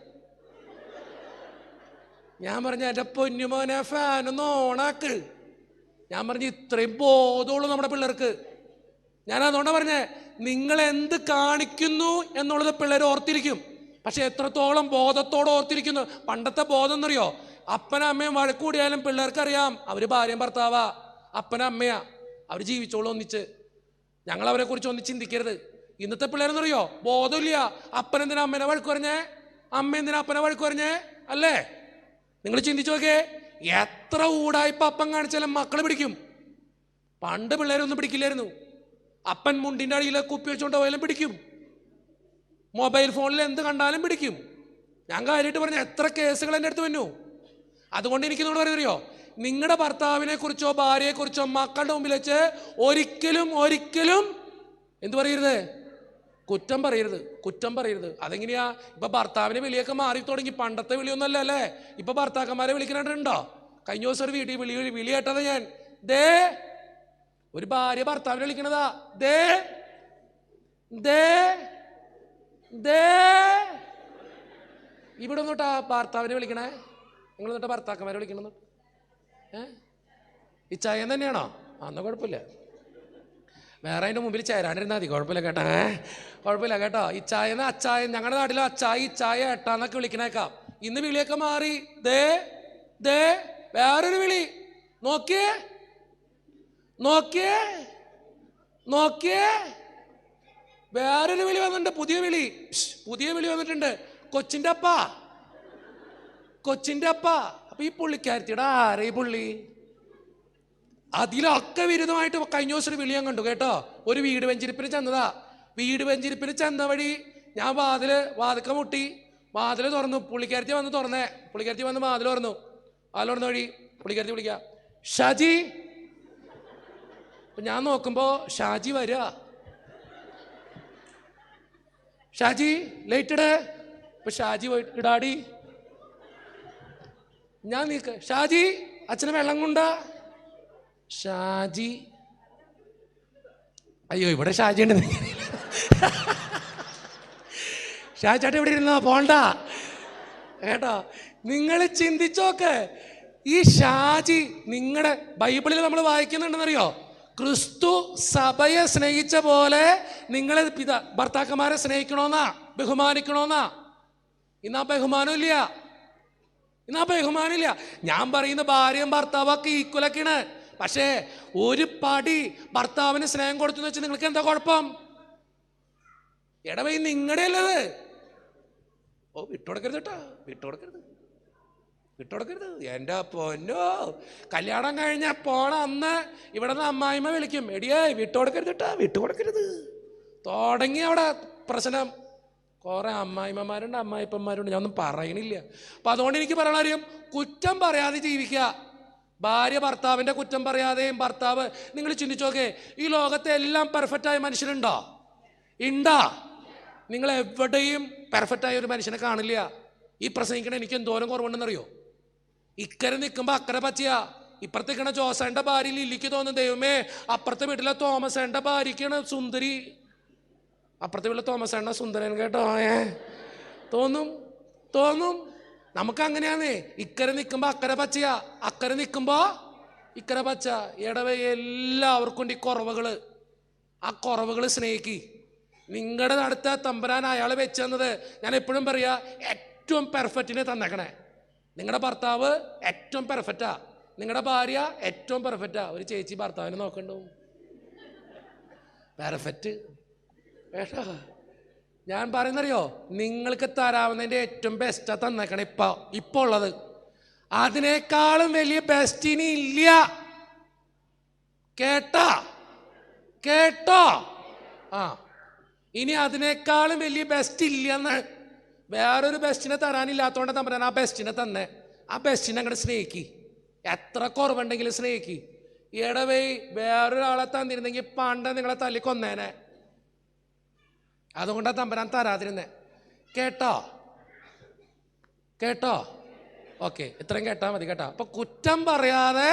ഞാൻ പറഞ്ഞു, എൻ്റെ പൊന്നുമോനെ ഫാനൊന്ന് ഓണാക്ക്. ഞാൻ പറഞ്ഞു, ഇത്രയും ബോധമുള്ളൂ നമ്മുടെ പിള്ളേർക്ക്. ഞാൻ അതുകൊണ്ടാണ് പറഞ്ഞേ, നിങ്ങൾ എന്ത് കാണിക്കുന്നു എന്നുള്ളത് പിള്ളേർ ഓർത്തിരിക്കും. പക്ഷെ എത്രത്തോളം ബോധത്തോടെ ഓർത്തിരിക്കുന്നു. പണ്ടത്തെ ബോധം എന്നറിയോ? അപ്പനും അമ്മയും വഴക്കൂടിയാലും പിള്ളേർക്കറിയാം അവര് ഭാര്യയും ഭർത്താവാ, അപ്പനും അമ്മയാ, അവർ ജീവിച്ചോളൂ ഒന്നിച്ച്. ഞങ്ങൾ അവരെ കുറിച്ച് ഒന്നും ചിന്തിക്കരുത്. ഇന്നത്തെ പിള്ളേരെന്നറിയോ? ബോധമില്ല. അപ്പനെന്തിനാ അമ്മേനെ വഴക്ക് പറഞ്ഞേ, അമ്മ എന്തിനാ അപ്പനെ വഴക്ക് പറഞ്ഞേ, അല്ലേ? നിങ്ങൾ ചിന്തിച്ചു നോക്കേ, എത്ര ഊടായ്പ അപ്പം കാണിച്ചാലും മക്കൾ പിടിക്കും. പണ്ട് പിള്ളേരൊന്നും പിടിക്കില്ലായിരുന്നു. അപ്പൻ മുണ്ടിൻ്റെ അടിയിൽ കുപ്പി വെച്ചുകൊണ്ട് പോയാലും പിടിക്കും. മൊബൈൽ ഫോണിൽ എന്ത് കണ്ടാലും പിടിക്കും. ഞാൻ കാര്യമായിട്ട് പറഞ്ഞ എത്ര കേസുകൾ എൻ്റെ അടുത്ത് വന്നു. അതുകൊണ്ട് എനിക്ക് നിങ്ങളോട് പറയുന്നറിയോ, നിങ്ങളുടെ ഭർത്താവിനെ കുറിച്ചോ ഭാര്യയെക്കുറിച്ചോ മക്കളുടെ മുമ്പിൽ വെച്ച് ഒരിക്കലും ഒരിക്കലും എന്ത് പറയരുത്? കുറ്റം പറയരുത്, കുറ്റം പറയരുത്. അതെങ്ങനെയാ? ഇപ്പൊ ഭർത്താവിനെ വിളിയൊക്കെ മാറി തുടങ്ങി. പണ്ടത്തെ വിളിയൊന്നുമല്ല അല്ലേ? ഇപ്പൊ ഭർത്താക്കന്മാരെ വിളിക്കുന്നുണ്ടോ? കഴിഞ്ഞ ദിവസം ഒരു വീട്ടിൽ വിളി കേട്ടത് ഞാൻ. ദേ ഒരു ഭാര്യ ഭർത്താവിനെ വിളിക്കണതാ. ദേ ദേ ദേ ഇവിടെ ഒന്നോട്ടാ ഭർത്താവിനെ വിളിക്കണേ. നിങ്ങൾ എന്നിട്ട് ഭർത്താക്കന്മാരെ വിളിക്കണം. ഈ ചായ തന്നെയാണോ? അന്ന് കുഴപ്പമില്ല, വേറെ അതിൻ്റെ മുമ്പിൽ ചേരാണ്ടിരുന്നാൽ മതി. കുഴപ്പമില്ല കേട്ടോ, കുഴപ്പമില്ല കേട്ടോ. ഈ ചായന്ന് അച്ചായ, ഞങ്ങളുടെ നാട്ടിൽ അച്ചായ ഈ ചായ എട്ടാന്നൊക്കെ വിളിക്കണേക്കാം. ഇന്ന് വിളിയൊക്കെ മാറി. ദേ ദേ വേറൊരു വിളി. നോക്കിയേ നോക്കിയേ നോക്കിയേ, വേറൊരു വിളി വന്നിട്ടുണ്ട്. പുതിയ വിളി, പുതിയ വിളി വന്നിട്ടുണ്ട്. കൊച്ചിൻ്റെ അപ്പ, കൊച്ചിൻ്റെ അപ്പ. അപ്പൊ ഈ പുള്ളിക്കാരത്തിയുടെ ആരെ ഈ പുള്ളി? അതിലൊക്കെ വിരുദ്ധമായിട്ട് കഴിഞ്ഞ ദിവസം വിളി ഞാൻ കണ്ടു കേട്ടോ. ഒരു വീട് വെഞ്ചിരിപ്പിന് ചെന്നതാ. വീട് വെഞ്ചിരിപ്പിന് ചെന്ന വഴി ഞാൻ വാതിക്ക മുട്ടി. വാതിൽ തുറന്നു. പുള്ളിക്കാരത്തി വന്ന് തുറന്നേ. പുള്ളിക്കാരത്തി വന്ന് വാതിൽ തുറന്നു. വാതിൽ തുറന്ന വഴി പുള്ളിക്കാരത്തി വിളിക്കുക, ഷാജി. അപ്പൊ ഞാൻ നോക്കുമ്പോ ഷാജി വരിക. ഷാജി ലൈറ്റ് ഇട്. ഇപ്പൊ ഷാജി പോയിട്ട് ഇടാടി. ഞാൻ നീക്ക്. ഷാജി അച്ഛന് വെള്ളം കൊണ്ടാ. ഷാജി, അയ്യോ ഇവിടെ ഷാജി ഉണ്ട്. ഷാജി ചേട്ടൻ ഇവിടെ ഇരുന്നോ, പോണ്ട കേട്ടോ. നിങ്ങൾ ചിന്തിച്ചോക്ക്, ഈ ഷാജി നിങ്ങളുടെ ബൈബിളിൽ നമ്മൾ വായിക്കുന്നുണ്ടെന്നറിയോ? ക്രിസ്തു സഭയെ സ്നേഹിച്ച പോലെ നിങ്ങളെ ഭർത്താക്കന്മാരെ സ്നേഹിക്കണോന്നാ, ബഹുമാനിക്കണോന്നാ. ഇന്നാ ബഹുമാനമില്ല, ഇന്നാ ബഹുമാനമില്ല. ഞാൻ പറയുന്ന ഭാര്യയും ഭർത്താവൊക്കെ ഈക്വലൊക്കെയാണ്. പക്ഷേ ഒരു പടി ഭർത്താവിന് സ്നേഹം കൊടുത്തു വെച്ചാൽ നിങ്ങൾക്ക് എന്താ കുഴപ്പം? എടവൈ നിങ്ങളുടെ അല്ലത്. ഓ വിട്ടുകൊടുക്കരുത് കേട്ടോ, വിട്ടുകൊടുക്കരുത്, വിട്ടുകൊടുക്കരുത്. എൻ്റെ പൊന്നോ, കല്യാണം കഴിഞ്ഞ പോണ അന്ന് ഇവിടെ നിന്ന് അമ്മായിമ്മ വിളിക്കും, എടിയേ വിട്ടുകൊടുക്കരുത് കേട്ടോ, വിട്ടുകൊടുക്കരുത്. തുടങ്ങി അവിടെ പ്രശ്നം. കുറെ അമ്മായിമ്മമാരുണ്ട്, അമ്മായിപ്പന്മാരുണ്ട്, ഞാൻ ഒന്നും പറയണില്ല. അപ്പം അതുകൊണ്ട് എനിക്ക് പറയാൻ അറിയാം, കുറ്റം പറയാതെ ജീവിക്കുക. ഭാര്യ ഭർത്താവിൻ്റെ കുറ്റം പറയാതെയും ഭർത്താവ്, നിങ്ങൾ ചിന്തിച്ചു നോക്കേ, ഈ ലോകത്തെ എല്ലാം പെർഫെക്റ്റായ മനുഷ്യനുണ്ടോ? ഉണ്ടോ? നിങ്ങൾ എവിടെയും പെർഫെക്റ്റായ ഒരു മനുഷ്യനെ കാണില്ല. ഈ പ്രസംഗിക്കണ എനിക്ക് എന്തോരം കുറവുണ്ടെന്നറിയോ? ഇക്കരെ നിൽക്കുമ്പോൾ അക്കരെ പച്ചയാ. ഇപ്പുറത്ത് നിൽക്കണ ജോസേൻ്റെ ഭാര്യ ലില്ലിക്ക് തോന്നും, ദൈവമേ അപ്പുറത്തെ വീട്ടിലെ തോമസേൻ്റെ ഭാര്യയ്ക്കാണ് സുന്ദരി, അപ്പുറത്തെ വീട്ടിലെ തോമസേണ്ണ സുന്ദരൻ കേട്ടോ. തോന്നും, തോന്നും. നമുക്ക് അങ്ങനെയാന്നേ. ഇക്കരെ നിൽക്കുമ്പോൾ അക്കരെ പച്ചയാ, അക്കരെ നിൽക്കുമ്പോൾ ഇക്കരെ പച്ച. ഇടവേ എല്ലാവർക്കും ഈ കുറവുകൾ, ആ കുറവുകൾ സ്നേഹിക്കി. നിങ്ങളുടെ അടുത്ത തമ്പുരാൻ അയാളെ വെച്ച് തന്നത്, ഞാൻ എപ്പോഴും പറയാ, ഏറ്റവും പെർഫെക്റ്റിനെ തന്നേക്കണേ. നിങ്ങളുടെ ഭർത്താവ് ഏറ്റവും പെർഫെക്റ്റാ, നിങ്ങളുടെ ഭാര്യ ഏറ്റവും പെർഫെക്റ്റാ. ഒരു ചേച്ചി ഭർത്താവിനെ നോക്കണ്ടു, പെർഫെക്റ്റ് കേട്ടോ. ഞാൻ പറയുന്നറിയോ, നിങ്ങൾക്ക് തരാവുന്നതിൻ്റെ ഏറ്റവും ബെസ്റ്റാ തന്നേക്കണേ ഇപ്പൊ ഉള്ളത്. അതിനേക്കാളും വലിയ ബെസ്റ്റ് ഇനി ഇല്ല. കേട്ടോ, കേട്ടോ? ആ, ഇനി അതിനേക്കാളും വലിയ ബെസ്റ്റ് ഇല്ലെന്ന്. വേറൊരു ബെസ്റ്റിനെ തരാനില്ലാത്തതുകൊണ്ട് തമ്പുരാൻ ആ ബെസ്റ്റിനെ തന്നെ. ആ ബെസ്റ്റിനെ അങ്ങോട്ട് സ്നേഹിക്കി. എത്ര കുറവുണ്ടെങ്കിലും സ്നേഹിക്കി. ഇടവേ വേറൊരാളെ തന്നിരുന്നെങ്കിൽ പണ്ട് നിങ്ങളെ തല്ലി കൊന്നേനെ. അതുകൊണ്ടാണ് തമ്പുരാൻ തരാതിരുന്നേ. കേട്ടോ, കേട്ടോ? ഓക്കെ, ഇത്രയും കേട്ടാൽ മതി കേട്ടോ. അപ്പൊ കുറ്റം പറയാതെ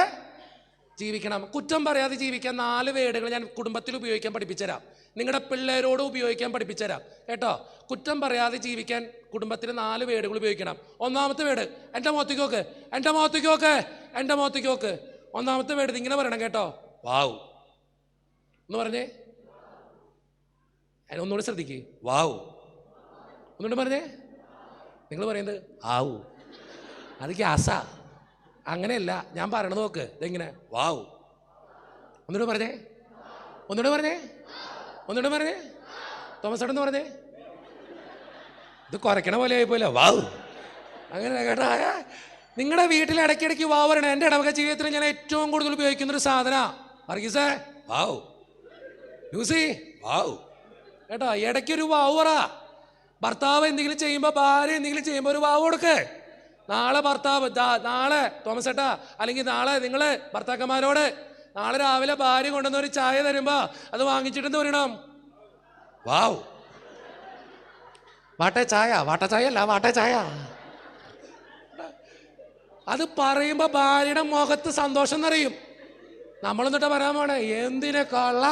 ജീവിക്കണം. കുറ്റം പറയാതെ ജീവിക്കാൻ 4 വേർഡുകൾ ഞാൻ കുടുംബത്തിൽ ഉപയോഗിക്കാൻ പഠിപ്പിച്ചുതരാം, നിങ്ങളുടെ പിള്ളേരോട് ഉപയോഗിക്കാൻ പഠിപ്പിച്ചുതരാം കേട്ടോ. കുറ്റം പറയാതെ ജീവിക്കാൻ കുടുംബത്തിൽ 4 വേർഡുകൾ ഉപയോഗിക്കണം. ഒന്നാമത്തെ വേർഡ്, എൻ്റെ മുഖത്തേക്ക് നോക്ക്, എൻ്റെ മുഖത്തേക്ക് നോക്ക്, എൻ്റെ മുഖത്തേക്ക് നോക്ക്. ഒന്നാമത്തെ വേർഡ് ഇങ്ങനെ പറയണം കേട്ടോ, വാവ് എന്ന് പറഞ്ഞേ. ഒന്നുകൂടി ശ്രദ്ധിക്ക്, വാവ്. ഒന്നുകൂടി പറഞ്ഞേ. നിങ്ങൾ പറയുന്നത് ആവു, അത് ഗ്യാസാ. അങ്ങനെയല്ല ഞാൻ പറയണത്, നോക്ക് ഇതെങ്ങനെ, വാവ്. ഒന്നുകൂടെ പറഞ്ഞേ, ഒന്നുകൂടെ പറഞ്ഞേ, ഒന്നുകൂടെ പറഞ്ഞേ. തോമസ് എന്ന് പറഞ്ഞേ. ഇത് കുറയ്ക്കണ പോലെ ആയിപ്പോയില്ല, വാവ് അങ്ങനെ കേട്ടാ. നിങ്ങളുടെ വീട്ടിൽ ഇടയ്ക്കിടയ്ക്ക് വാവ് പറയണം. എൻ്റെ ഇടവക ജീവിതത്തിൽ ഞാൻ ഏറ്റവും കൂടുതൽ ഉപയോഗിക്കുന്ന ഒരു സാധന വർഗീസേ, വാവ്. യൂസി, വാവ്. കേട്ടോ, ഇടയ്ക്കൊരു വാവ് പറ. ഭർത്താവ് എന്തെങ്കിലും ചെയ്യുമ്പോൾ, ഭാര്യ എന്തെങ്കിലും ചെയ്യുമ്പോൾ ഒരു വാവ് കൊടുക്ക്. നാളെ ഭർത്താവ്, നാളെ തോമസ് ഏട്ടാ, അല്ലെങ്കിൽ നാളെ നിങ്ങൾ ഭർത്താക്കന്മാരോട് നാളെ രാവിലെ ഭാര്യ കൊണ്ടുവന്ന ഒരു ചായ തരുമ്പോ അത് വാങ്ങിച്ചിട്ടെന്ന് പറയണം, വാവ്. വാട്ടേ ചായ, വാട്ട ചായ അല്ല, വാട്ടേ ചായ. അത് പറയുമ്പോ ഭാര്യയുടെ മുഖത്ത് സന്തോഷം നിറയും. നമ്മളെന്നിട്ട് പറയാൻ പോണേ, എന്തിനെ കള്ള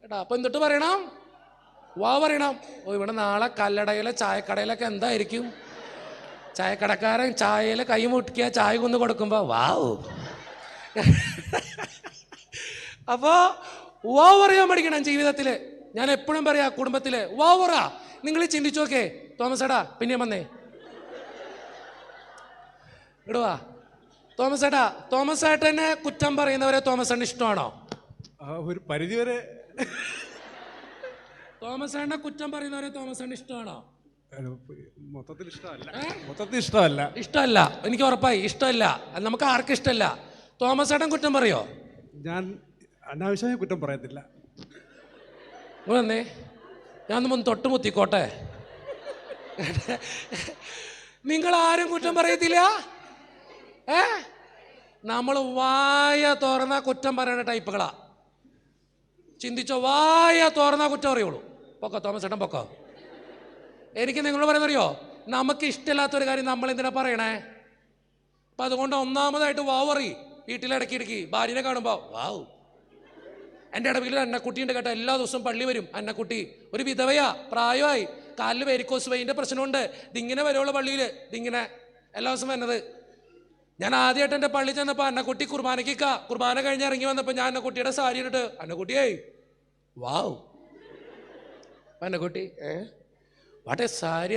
കേട്ടാ. അപ്പൊ എന്നിട്ട് പറയണം, വാ പറയണം. ഓ, ഇവിടെ നാളെ കല്ലടയിലെ ചായക്കടയിലൊക്കെ എന്തായിരിക്കും? ചായക്കടക്കാരൻ ചായയിൽ കൈ മുട്ടിക്കുക, ചായ കൊന്ന് കൊടുക്കുമ്പോ വാവ്. അപ്പോ വാവ് പറയാൻ പഠിക്കണം ജീവിതത്തില്. ഞാൻ എപ്പോഴും പറയാ, കുടുംബത്തില് വാവ് പറ. നിങ്ങൾ ചിന്തിച്ചു നോക്കേ. തോമസ് ഏട്ടാ, പിന്നെ വന്നേ ഇടുവാ. തോമസ് ഏട്ടാ, തോമസ് ഏട്ടനെ കുറ്റം പറയുന്നവരെ തോമസ് ഏട്ടന് ഇഷ്ടമാണോ? ഒരു പരിധിവരെ. തോമസ് ഏട്ടനെ കുറ്റം പറയുന്നവരെ തോമസ് ഏട്ടന് ഇഷ്ടമാണോ? മൊത്തത്തിൽ ഇഷ്ടമല്ല. മൊത്തത്തിൽ ഇഷ്ടമല്ല. ഇഷ്ടമല്ല, എനിക്ക് ഉറപ്പായി ഇഷ്ടമല്ല. നമുക്ക് ആർക്കും ഇഷ്ടമല്ല. തോമസ് ഏട്ടൻ കുറ്റം പറയോ? ഞാൻ അനാവശ്യമായി കുറ്റം പറയത്തില്ല. വന്നേ, ഞാൻ ഒന്ന് തൊട്ടുമുത്തിക്കോട്ടെ. നിങ്ങൾ ആരും കുറ്റം പറയത്തില്ല. നമ്മൾ വായ തുറന്ന കുറ്റം പറയുന്ന ടൈപ്പുകളാ. ചിന്തിച്ചോ, വായ തുറന്ന കുറ്റം അറിയുള്ളൂ. പൊക്കോ തോമസ് ഏട്ടൻ പൊക്കോ. എനിക്ക് നിങ്ങളോട് പറയുന്നറിയോ, നമുക്ക് ഇഷ്ടമില്ലാത്തൊരു കാര്യം നമ്മൾ എന്തിനാ പറയണേ? അപ്പൊ അതുകൊണ്ട് ഒന്നാമതായിട്ട് വാവ് പറയും. വീട്ടിലിടയ്ക്കിടയ്ക്ക് ഭാര്യനെ കാണുമ്പോ വാവ്. എൻ്റെ ഇടവിൽ അന്നക്കുട്ടിയുണ്ട് കേട്ടോ, എല്ലാ ദിവസവും പള്ളി വരും. അന്നക്കുട്ടി ഒരു വിധവയാ, പ്രായമായി, കാലിൽ വെരിക്കോസ് വെയിൻ്റെ പ്രശ്നമുണ്ട്. ഇതിങ്ങനെ വരുള്ള പള്ളിയിൽ, ഇതിങ്ങനെ എല്ലാ ദിവസവും വരുന്നത്. ഞാൻ ആദ്യമായിട്ട് എൻ്റെ പള്ളി ചെന്നപ്പോൾ അന്നക്കുട്ടി കുർബാന കഴിഞ്ഞ് ഇറങ്ങി വന്നപ്പോൾ ഞാൻ അന്നക്കുട്ടിയുടെ സാരി ഇട്ടിട്ട്, അന്നക്കുട്ടിയേ വാവ്. അന്നക്കുട്ടി വാട്ടെ സാരി.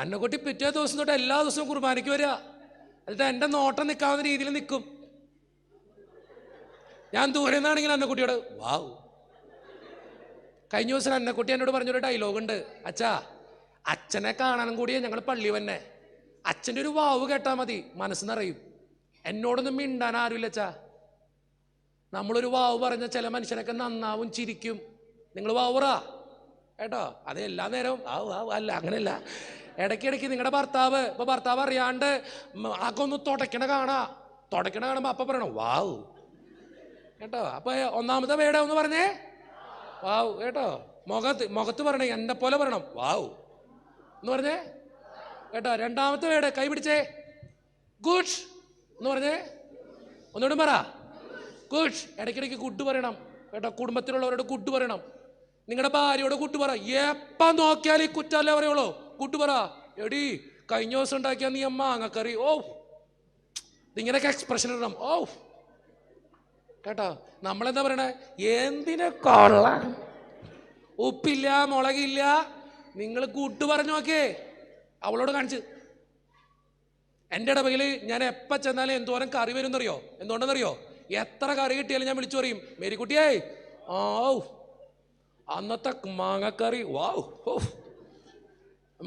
അന്നക്കുട്ടി പിറ്റേ ദിവസം തൊട്ട് എല്ലാ ദിവസവും കുർബാനയ്ക്ക് വരിക. എന്നിട്ട് എൻ്റെ നോട്ടം നിൽക്കാവുന്ന രീതിയിൽ നിൽക്കും. ഞാൻ ദൂരെ നിന്നാണെങ്കിൽ അന്നക്കുട്ടിയോട് വാവ്. കഴിഞ്ഞ ദിവസം അന്നക്കുട്ടി എന്നോട് പറഞ്ഞൊരു ഡയലോഗ് ഉണ്ട്. അച്ഛാ, അച്ഛനെ കാണാനും കൂടിയേ ഞങ്ങൾ പള്ളി വന്നെ. അച്ഛൻ്റെ ഒരു വാവ് കേട്ടാൽ മതി, മനസ്സ് നിറയും. എന്നോടൊന്നും മിണ്ടാൻ ആരുമില്ല അച്ഛാ. നമ്മളൊരു വാവ് പറഞ്ഞ ചില മനുഷ്യനൊക്കെ നന്നാവും, ചിരിക്കും. നിങ്ങൾ വാവ് പറ കേട്ടോ. അത് എല്ലാ നേരവും വാവ് അല്ല, അങ്ങനെയല്ല. ഇടയ്ക്കിടയ്ക്ക് നിങ്ങളുടെ ഭർത്താവ്, ഇപ്പൊ ഭർത്താവ് അറിയാണ്ട് ആക്കൊന്ന് തുടയ്ക്കണ കാണുമ്പോ അപ്പൊ പറയണം വാവ് കേട്ടോ. അപ്പൊ ഒന്നാമത്തെ വേട ഒന്ന് പറഞ്ഞേ വാവ് കേട്ടോ. മുഖത്ത് പറയണേ, എന്നെ പോലെ പറയണം വാവ് എന്ന് പറഞ്ഞേ കേട്ടോ. രണ്ടാമത്തെ വേട് കൈ പിടിച്ചേ, ഗുഡ് എന്ന് പറഞ്ഞേ. ഒന്നുകൂടെ പറ, ഗുഡ്. ഇടയ്ക്കിടയ്ക്ക് ഗുഡ് പറയണം കേട്ടോ. കുടുംബത്തിലുള്ളവരോട് ഗുഡ് പറയണം. നിങ്ങളുടെ ഭാര്യയോട് ഗുഡ് പറ. എപ്പ നോക്കിയാൽ ഈ കുറ്റല്ലേ പറയുള്ളൂ. ഗുഡ് പറ. എടി കഴിഞ്ഞ ദിവസം ഉണ്ടാക്കിയ നീ അമ്മ അങ്ങക്കറി, ഓ ഇങ്ങനെയൊക്കെ എക്സ്പ്രഷൻ ഇടണം. ഓ കേട്ടോ. നമ്മളെന്താ പറയണേ, എന്തിനെ കൊള്ള, ഉപ്പില്ല മുളകില്ല. നിങ്ങൾ ഗുഡ് പറഞ്ഞു നോക്കേ, അവളോട് കാണിച്ച്. എൻ്റെ ഇടവകയിൽ ഞാൻ എപ്പോൾ ചെന്നാലും എന്തോരം കറി വരും എന്നറിയോ? എന്തുകൊണ്ടെന്നറിയോ? എത്ര കറി കിട്ടിയാലും ഞാൻ വിളിച്ചു പറയും, മേരിക്കുട്ടിയേ ഓ അന്നത്തെ മാങ്ങക്കറി വാവ്. ഓ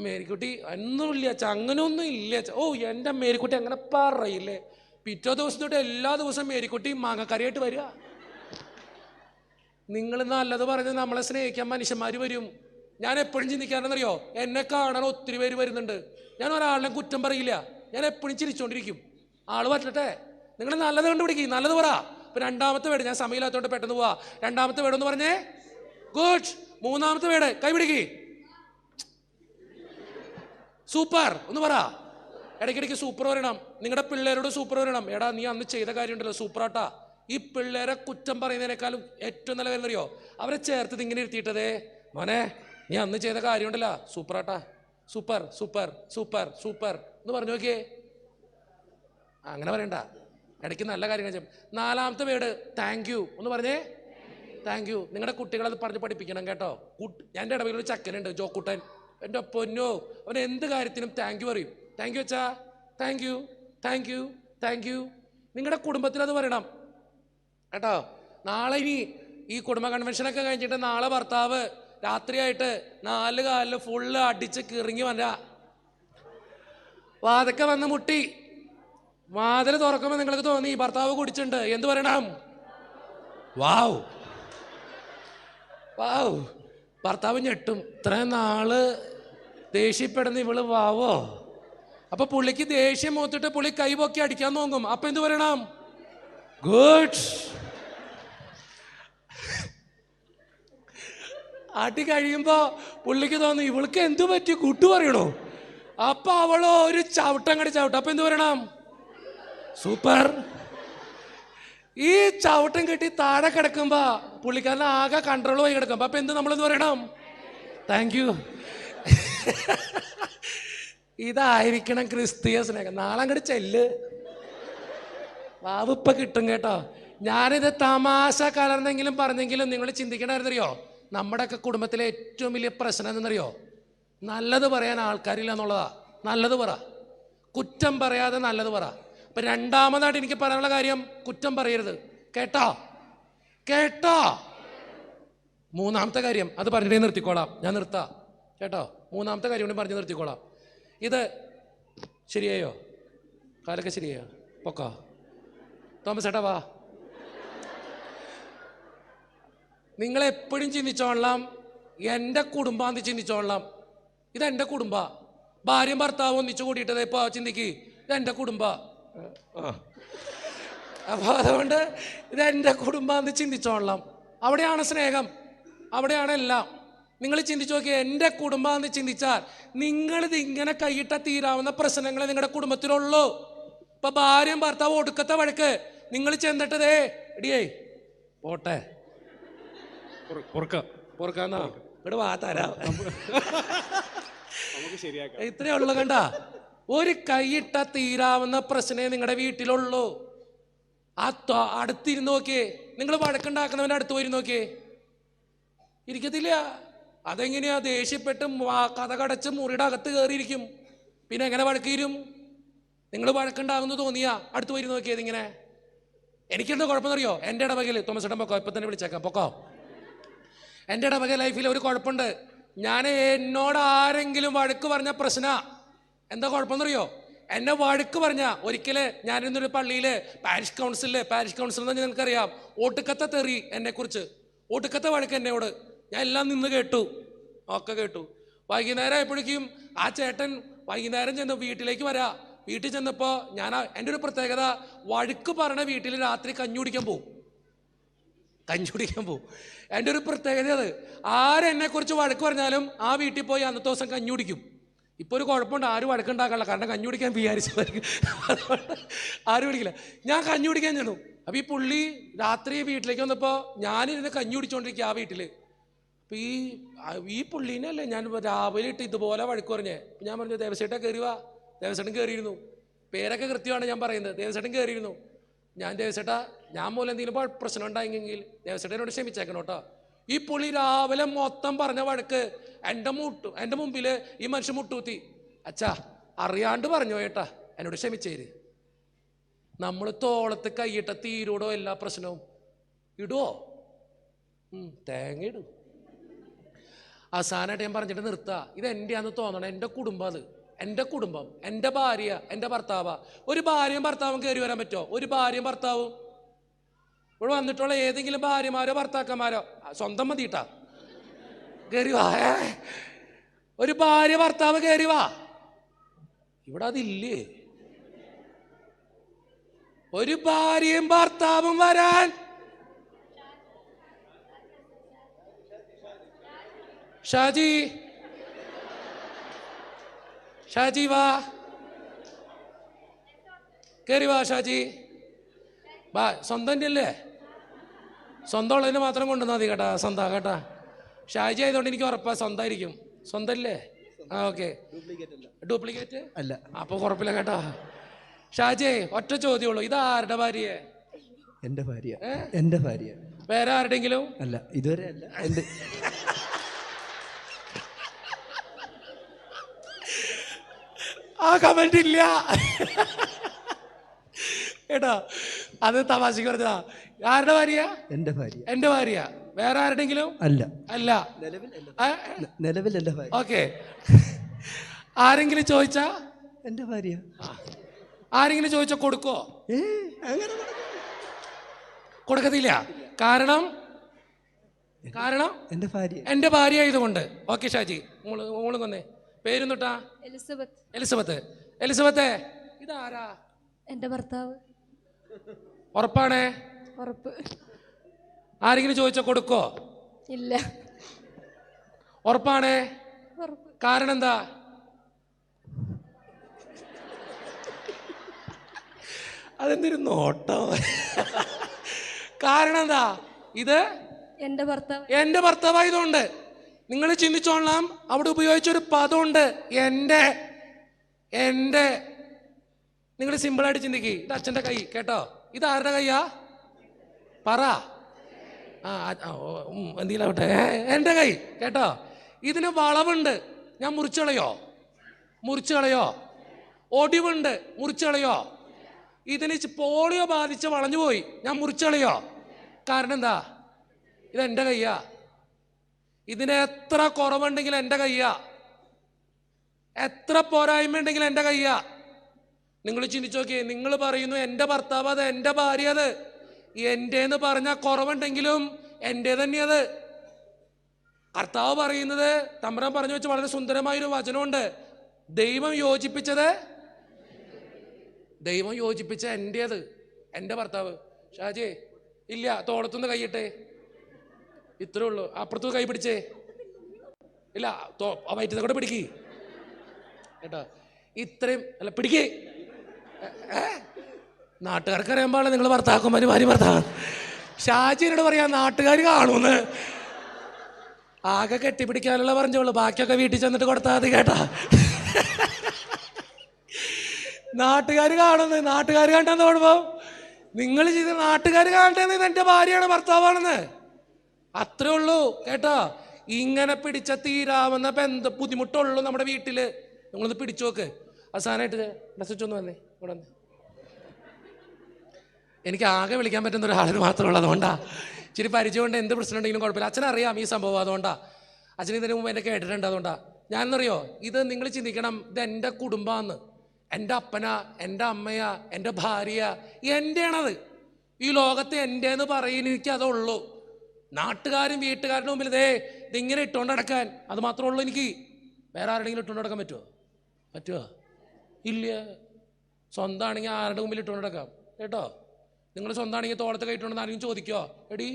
മേരിക്കുട്ടി ഒന്നുമില്ല അച്ഛാ, അങ്ങനെയൊന്നും ഇല്ല അച്ഛാ. ഓ എൻ്റെ മേരിക്കുട്ടി അങ്ങനെ പറയില്ലേ. പിറ്റേ ദിവസം തൊട്ട് എല്ലാ ദിവസവും മേരിക്കുട്ടി മാങ്ങക്കറിയായിട്ട് വരിക. നിങ്ങൾ നല്ലത് പറഞ്ഞ് നമ്മളെ സ്നേഹിക്കാൻ മനുഷ്യന്മാർ വരും. ഞാൻ എപ്പോഴും ചിന്തിക്കാനെന്നറിയോ, എന്നെ കാണാൻ ഒത്തിരി പേര് വരുന്നുണ്ട്. ഞാൻ ഒരാളിനെ കുറ്റം പറയില്ല. ഞാൻ എപ്പോഴും ചിരിച്ചുകൊണ്ടിരിക്കും. ആള് പറ്റട്ടെ. നിങ്ങൾ നല്ലത് കണ്ടുപിടിക്കും, നല്ലത് പറ. ഇപ്പൊ രണ്ടാമത്തെ വേട്, ഞാൻ സമയമില്ലാത്തതുകൊണ്ട് പെട്ടെന്ന് പോവാ. രണ്ടാമത്തെ വേട് എന്ന് പറഞ്ഞേ ഗുഡ്. മൂന്നാമത്തെ വേട് കൈ പിടിക്ക്, സൂപ്പർ ഒന്ന് പറ. ഇടയ്ക്കിടയ്ക്ക് സൂപ്പർ പറയണം. നിങ്ങളുടെ പിള്ളേരോട് സൂപ്പർ പറയണം. എടാ നീ അന്ന് ചെയ്ത കാര്യം ഉണ്ടല്ലോ സൂപ്പറാട്ടാ. ഈ പിള്ളേരെ കുറ്റം പറയുന്നതിനേക്കാളും ഏറ്റവും നല്ല കാര്യം അറിയോ, അവരെ ചേർത്ത് ഇങ്ങനെ ഇരുത്തിയിട്ടതേ മോനെ നീ അന്ന് ചെയ്ത കാര്യം ഉണ്ടല്ലോ സൂപ്പറാട്ടാ, സൂപ്പർ സൂപ്പർ സൂപ്പർ സൂപ്പർ എന്ന് പറഞ്ഞു നോക്കിയേ. അങ്ങനെ പറയണ്ട, ഇടയ്ക്ക് നല്ല കാര്യങ്ങൾ ചെയ്യും. നാലാമത്തെ വേട് താങ്ക് യു ഒന്ന് പറഞ്ഞേ. Thank you. നിങ്ങളുടെ കുട്ടികളത് പറഞ്ഞ് പഠിപ്പിക്കണം കേട്ടോ. എൻ്റെ ഇടവയിൽ ഒരു ചക്കനുണ്ട്, ജോക്കുട്ടൻ. എൻ്റെ പൊന്നോ, അവൻ എന്ത് കാര്യത്തിനും താങ്ക് യു പറയും. താങ്ക് യു അച്ഛാ, thank you thank U thank U. നിങ്ങളുടെ കുടുംബത്തിൽ അത് പറയണം കേട്ടോ. നാളെ ഇനി ഈ കുടുംബ കൺവെൻഷനൊക്കെ കഴിഞ്ഞിട്ട് നാളെ ഭർത്താവ് രാത്രിയായിട്ട് 4 കാലിൽ ഫുള്ള് അടിച്ച് കിറങ്ങി വരാ. വാതൊക്കെ വന്ന് മുട്ടി. വാതിൽ തുറക്കുമ്പോൾ നിങ്ങൾക്ക് തോന്നി ഭർത്താവ് കുടിച്ചിട്ടുണ്ട്. എന്ത് പറയണം? വാവ് വാവ്. ഭർത്താവ് ഞെട്ടും. ഇത്രയും നാള് ദേഷ്യപ്പെടുന്ന ഇവള് വാവോ? അപ്പൊ പുള്ളിക്ക് ദേഷ്യം മൂത്തിട്ട് പുള്ളി കൈപൊക്കി അടിക്കാൻ നോക്കും. അപ്പൊ എന്ത് പറയണം? ഗുഡ്. അടി കഴിയുമ്പോ പുള്ളിക്ക് തോന്നും ഇവൾക്ക് എന്തു പറ്റി, കൂട്ടു പറയണോ? അപ്പൊ അവള് ഒരു ചവിട്ടം കടി ചവിട്ടും. അപ്പൊ എന്ത് പറയണം? സൂപ്പർ. ഈ ചവിട്ടം കെട്ടി താഴെ കിടക്കുമ്പോ പുള്ളിക്കാരൻ ആകെ കൺട്രോൾ പോയി കിടക്കും. അപ്പൊ എന്ത് നമ്മളെന്ത് പറയണം? Thank you. ഇതായിരിക്കണം ക്രിസ്തീയ സ്നേഹം. നാളെ അങ്ങോട്ട് ചെല്ല്, വാവിപ്പ കിട്ടും കേട്ടോ. ഞാനിത് തമാശ കലർന്നെങ്കിലും പറഞ്ഞെങ്കിലും നിങ്ങൾ ചിന്തിക്കണ്ടായിരുന്നറിയോ, നമ്മുടെയൊക്കെ കുടുംബത്തിലെ ഏറ്റവും വലിയ പ്രശ്നം എന്തെന്നറിയോ? നല്ലത് പറയാൻ ആൾക്കാരില്ല എന്നുള്ളതാ. നല്ലത് പറ, കുറ്റം പറയാതെ നല്ലത് പറ. അപ്പൊ രണ്ടാമതായിട്ട് എനിക്ക് പറയാനുള്ള കാര്യം, കുറ്റം പറയരുത്. കേട്ടോ? കേട്ടോ? മൂന്നാമത്തെ കാര്യം അത് പറഞ്ഞിട്ടേ നിർത്തിക്കോളാം. ഞാൻ നിർത്താം കേട്ടോ. മൂന്നാമത്തെ കാര്യം കൂടി പറഞ്ഞ് നിർത്തിക്കോളാം. ഇത് ശരിയായോ? കാലൊക്കെ ശരിയായോ? പൊക്കോ തോമസ് ഏട്ടാ വാ. നിങ്ങളെപ്പോഴും ചിന്തിച്ചോളാം, എൻ്റെ കുടുംബാന്ന് ചിന്തിച്ചോളാം. ഇതെൻ്റെ കുടുംബ. ഭാര്യയും ഭർത്താവും ഒന്നിച്ചു കൂടിയിട്ടത് ഇപ്പൊ ചിന്തിക്ക്, ഇതെൻ്റെ കുടുംബ. അപ്പൊ അതുകൊണ്ട് ഇതെൻ്റെ കുടുംബാന്ന് ചിന്തിച്ചോളാം. അവിടെയാണ് സ്നേഹം, അവിടെയാണ് എല്ലാം. നിങ്ങൾ ചിന്തിച്ചു നോക്കിയാൽ എൻ്റെ കുടുംബാന്ന് ചിന്തിച്ചാൽ നിങ്ങളിത് ഇങ്ങനെ കൈയിട്ട തീരാവുന്ന പ്രശ്നങ്ങളെ നിങ്ങളുടെ കുടുംബത്തിലുള്ളൂ. ഇപ്പൊ ഭാര്യയും ഭർത്താവും ഒടുക്കത്തെ വഴക്ക്, നിങ്ങൾ ചെന്നിട്ടതേ എടിയേ പോട്ടെ പൊറുക്കാന്നാ ഇവിടെ വാ തരാം, ഇത്രയേ ഉള്ളു. കണ്ട, ഒരു കൈയിട്ട തീരാവുന്ന പ്രശ്നമേ നിങ്ങളുടെ വീട്ടിലുള്ളൂ. അടുത്തിരുന്ന് നോക്കിയേ. നിങ്ങൾ വഴക്കുണ്ടാക്കുന്നവൻ്റെ അടുത്ത് പോയിരുന്ന് നോക്കിയേ, ഇരിക്കത്തില്ല. അതെങ്ങനെയാ? ദേഷ്യപ്പെട്ട് കഥ കടച്ച് മുറിയുടെ അകത്ത് കയറിയിരിക്കും. പിന്നെ എങ്ങനെ വഴക്ക് തീരും? നിങ്ങൾ വഴക്കുണ്ടാകുന്നു തോന്നിയാ അടുത്ത് പോയിരുന്ന് നോക്കിയത് ഇങ്ങനെ. എനിക്കെന്താ കുഴപ്പമെന്നറിയോ? എൻ്റെ ഇടവകയിൽ തോമസ് ഏട്ടൻ പൊക്കോ, ഇപ്പൊ തന്നെ വിളിച്ചേക്കാം, പൊക്കോ. എൻ്റെ ഇടവക ലൈഫിൽ ഒരു കുഴപ്പമുണ്ട്. ഞാൻ എന്നോട് ആരെങ്കിലും വഴക്ക് പറഞ്ഞ പ്രശ്ന എന്താ കുഴപ്പമെന്നറിയോ? എന്നെ വഴക്ക് പറഞ്ഞ ഒരിക്കല് ഞാനിന്നൊരു പള്ളിയില് പാരിഷ് കൗൺസിൽ എന്ന് പറഞ്ഞാൽ നിങ്ങൾക്കറിയാം, ഒടുക്കത്തെ തെറി എന്നെ കുറിച്ച്, ഒടുക്കത്തെ വഴക്ക് എന്നോട്. ഞാൻ എല്ലാം നിന്ന് കേട്ടു, ഒക്കെ കേട്ടു. വൈകുന്നേരം ആയപ്പോഴേക്കും ആ ചേട്ടൻ വൈകുന്നേരം ചെന്ന് വീട്ടിലേക്ക് വരാ. വീട്ടിൽ ചെന്നപ്പോ ഞാൻ എൻ്റെ ഒരു പ്രത്യേകത, വഴക്ക് പറഞ്ഞ വീട്ടിൽ രാത്രി കഞ്ഞി കുടിക്കാൻ പോവും. എൻ്റെ ഒരു പ്രത്യേകത അത്. ആരെന്നെ കുറിച്ച് വഴക്ക് പറഞ്ഞാലും ആ വീട്ടിൽ പോയി അന്നത്തെ ദിവസം കഞ്ഞി കുടിക്കും. ഇപ്പൊ ഒരു കുഴപ്പമുണ്ട്, ആരും വഴക്കുണ്ടാക്കാനുള്ള, കാരണം കഞ്ഞി കുടിക്കാൻ വിചാരിച്ചതായിരിക്കും, ആരും കുടിക്കില്ല. ഞാൻ കഞ്ഞി കുടിക്കാൻ ചെന്നു. അപ്പൊ ഈ പുള്ളി രാത്രി വീട്ടിലേക്ക് വന്നപ്പോ ഞാനിരുന്ന് കഞ്ഞി കുടിച്ചോണ്ടിരിക്കുക ആ വീട്ടില്. അപ്പൊ ഈ പുള്ളീനല്ലേ ഞാൻ രാവിലെ ഇട്ട് ഇതുപോലെ വഴക്ക് പറഞ്ഞേ. ഞാൻ പറഞ്ഞു, ദേവസേട്ടാ കയറി വാ. ദേവസേട്ടൻ കയറിയിരുന്നു. പേരൊക്കെ കൃത്യമാണ് ഞാൻ പറയുന്നത്. ദേവസേട്ടൻ കയറിയിരുന്നു. ഞാൻ, ദേവസേട്ടാ ഞാൻ മൂലം എന്തെങ്കിലും പ്രശ്നം ഉണ്ടായെങ്കിൽ ദേവസേട്ടനോട് ക്ഷമിച്ചേക്കണം കേട്ടോ. ഈ പുള്ളി രാവിലെ മൊത്തം പറഞ്ഞ വഴക്ക് എൻ്റെ മുമ്പിൽ ഈ മനുഷ്യൻ മുട്ടുകുത്തി. അച്ഛാ അറിയാണ്ട് പറഞ്ഞോ ഏട്ടാ, എന്നോട് ക്ഷമിച്ചേര്. നമ്മൾ തോളത്ത് കൈയിട്ട തീരൂടോ എല്ലാ പ്രശ്നവും? ഇടുവോ? തേങ്ങ ഇടും. അവസാനമായിട്ട് ഞാൻ പറഞ്ഞിട്ട് നിർത്താ. ഇത് എൻ്റെയാന്ന് തോന്നണം, എൻ്റെ കുടുംബം അത്. എൻ്റെ കുടുംബം, എൻ്റെ ഭാര്യ, എൻ്റെ ഭർത്താവാ. ഒരു ഭാര്യയും ഭർത്താവും കയറി വരാൻ പറ്റുമോ? ഒരു ഭാര്യയും ഭർത്താവും ഇവിടെ വന്നിട്ടുള്ള ഏതെങ്കിലും ഭാര്യമാരോ ഭർത്താക്കന്മാരോ, സ്വന്തം മതിയിട്ടാ, കയറി വാ. ഒരു ഭാര്യ ഭർത്താവ് കയറി വാ. ഇവിടെ അതില്ലേ? ഒരു ഭാര്യയും ഭർത്താവും വരാൻ. ഷാജി വാ, കയറി വാ ഷാജി വാ. സ്വന്തം അല്ലേ? സ്വന്തം ഉള്ളതിന് മാത്രം കൊണ്ടുവന്നാൽ മതി കേട്ടാ, സ്വന്തം കേട്ടാ. ഷാജി ആയതുകൊണ്ട് എനിക്ക് ഉറപ്പാ സ്വന്തമായിരിക്കും. സ്വന്തം അല്ലേ? ആ ഓക്കെ. ഡ്യൂപ്ലിക്കേറ്റ് അല്ല, അപ്പൊ കുഴപ്പമില്ല കേട്ടാ. ഷാജി ഒറ്റ ചോദ്യമുള്ളൂ, ഇത് ആരുടെ ഭാര്യയെ? എന്റെ ഭാര്യ. എന്റെ ഭാര്യ. വേറെ ആരുടെങ്കിലും? അല്ല, ഇതുവരെ അല്ല. എന്റെ ആ കമന്റ് ഇല്ല കേട്ടോ, അത് തമാശക്ക് പറഞ്ഞതാ. ആരുടെ ഭാര്യ? എന്റെ ഭാര്യ. എന്റെ ഭാര്യ. വേറെ ആരുടെങ്കിലും? അല്ല. അല്ല, നിലവിൽ എന്റെ ഭാര്യ. ഓക്കെ. ആരെങ്കിലും ചോദിച്ചാ എൻ്റെ ഭാര്യ. ആരെങ്കിലും ചോദിച്ചാൽ കൊടുക്കോ? അങ്ങനെ കൊടുക്കത്തില്ല. കാരണം എൻ്റെ ഭാര്യ. എൻ്റെ ഭാര്യ ആയതുകൊണ്ട്. ഓക്കെ ഷാജി, മോള് കൊന്നേ. പേരും തൊട്ടാ? എലിസബത്ത്. ഇതാരാ? എൻ്റെ ഭർത്താവ്. ഉറപ്പാണേ? ഉറപ്പ്. ആരെങ്കിലും ചോദിച്ചാൽ കൊടുക്കോ? ഇല്ല. ഉറപ്പാണേ? ഉറപ്പ്. കാരണം എന്താ? അതെന്തൊരു നോട്ടോ. കാരണം എന്താ? ഇത് എന്റെ ഭർത്താവായതുകൊണ്ട്. നിങ്ങൾ ചിന്തിച്ചോളാം, അവിടെ ഉപയോഗിച്ചൊരു പദമുണ്ട്, എന്റെ. നിങ്ങൾ സിമ്പിളായിട്ട് ചിന്തിക്കുക. ഇത് അച്ഛൻ്റെ കൈ കേട്ടോ. ഇത് ആരുടെ കൈയാ? പറ. എന്തെങ്കിലാവട്ടെ, എൻ്റെ കൈ കേട്ടോ. ഇതിന് വളവുണ്ട്, ഞാൻ മുറിച്ചു കളയോ? ഒടിവുണ്ട്, മുറിച്ചു കളയോ? ഇതിന് പോളിയോ ബാധിച്ച് വളഞ്ഞു പോയി, ഞാൻ മുറിച്ചു കളയോ? കാരണം എന്താ? ഇതെൻ്റെ കയ്യാ. ഇതിന് എത്ര കുറവുണ്ടെങ്കിലും എൻ്റെ കയ്യാ, എത്ര പോരായ്മ ഉണ്ടെങ്കിലും എൻ്റെ കയ്യാ. നിങ്ങൾ ചിന്തിച്ചു നോക്കിയേ. നിങ്ങൾ പറയുന്നു എൻ്റെ ഭർത്താവ്, അത് എൻ്റെ ഭാര്യ, അത് എൻ്റെന്ന് പറഞ്ഞാൽ കുറവുണ്ടെങ്കിലും എൻ്റെ തന്നെയത്. കർത്താവ് പറയുന്നത്, തമ്പുരാൻ പറഞ്ഞു വെച്ച് വളരെ സുന്ദരമായൊരു വചനമുണ്ട്. ദൈവം യോജിപ്പിച്ച എൻ്റേത്, എൻ്റെ ഭർത്താവ്. ഷാജി ഇല്ല, തോളത്തുനിന്ന് കൈയിട്ടേ, ഇത്രേ ഉള്ളൂ. അപ്പുറത്ത് കൈ പിടിച്ചേ, ഇല്ല വയറ്റത്തെ കൂടെ പിടിക്ക് കേട്ടോ. ഇത്രയും അല്ല, പിടിക്കേ. നാട്ടുകാർക്ക് അറിയാൻ പാടില്ല നിങ്ങൾ ഭർത്താക്കന്മാര് ഭാര്യ ഭർത്താവ്. ഷാജിനോട് പറയാ, നാട്ടുകാർ കാണൂന്ന്. ആകെ കെട്ടിപ്പിടിക്കാനുള്ള പറഞ്ഞോളൂ, ബാക്കിയൊക്കെ വീട്ടിൽ ചെന്നിട്ട് കൊടുത്താൽ മതി കേട്ടാ. നാട്ടുകാർ കാണുന്നു. നാട്ടുകാർ കണ്ടെന്ന് കുഴപ്പം? നിങ്ങൾ ചെയ്ത് നാട്ടുകാർ കാണേണ്ടത് ഇതെൻ്റെ ഭാര്യയാണ്, ഭർത്താവാണെന്ന്. അത്രേ ഉള്ളൂ കേട്ടോ. ഇങ്ങനെ പിടിച്ച തീരാവുന്ന ബുദ്ധിമുട്ടുള്ളൂ നമ്മുടെ വീട്ടില്. നിങ്ങളൊന്ന് പിടിച്ചു നോക്ക്. അവസാനമായിട്ട് മെസ്സേജ് ഒന്ന് വന്നേ, ഇവിടെ വന്നേ. എനിക്ക് ആകെ വിളിക്കാൻ പറ്റുന്ന ഒരാളിന് മാത്രമേ ഉള്ളൂ, അതുകൊണ്ടാ. ഇച്ചിരി പരിചയം കൊണ്ട് എന്ത് പ്രശ്നം ഉണ്ടെങ്കിലും കുഴപ്പമില്ല. അച്ഛനറിയാം ഈ സംഭവം, അതുകൊണ്ടാ. അച്ഛൻ ഇതിന് മുമ്പ് എന്നെ കേട്ടിട്ടുണ്ട്, അതുകൊണ്ടാ. ഞാനെന്നറിയോ, ഇത് നിങ്ങൾ ചിന്തിക്കണം, ഇത് എൻ്റെ കുടുംബാന്ന്. എൻ്റെ അപ്പനാ, എൻ്റെ അമ്മയാ, എൻ്റെ ഭാര്യ, എൻ്റെയാണത്. ഈ ലോകത്ത് എൻ്റെ എന്ന് പറയുന്ന എനിക്ക് അതുള്ളൂ. നാട്ടുകാരും വീട്ടുകാരുടെ മുമ്പിൽ ഇതിങ്ങനെ ഇട്ടുകൊണ്ട് നടക്കാൻ അത് മാത്രമേ ഉള്ളൂ എനിക്ക്. വേറെ ആരുടെങ്കിലും ഇട്ടുകൊണ്ട് നടക്കാൻ പറ്റുമോ? ഇല്ല. സ്വന്തമാണെങ്കിൽ ആരുടെ മുമ്പിൽ ഇട്ടുകൊണ്ട് നടക്കാം കേട്ടോ. നിങ്ങൾ സ്വന്തമാണെങ്കിൽ തോളത്ത് കൈയിട്ടുണ്ടെന്ന് ആരെങ്കിലും ചോദിക്കോ? എടി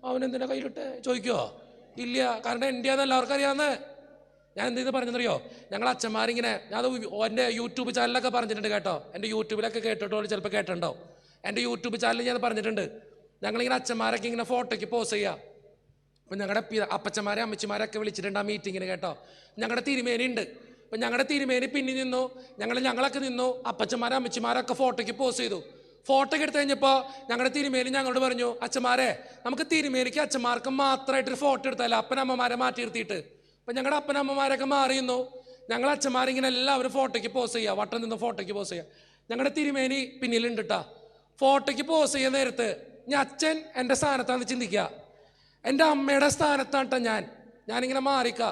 അവൻ എന്തിനാ കയ്യിലിട്ട് ചോദിക്കോ? ഇല്ല. കാരണം എൻ്റെ അത് എല്ലാവർക്കും അറിയാമെന്ന്. ഞാൻ എന്തെന്ന് പറഞ്ഞെന്നറിയോ, ഞങ്ങൾ അച്ഛന്മാരിങ്ങനെ, ഞാൻ എൻ്റെ യൂട്യൂബ് ചാനലൊക്കെ പറഞ്ഞിട്ടുണ്ട് കേട്ടോ. എൻ്റെ യൂട്യൂബിലൊക്കെ കേട്ടിട്ടോ ചിലപ്പോൾ കേട്ടിട്ടുണ്ടോ. എൻ്റെ യൂട്യൂബ് ചാനലിൽ ഞാൻ പറഞ്ഞിട്ടുണ്ട്, ഞങ്ങളിങ്ങനെ അച്ഛന്മാരൊക്കെ ഇങ്ങനെ ഫോട്ടോയ്ക്ക് പോസ് ചെയ്യുക. അപ്പം ഞങ്ങളുടെ അപ്പച്ചന്മാരെ അമ്മച്ചിമാരൊക്കെ വിളിച്ചിട്ടുണ്ട് ആ മീറ്റിങ്ങിന് കേട്ടോ. ഞങ്ങളുടെ തിരുമേനി ഉണ്ട്. അപ്പം ഞങ്ങളുടെ തിരുമേനി പിന്നിൽ നിന്നു, ഞങ്ങളൊക്കെ നിന്നു. അപ്പച്ചന്മാരെ അമ്മച്ചിമാരൊക്കെ ഫോട്ടോയ്ക്ക് പോസ് ചെയ്തു. ഫോട്ടോയ്ക്ക് എടുത്തു കഴിഞ്ഞപ്പോൾ ഞങ്ങളുടെ തിരുമേനി ഞങ്ങളോട് പറഞ്ഞു, അച്ഛന്മാരെ നമുക്ക് തിരുമേനിക്ക് അച്ഛന്മാർക്ക് മാത്രമായിട്ടൊരു ഫോട്ടോ എടുത്താലോ, അപ്പനമ്മമാരെ മാറ്റി നിർത്തിയിട്ട്. അപ്പം ഞങ്ങളുടെ അപ്പനമ്മമാരൊക്കെ മാറിയുന്നു. ഞങ്ങൾ അച്ഛന്മാരിങ്ങനെ എല്ലാവരും ഫോട്ടോയ്ക്ക് പോസ് ചെയ്യുക, വട്ടം നിന്ന് ഫോട്ടോയ്ക്ക് പോസ് ചെയ്യുക. ഞങ്ങളുടെ തിരുമേനി പിന്നിലുണ്ട് കേട്ടോ. ഫോട്ടോയ്ക്ക് പോസ് ചെയ്യുന്ന നേരത്ത് ഞാൻ അച്ഛൻ എൻ്റെ സ്ഥാനത്താന്ന് ചിന്തിക്കുക, എൻ്റെ അമ്മയുടെ സ്ഥാനത്താണ് കേട്ടോ ഞാനിങ്ങനെ മാറിക്ക,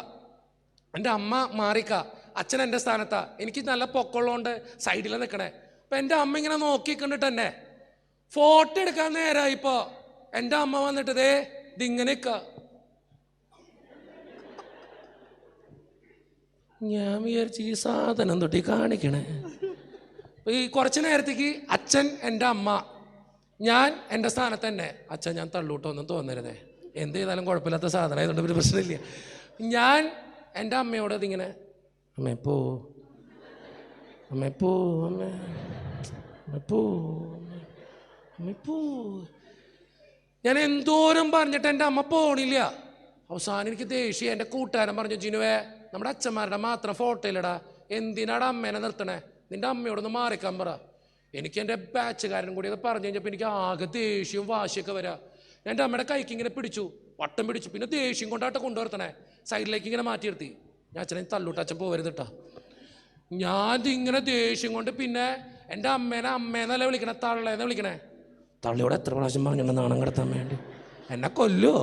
എൻ്റെ അമ്മ മാറിക്ക, അച്ഛൻ എൻ്റെ സ്ഥാനത്താ. എനിക്ക് നല്ല പൊക്കമുള്ളതുകൊണ്ട് സൈഡിലാണ് നിൽക്കണേ. അപ്പം എൻ്റെ അമ്മ ഇങ്ങനെ നോക്കിക്കണ്ടിട്ട് തന്നെ ഫോട്ടോ എടുക്കാൻ നേരമായിപ്പോ എൻ്റെ അമ്മ വന്നിട്ട് ഇതിങ്ങനെ നിൽക്ക. ഞാൻ വിചാരിച്ചു ഈ സാധനം തൊട്ടി കാണിക്കണേ. ഈ കുറച്ച് നേരത്തേക്ക് അച്ഛൻ എൻ്റെ അമ്മ, ഞാൻ എൻ്റെ സ്ഥാനത്ത് തന്നെ. അച്ഛൻ ഞാൻ തള്ളൂട്ടൊന്നും തോന്നരുതേ, എന്ത് ചെയ്താലും കുഴപ്പമില്ലാത്ത സാധനം ആയതുകൊണ്ട് ഒരു പ്രശ്നമില്ല. ഞാൻ എൻ്റെ അമ്മയോട് ഇതിങ്ങനെ, അമ്മേ പോ, അമ്മേ പോ, അമ്മേ പോ, അമ്മേ പോ. ഞാൻ എന്തോരം പറഞ്ഞിട്ട് എൻ്റെ അമ്മ പോണില്ല. അവസാനം എനിക്ക് ദേഷ്യം. എൻ്റെ കൂട്ടുകാരൻ പറഞ്ഞു, ജിനുവേ നമ്മുടെ അച്ഛന്മാരുടെ മാത്രം ഫോട്ടോയിലടാ, എന്തിനാടാ അമ്മേനെ നിർത്തണേ, നിൻ്റെ അമ്മയോടൊന്ന് മാറിക്കാൻ പറ. എനിക്ക് എൻ്റെ ബാച്ചുകാരനും കൂടി അത് പറഞ്ഞു കഴിഞ്ഞപ്പോൾ എനിക്ക് ആകെ ദേഷ്യവും വാശിയൊക്കെ വരാം. ഞാൻ എൻ്റെ അമ്മയുടെ കൈക്ക് ഇങ്ങനെ പിടിച്ചു, വട്ടം പിടിച്ചു. പിന്നെ ദേഷ്യം കൊണ്ടാട്ട് കൊണ്ടുവരുത്തണേ, സൈഡിലേക്ക് ഇങ്ങനെ മാറ്റി നിർത്തി. ഞാൻ അച്ഛനെ തള്ളൂട്ട്, അച്ഛൻ പോകരുത് കേട്ടോ. ഞാൻ ഇങ്ങനെ ദേഷ്യം കൊണ്ട് പിന്നെ എൻ്റെ അമ്മേനെ അമ്മേന്നല്ല വിളിക്കണേ, തള്ളേന്ന് വിളിക്കണേ. തള്ളിയോടെ എത്ര പ്രാവശ്യം പറഞ്ഞിട്ടുണ്ട് നാണം കിടത്താൻ വേണ്ടി. എന്നെ കൊല്ലുമോ?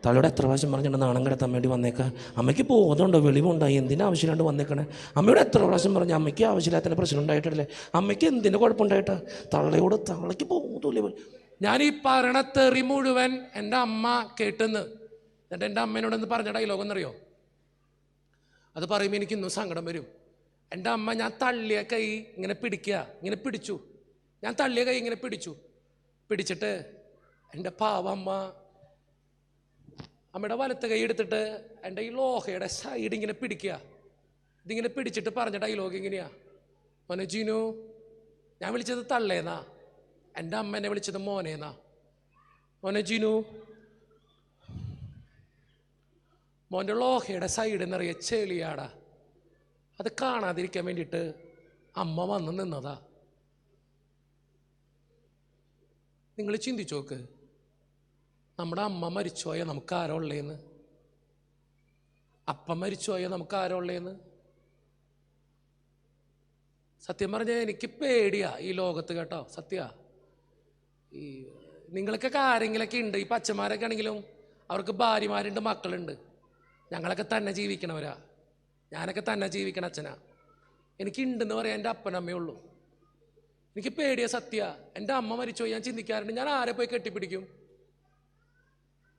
തള്ളയോട് എത്ര പ്രാവശ്യം പറഞ്ഞിട്ട് നാണം കിടത്താൻ വേണ്ടി വന്നേക്കാം, അമ്മയ്ക്ക് ബോധമുണ്ടോ, വെളിവുണ്ടായി, എന്തിനാ ആവശ്യമില്ലാണ്ട് വന്നേക്കണേ? അമ്മയോട് എത്ര പ്രാവശ്യം പറഞ്ഞു അമ്മയ്ക്ക് ആവശ്യമില്ലാത്ത പ്രശ്നം ഉണ്ടായിട്ടല്ലേ, അമ്മയ്ക്ക് എന്തിൻ്റെ കുഴപ്പമുണ്ടായിട്ടാ? തള്ളയ്ക്ക് ബോധമില്ലേ? ഞാൻ ഈ പറയണ തെറി മുഴുവൻ എൻ്റെ അമ്മ കേട്ടെന്ന്. എന്നിട്ട് എൻ്റെ അമ്മേനോടൊന്ന് പറഞ്ഞ ഡയലോഗ് എന്നറിയോ? അത് പറയുമ്പോൾ എനിക്ക് ഇന്നും സങ്കടം വരും. എൻ്റെ അമ്മ ഞാൻ തള്ളിയ കൈ ഇങ്ങനെ പിടിക്കുക, ഇങ്ങനെ പിടിച്ചു, ഞാൻ തള്ളിയ കൈ ഇങ്ങനെ പിടിച്ചിട്ട് എൻ്റെ പാവമ്മ അമ്മയുടെ വലത്തെ കൈ എടുത്തിട്ട് എൻ്റെ ഈ ലോഹയുടെ സൈഡ് ഇങ്ങനെ പിടിക്കുക. ഇതിങ്ങനെ പിടിച്ചിട്ട് പറഞ്ഞ ഡയലോഗ് ഇങ്ങനെയാ, മോനെ ജീനു, ഞാൻ വിളിച്ചത് തള്ളേന്നാ, എൻ്റെ അമ്മ എന്നെ വിളിച്ചത് മോനേന്നാ. മോനെ ജീനു, മോൻ്റെ ലോഹയുടെ സൈഡ് എന്നറിയ ചെളിയാടാ, അത് കാണാതിരിക്കാൻ വേണ്ടിയിട്ട് അമ്മ വന്ന് നിന്നതാ. നിങ്ങൾ ചിന്തിച്ചു നോക്ക്, നമ്മുടെ അമ്മ മരിച്ചുപോയ നമുക്ക് ആരോ ഉള്ളേന്ന്, അപ്പം മരിച്ചുപോയ നമുക്ക് ആരോ ഉള്ളേന്ന്. സത്യം പറഞ്ഞാൽ എനിക്ക് പേടിയാ ഈ ലോകത്ത് കേട്ടോ, സത്യ. ഈ നിങ്ങൾക്കൊക്കെ ആരെങ്കിലൊക്കെ ഉണ്ട്, ഈ പച്ചമാരൊക്കെ ആണെങ്കിലും അവർക്ക് ഭാര്യമാരുണ്ട്, മക്കളുണ്ട്. ഞങ്ങളൊക്കെ തന്നെ ജീവിക്കണവരാ, ഞാനൊക്കെ തന്നെ ജീവിക്കണ അച്ഛനാ. എനിക്കുണ്ടെന്ന് പറയാൻ എൻ്റെ അപ്പനമ്മയുള്ളൂ. എനിക്ക് പേടിയാ സത്യ. എൻ്റെ അമ്മ മരിച്ചുപോയി ഞാൻ ചിന്തിക്കാറുണ്ട്, ഞാൻ ആരെ പോയി കെട്ടിപ്പിടിക്കും?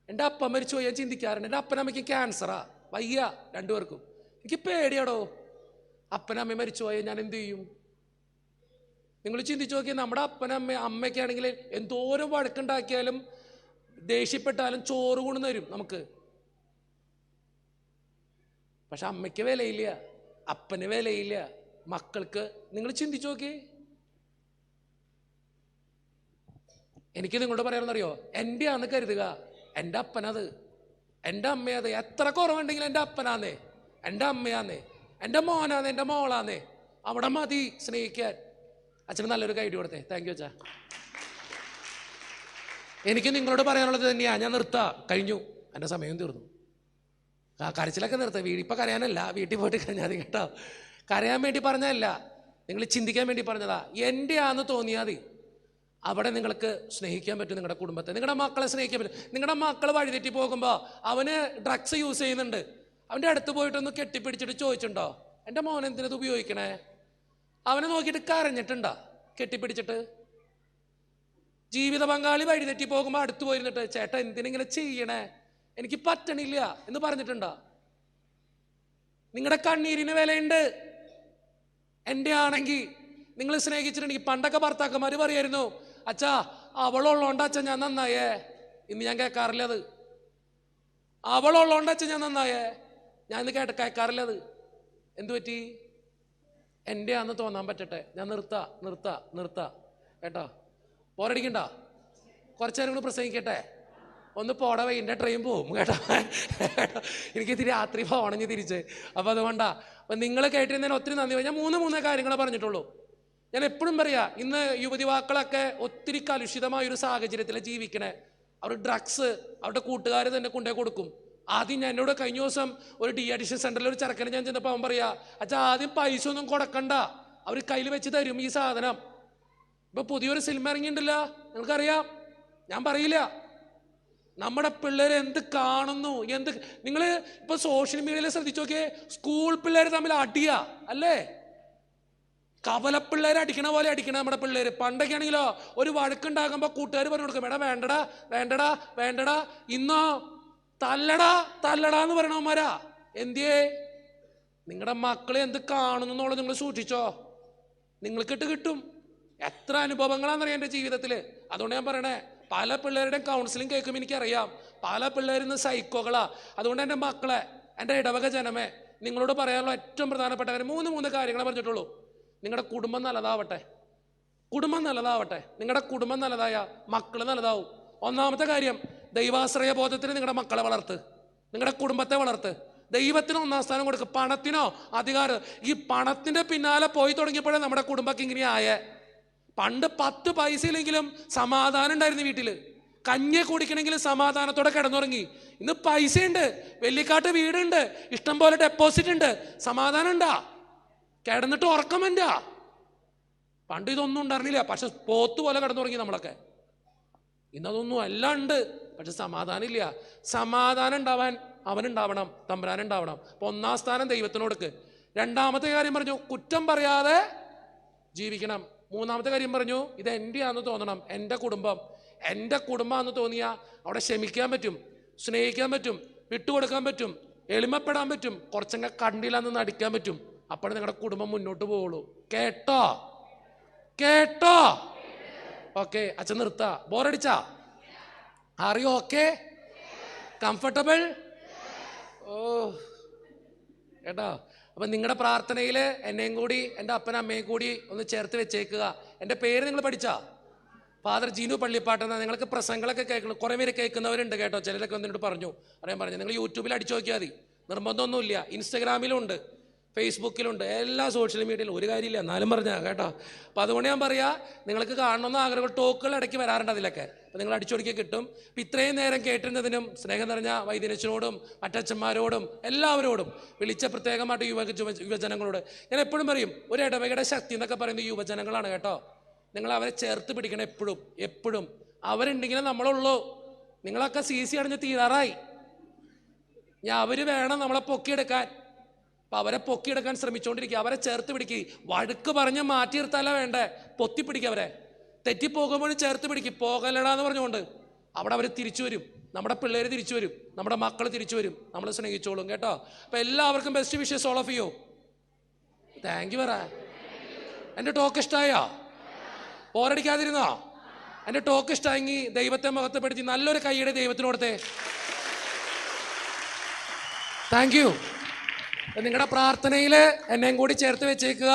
എൻ്റെ അപ്പ മരിച്ചുപോയി ഞാൻ ചിന്തിക്കാറുണ്ട്, എൻ്റെ അപ്പനമ്മയ്ക്ക് ക്യാൻസറാ, വയ്യ രണ്ടുപേർക്കും. എനിക്ക് പേടിയാടോ, അപ്പനമ്മ മരിച്ചുപോയാൽ ഞാൻ എന്ത് ചെയ്യും? നിങ്ങൾ ചിന്തിച്ചു നോക്കിയാൽ നമ്മുടെ അമ്മയൊക്കെ ആണെങ്കിൽ എന്തോരം വഴക്കുണ്ടാക്കിയാലും ദേഷ്യപ്പെട്ടാലും ചോറ് കൊണ്ടു തരും നമുക്ക്. പക്ഷെ അമ്മയ്ക്ക് വിലയില്ല, അപ്പന് വിലയില്ല, മക്കൾക്ക്. നിങ്ങൾ ചിന്തിച്ചു നോക്കി. എനിക്ക് നിങ്ങളോട് പറയാമെന്നറിയോ, എൻ്റെ ആന്ന് കരുതുക, എൻ്റെ അപ്പനത്, എൻ്റെ അമ്മയത്. എത്ര കുറവുണ്ടെങ്കിലും എൻ്റെ അപ്പനാന്നേ, എൻ്റെ അമ്മയാന്നേ, എൻ്റെ മോനാന്നേ, എൻ്റെ മോളാന്നേ. അവിടെ മതി സ്നേഹിക്കാൻ. അച്ഛന് നല്ലൊരു കൈഡി കൊടുത്തേ. താങ്ക് യു അച്ഛാ. എനിക്ക് നിങ്ങളോട് പറയാനുള്ളത് തന്നെയാ. ഞാൻ നിർത്താം, കഴിഞ്ഞു, എൻ്റെ സമയം തീർന്നു. കരച്ചിലൊക്കെ നിർത്തുക. ഇപ്പം കരയാനല്ല, വീട്ടിൽ പോയിട്ട് കഴിഞ്ഞാൽ കേട്ടോ. കരയാൻ വേണ്ടി പറഞ്ഞതല്ല, നിങ്ങൾ ചിന്തിക്കാൻ വേണ്ടി പറഞ്ഞതാ. എൻ്റെ ആന്ന് തോന്നിയാൽ മതി. അവിടെ നിങ്ങൾക്ക് സ്നേഹിക്കാൻ പറ്റും, നിങ്ങളുടെ കുടുംബത്തെ, നിങ്ങളുടെ മക്കളെ സ്നേഹിക്കാൻ പറ്റും. നിങ്ങളുടെ മക്കൾ വഴിതെറ്റി പോകുമ്പോൾ അവന് ഡ്രഗ്സ് യൂസ് ചെയ്യുന്നുണ്ട്, അവൻ്റെ അടുത്ത് പോയിട്ടൊന്ന് കെട്ടിപ്പിടിച്ചിട്ട് ചോദിച്ചിട്ടുണ്ടോ, എൻ്റെ മോൻ എന്തിനത് ഉപയോഗിക്കണേ? അവനെ നോക്കിയിട്ട് കരഞ്ഞിട്ടുണ്ടോ കെട്ടിപ്പിടിച്ചിട്ട്? ജീവിത പങ്കാളി വഴിതെറ്റി പോകുമ്പോൾ അടുത്ത് പോയിരുന്നിട്ട് ചേട്ടാ എന്തിനിങ്ങനെ ചെയ്യണേ, എനിക്ക് പറ്റണില്ല എന്ന് പറഞ്ഞിട്ടുണ്ടോ? നിങ്ങളുടെ കണ്ണീരിന് വിലയുണ്ട്. എൻ്റെ ആണെങ്കിൽ നിങ്ങൾ സ്നേഹിച്ചിട്ടുണ്ടെങ്കിൽ, പണ്ടൊക്കെ ഭർത്താക്കന്മാർ പറയായിരുന്നു, അച്ഛാ അവളുള്ളോണ്ട അച്ഛൻ ഞാൻ നന്നായേ. ഇന്ന് ഞാൻ കേൾക്കാറില്ല അത്. അവളുള്ളോണ്ട അച്ഛൻ ഞാൻ നന്നായേ, ഞാൻ ഇന്ന് കേൾക്കാറില്ല അത്. എന്തു പറ്റി? എൻ്റെ ആന്ന് തോന്നാൻ പറ്റട്ടെ. ഞാൻ നിർത്താ കേട്ടോ. പോരടിക്കണ്ട, കുറച്ചു നേരം കൂടി പ്രസംഗിക്കട്ടെ. ഒന്ന് പോടവേ, എൻ്റെ ട്രെയിൻ പോവും കേട്ടോ. എനിക്ക് രാത്രി പോകണമെങ്കിൽ തിരിച്ച്. അപ്പോൾ അതുകൊണ്ടാ. അപ്പം നിങ്ങൾ കേട്ടിരുന്നതിന് ഒത്തിരി നന്ദി. ഞാൻ മൂന്ന് കാര്യങ്ങളെ പറഞ്ഞിട്ടുള്ളൂ. ഞാൻ എപ്പോഴും പറയാ, ഇന്ന് യുവതിവാക്കളൊക്കെ ഒത്തിരി കലുഷിതമായൊരു സാഹചര്യത്തിൽ ജീവിക്കണേ. അവർ ഡ്രഗ്സ് അവരുടെ കൂട്ടുകാർ തന്നെ കൊണ്ടേ കൊടുക്കും. ആദ്യം ഞാൻ എന്നോട് കഴിഞ്ഞ ദിവസം ഒരു ഡി അഡിക്ഷൻ സെന്ററിൽ ഒരു ചെറുക്കനെ ഞാൻ ചെന്നപ്പോൾ അവൻ പറയാ, അച്ഛാ ആദ്യം പൈസ ഒന്നും കൊടുക്കണ്ട, അവർ കയ്യിൽ വെച്ച് തരും ഈ സാധനം. ഇപ്പൊ പുതിയൊരു സിനിമ ഇറങ്ങിയിട്ടുണ്ടല്ലോ, നിങ്ങൾക്കറിയാം, ഞാൻ പറയില്ല. നമ്മുടെ പിള്ളേർ എന്ത് കാണുന്നു, നിങ്ങൾ ഇപ്പൊ സോഷ്യൽ മീഡിയയിൽ ശ്രദ്ധിച്ചു നോക്കിയേ, സ്കൂൾ പിള്ളേർ തമ്മിൽ അടിയാ അല്ലേ? കവലപ്പിള്ളേർ അടിക്കണ പോലെ അടിക്കണ നമ്മുടെ പിള്ളേർ. പണ്ടൊക്കെ ആണെങ്കിലോ ഒരു വഴക്കുണ്ടാകുമ്പോ കൂട്ടുകാർ പറഞ്ഞു കൊടുക്കും, വേണ്ടടാ. ഇന്നോ തല്ലടാ എന്ന് പറയണവന്മാരാ. എന്തിയേ? നിങ്ങളുടെ മക്കളെ എന്ത് കാണുന്നു എന്നുള്ളത് നിങ്ങൾ സൂക്ഷിച്ചോ, നിങ്ങൾക്കിട്ട് കിട്ടും. എത്ര അനുഭവങ്ങളാണെന്നറിയാം എൻ്റെ ജീവിതത്തിൽ. അതുകൊണ്ട് ഞാൻ പറയണേ, പല പിള്ളേരുടെയും കൗൺസിലിംഗ് കേൾക്കുമ്പോൾ എനിക്കറിയാം, പല പിള്ളേരിന്ന് സൈക്കോകളാ. അതുകൊണ്ട് എൻ്റെ മക്കളെ, എൻ്റെ ഇടവക ജനമേ, നിങ്ങളോട് പറയാനുള്ള ഏറ്റവും പ്രധാനപ്പെട്ട കാര്യം മൂന്ന് കാര്യങ്ങളെ പറഞ്ഞിട്ടുള്ളൂ. നിങ്ങളുടെ കുടുംബം നല്ലതാവട്ടെ. നിങ്ങളുടെ കുടുംബം നല്ലതായ മക്കൾ നല്ലതാവും. ഒന്നാമത്തെ കാര്യം, ദൈവാശ്രയ ബോധത്തിന് നിങ്ങളുടെ മക്കളെ വളർത്ത്, നിങ്ങളുടെ കുടുംബത്തെ വളർത്ത്. ദൈവത്തിന് ഒന്നാം സ്ഥാനം കൊടുക്കുക, പണത്തിനോ അധികാരം. ഈ പണത്തിന്റെ പിന്നാലെ പോയി തുടങ്ങിയപ്പോഴേ നമ്മുടെ കുടുംബമൊക്കെ ഇങ്ങനെയായേ. പണ്ട് 10 പൈസയിലെങ്കിലും സമാധാനം ഉണ്ടായിരുന്നു വീട്ടിൽ. കഞ്ഞി കുടിക്കണമെങ്കിൽ സമാധാനത്തോടെ കിടന്നുറങ്ങി. ഇന്ന് പൈസയുണ്ട്, വെള്ളിക്കാട്ട് വീടുണ്ട്, ഇഷ്ടം പോലെ ഡെപ്പോസിറ്റ് ഉണ്ട്, സമാധാനം ഉണ്ടാ? കിടന്നിട്ട് ഉറക്കം വേണ്ടാ? പണ്ട് ഇതൊന്നും ഉണ്ടായിരുന്നില്ല, പക്ഷെ പോത്ത് പോലെ കിടന്നുറങ്ങി നമ്മളൊക്കെ. ഇന്നതൊന്നും എല്ലാം ഉണ്ട്, പക്ഷെ സമാധാനം ഇല്ല. സമാധാനം ഉണ്ടാവാൻ അവനുണ്ടാവണം, തമ്പുരാനുണ്ടാവണം. അപ്പോൾ 1-ാം സ്ഥാനം ദൈവത്തിനോടുക്ക്. 2-ാമത്തെ കാര്യം പറഞ്ഞു, കുറ്റം പറയാതെ ജീവിക്കണം. 3-ാമത്തെ കാര്യം പറഞ്ഞു, ഇത് എൻ്റെ ആണെന്ന് തോന്നണം, എൻ്റെ കുടുംബം ആണെന്ന് തോന്നിയാൽ അവിടെ ക്ഷമിക്കാൻ പറ്റും, സ്നേഹിക്കാൻ പറ്റും, വിട്ടുകൊടുക്കാൻ പറ്റും, എളിമപ്പെടാൻ പറ്റും, കുറച്ചങ്ങ് കണ്ടില്ലെന്ന് നടിക്കാൻ പറ്റും. അപ്പോഴേ നിങ്ങളുടെ കുടുംബം മുന്നോട്ട് പോവുള്ളൂ. കേട്ടോ? ഓക്കെ, അച്ഛൻ നിർത്താ. ബോറടിച്ചാ? Are you okay? കംഫർട്ടബിൾ? ഓ കേട്ടോ. അപ്പം നിങ്ങളുടെ പ്രാർത്ഥനയിൽ എന്നെയും കൂടി എൻ്റെ അപ്പനും അമ്മയും കൂടി ഒന്ന് ചേർത്ത് വെച്ചേക്കുക. എൻ്റെ പേര് നിങ്ങൾ പഠിച്ചാ? ഫാദർ ജീനു പള്ളിപ്പാട്ടെന്ന. നിങ്ങൾക്ക് പ്രസംഗങ്ങളൊക്കെ കേൾക്കണം, കുറേ പേര് കേൾക്കുന്നവരുണ്ട് കേട്ടോ. ചിലരൊക്കെ വന്നിട്ട് പറഞ്ഞു. നിങ്ങൾ യൂട്യൂബിൽ അടിച്ചു നോക്കിയാൽ മതി, നിർബന്ധമൊന്നുമില്ല. ഇൻസ്റ്റഗ്രാമിലുണ്ട്, ഫേസ്ബുക്കിലുണ്ട്, എല്ലാ സോഷ്യൽ മീഡിയയിലും. ഒരു കാര്യമില്ല, എന്നാലും പറഞ്ഞാൽ കേട്ടോ. അപ്പോൾ അതുകൊണ്ട് ഞാൻ പറയാം, നിങ്ങൾക്ക് കാണണമെന്ന് ആഗ്രഹം, ടോക്കുകൾ ഇടയ്ക്ക് വരാറുണ്ട് അതിലൊക്കെ. അപ്പോൾ നിങ്ങൾ അടിച്ചൊടുക്കി കിട്ടും. അപ്പം ഇത്രയും നേരം കേട്ടിരുന്നതിനും സ്നേഹം നിറഞ്ഞ വൈദ്യനച്ചനോടും മറ്റച്ഛന്മാരോടും എല്ലാവരോടും, വിളിച്ച പ്രത്യേകമായിട്ട് യുവജനങ്ങളോട് ഞാൻ എപ്പോഴും പറയും, ഒരു ഇടവകയുടെ ശക്തി എന്നൊക്കെ പറയുന്നത് യുവജനങ്ങളാണ് കേട്ടോ. നിങ്ങൾ അവരെ ചേർത്ത് പിടിക്കണം എപ്പോഴും. അവരുണ്ടെങ്കിലേ നമ്മളുള്ളൂ. നിങ്ങളൊക്കെ CC അടഞ്ഞ് തീരാറായി. അവർ വേണം നമ്മളെ പൊക്കിയെടുക്കാൻ. അപ്പം അവരെ പൊക്കിയെടുക്കാൻ ശ്രമിച്ചുകൊണ്ടിരിക്കുക. അവരെ ചേർത്ത് പിടിക്കുക. വഴുക്ക് പറഞ്ഞ് മാറ്റി നിർത്താല വേണ്ടേ, പൊത്തിപ്പിടിക്കുക. അവരെ തെറ്റിപ്പോകുമ്പോഴും ചേർത്ത് പിടിക്കും. പോകലടാന്ന് പറഞ്ഞുകൊണ്ട് അവിടെ അവർ തിരിച്ചു വരും. നമ്മുടെ പിള്ളേർ തിരിച്ചു വരും, നമ്മുടെ മക്കൾ തിരിച്ചു വരും, നമ്മൾ സ്നേഹിച്ചോളും കേട്ടോ. അപ്പം എല്ലാവർക്കും best wishes all of you. Thank you. പറ, എൻ്റെ ടോക്ക് ഇഷ്ടമായോ? പോരടിക്കാതിരുന്നോ? എൻ്റെ ടോക്ക് ഇഷ്ടമായെങ്കിൽ ദൈവത്തെ മഹത്വപ്പെടുത്തി നല്ലൊരു കൈയുടെ ദൈവത്തിനോടത്തെ. Thank you. നിങ്ങളുടെ പ്രാർത്ഥനയിൽ എന്നെയും കൂടി ചേർത്ത് വെച്ചേക്കുക.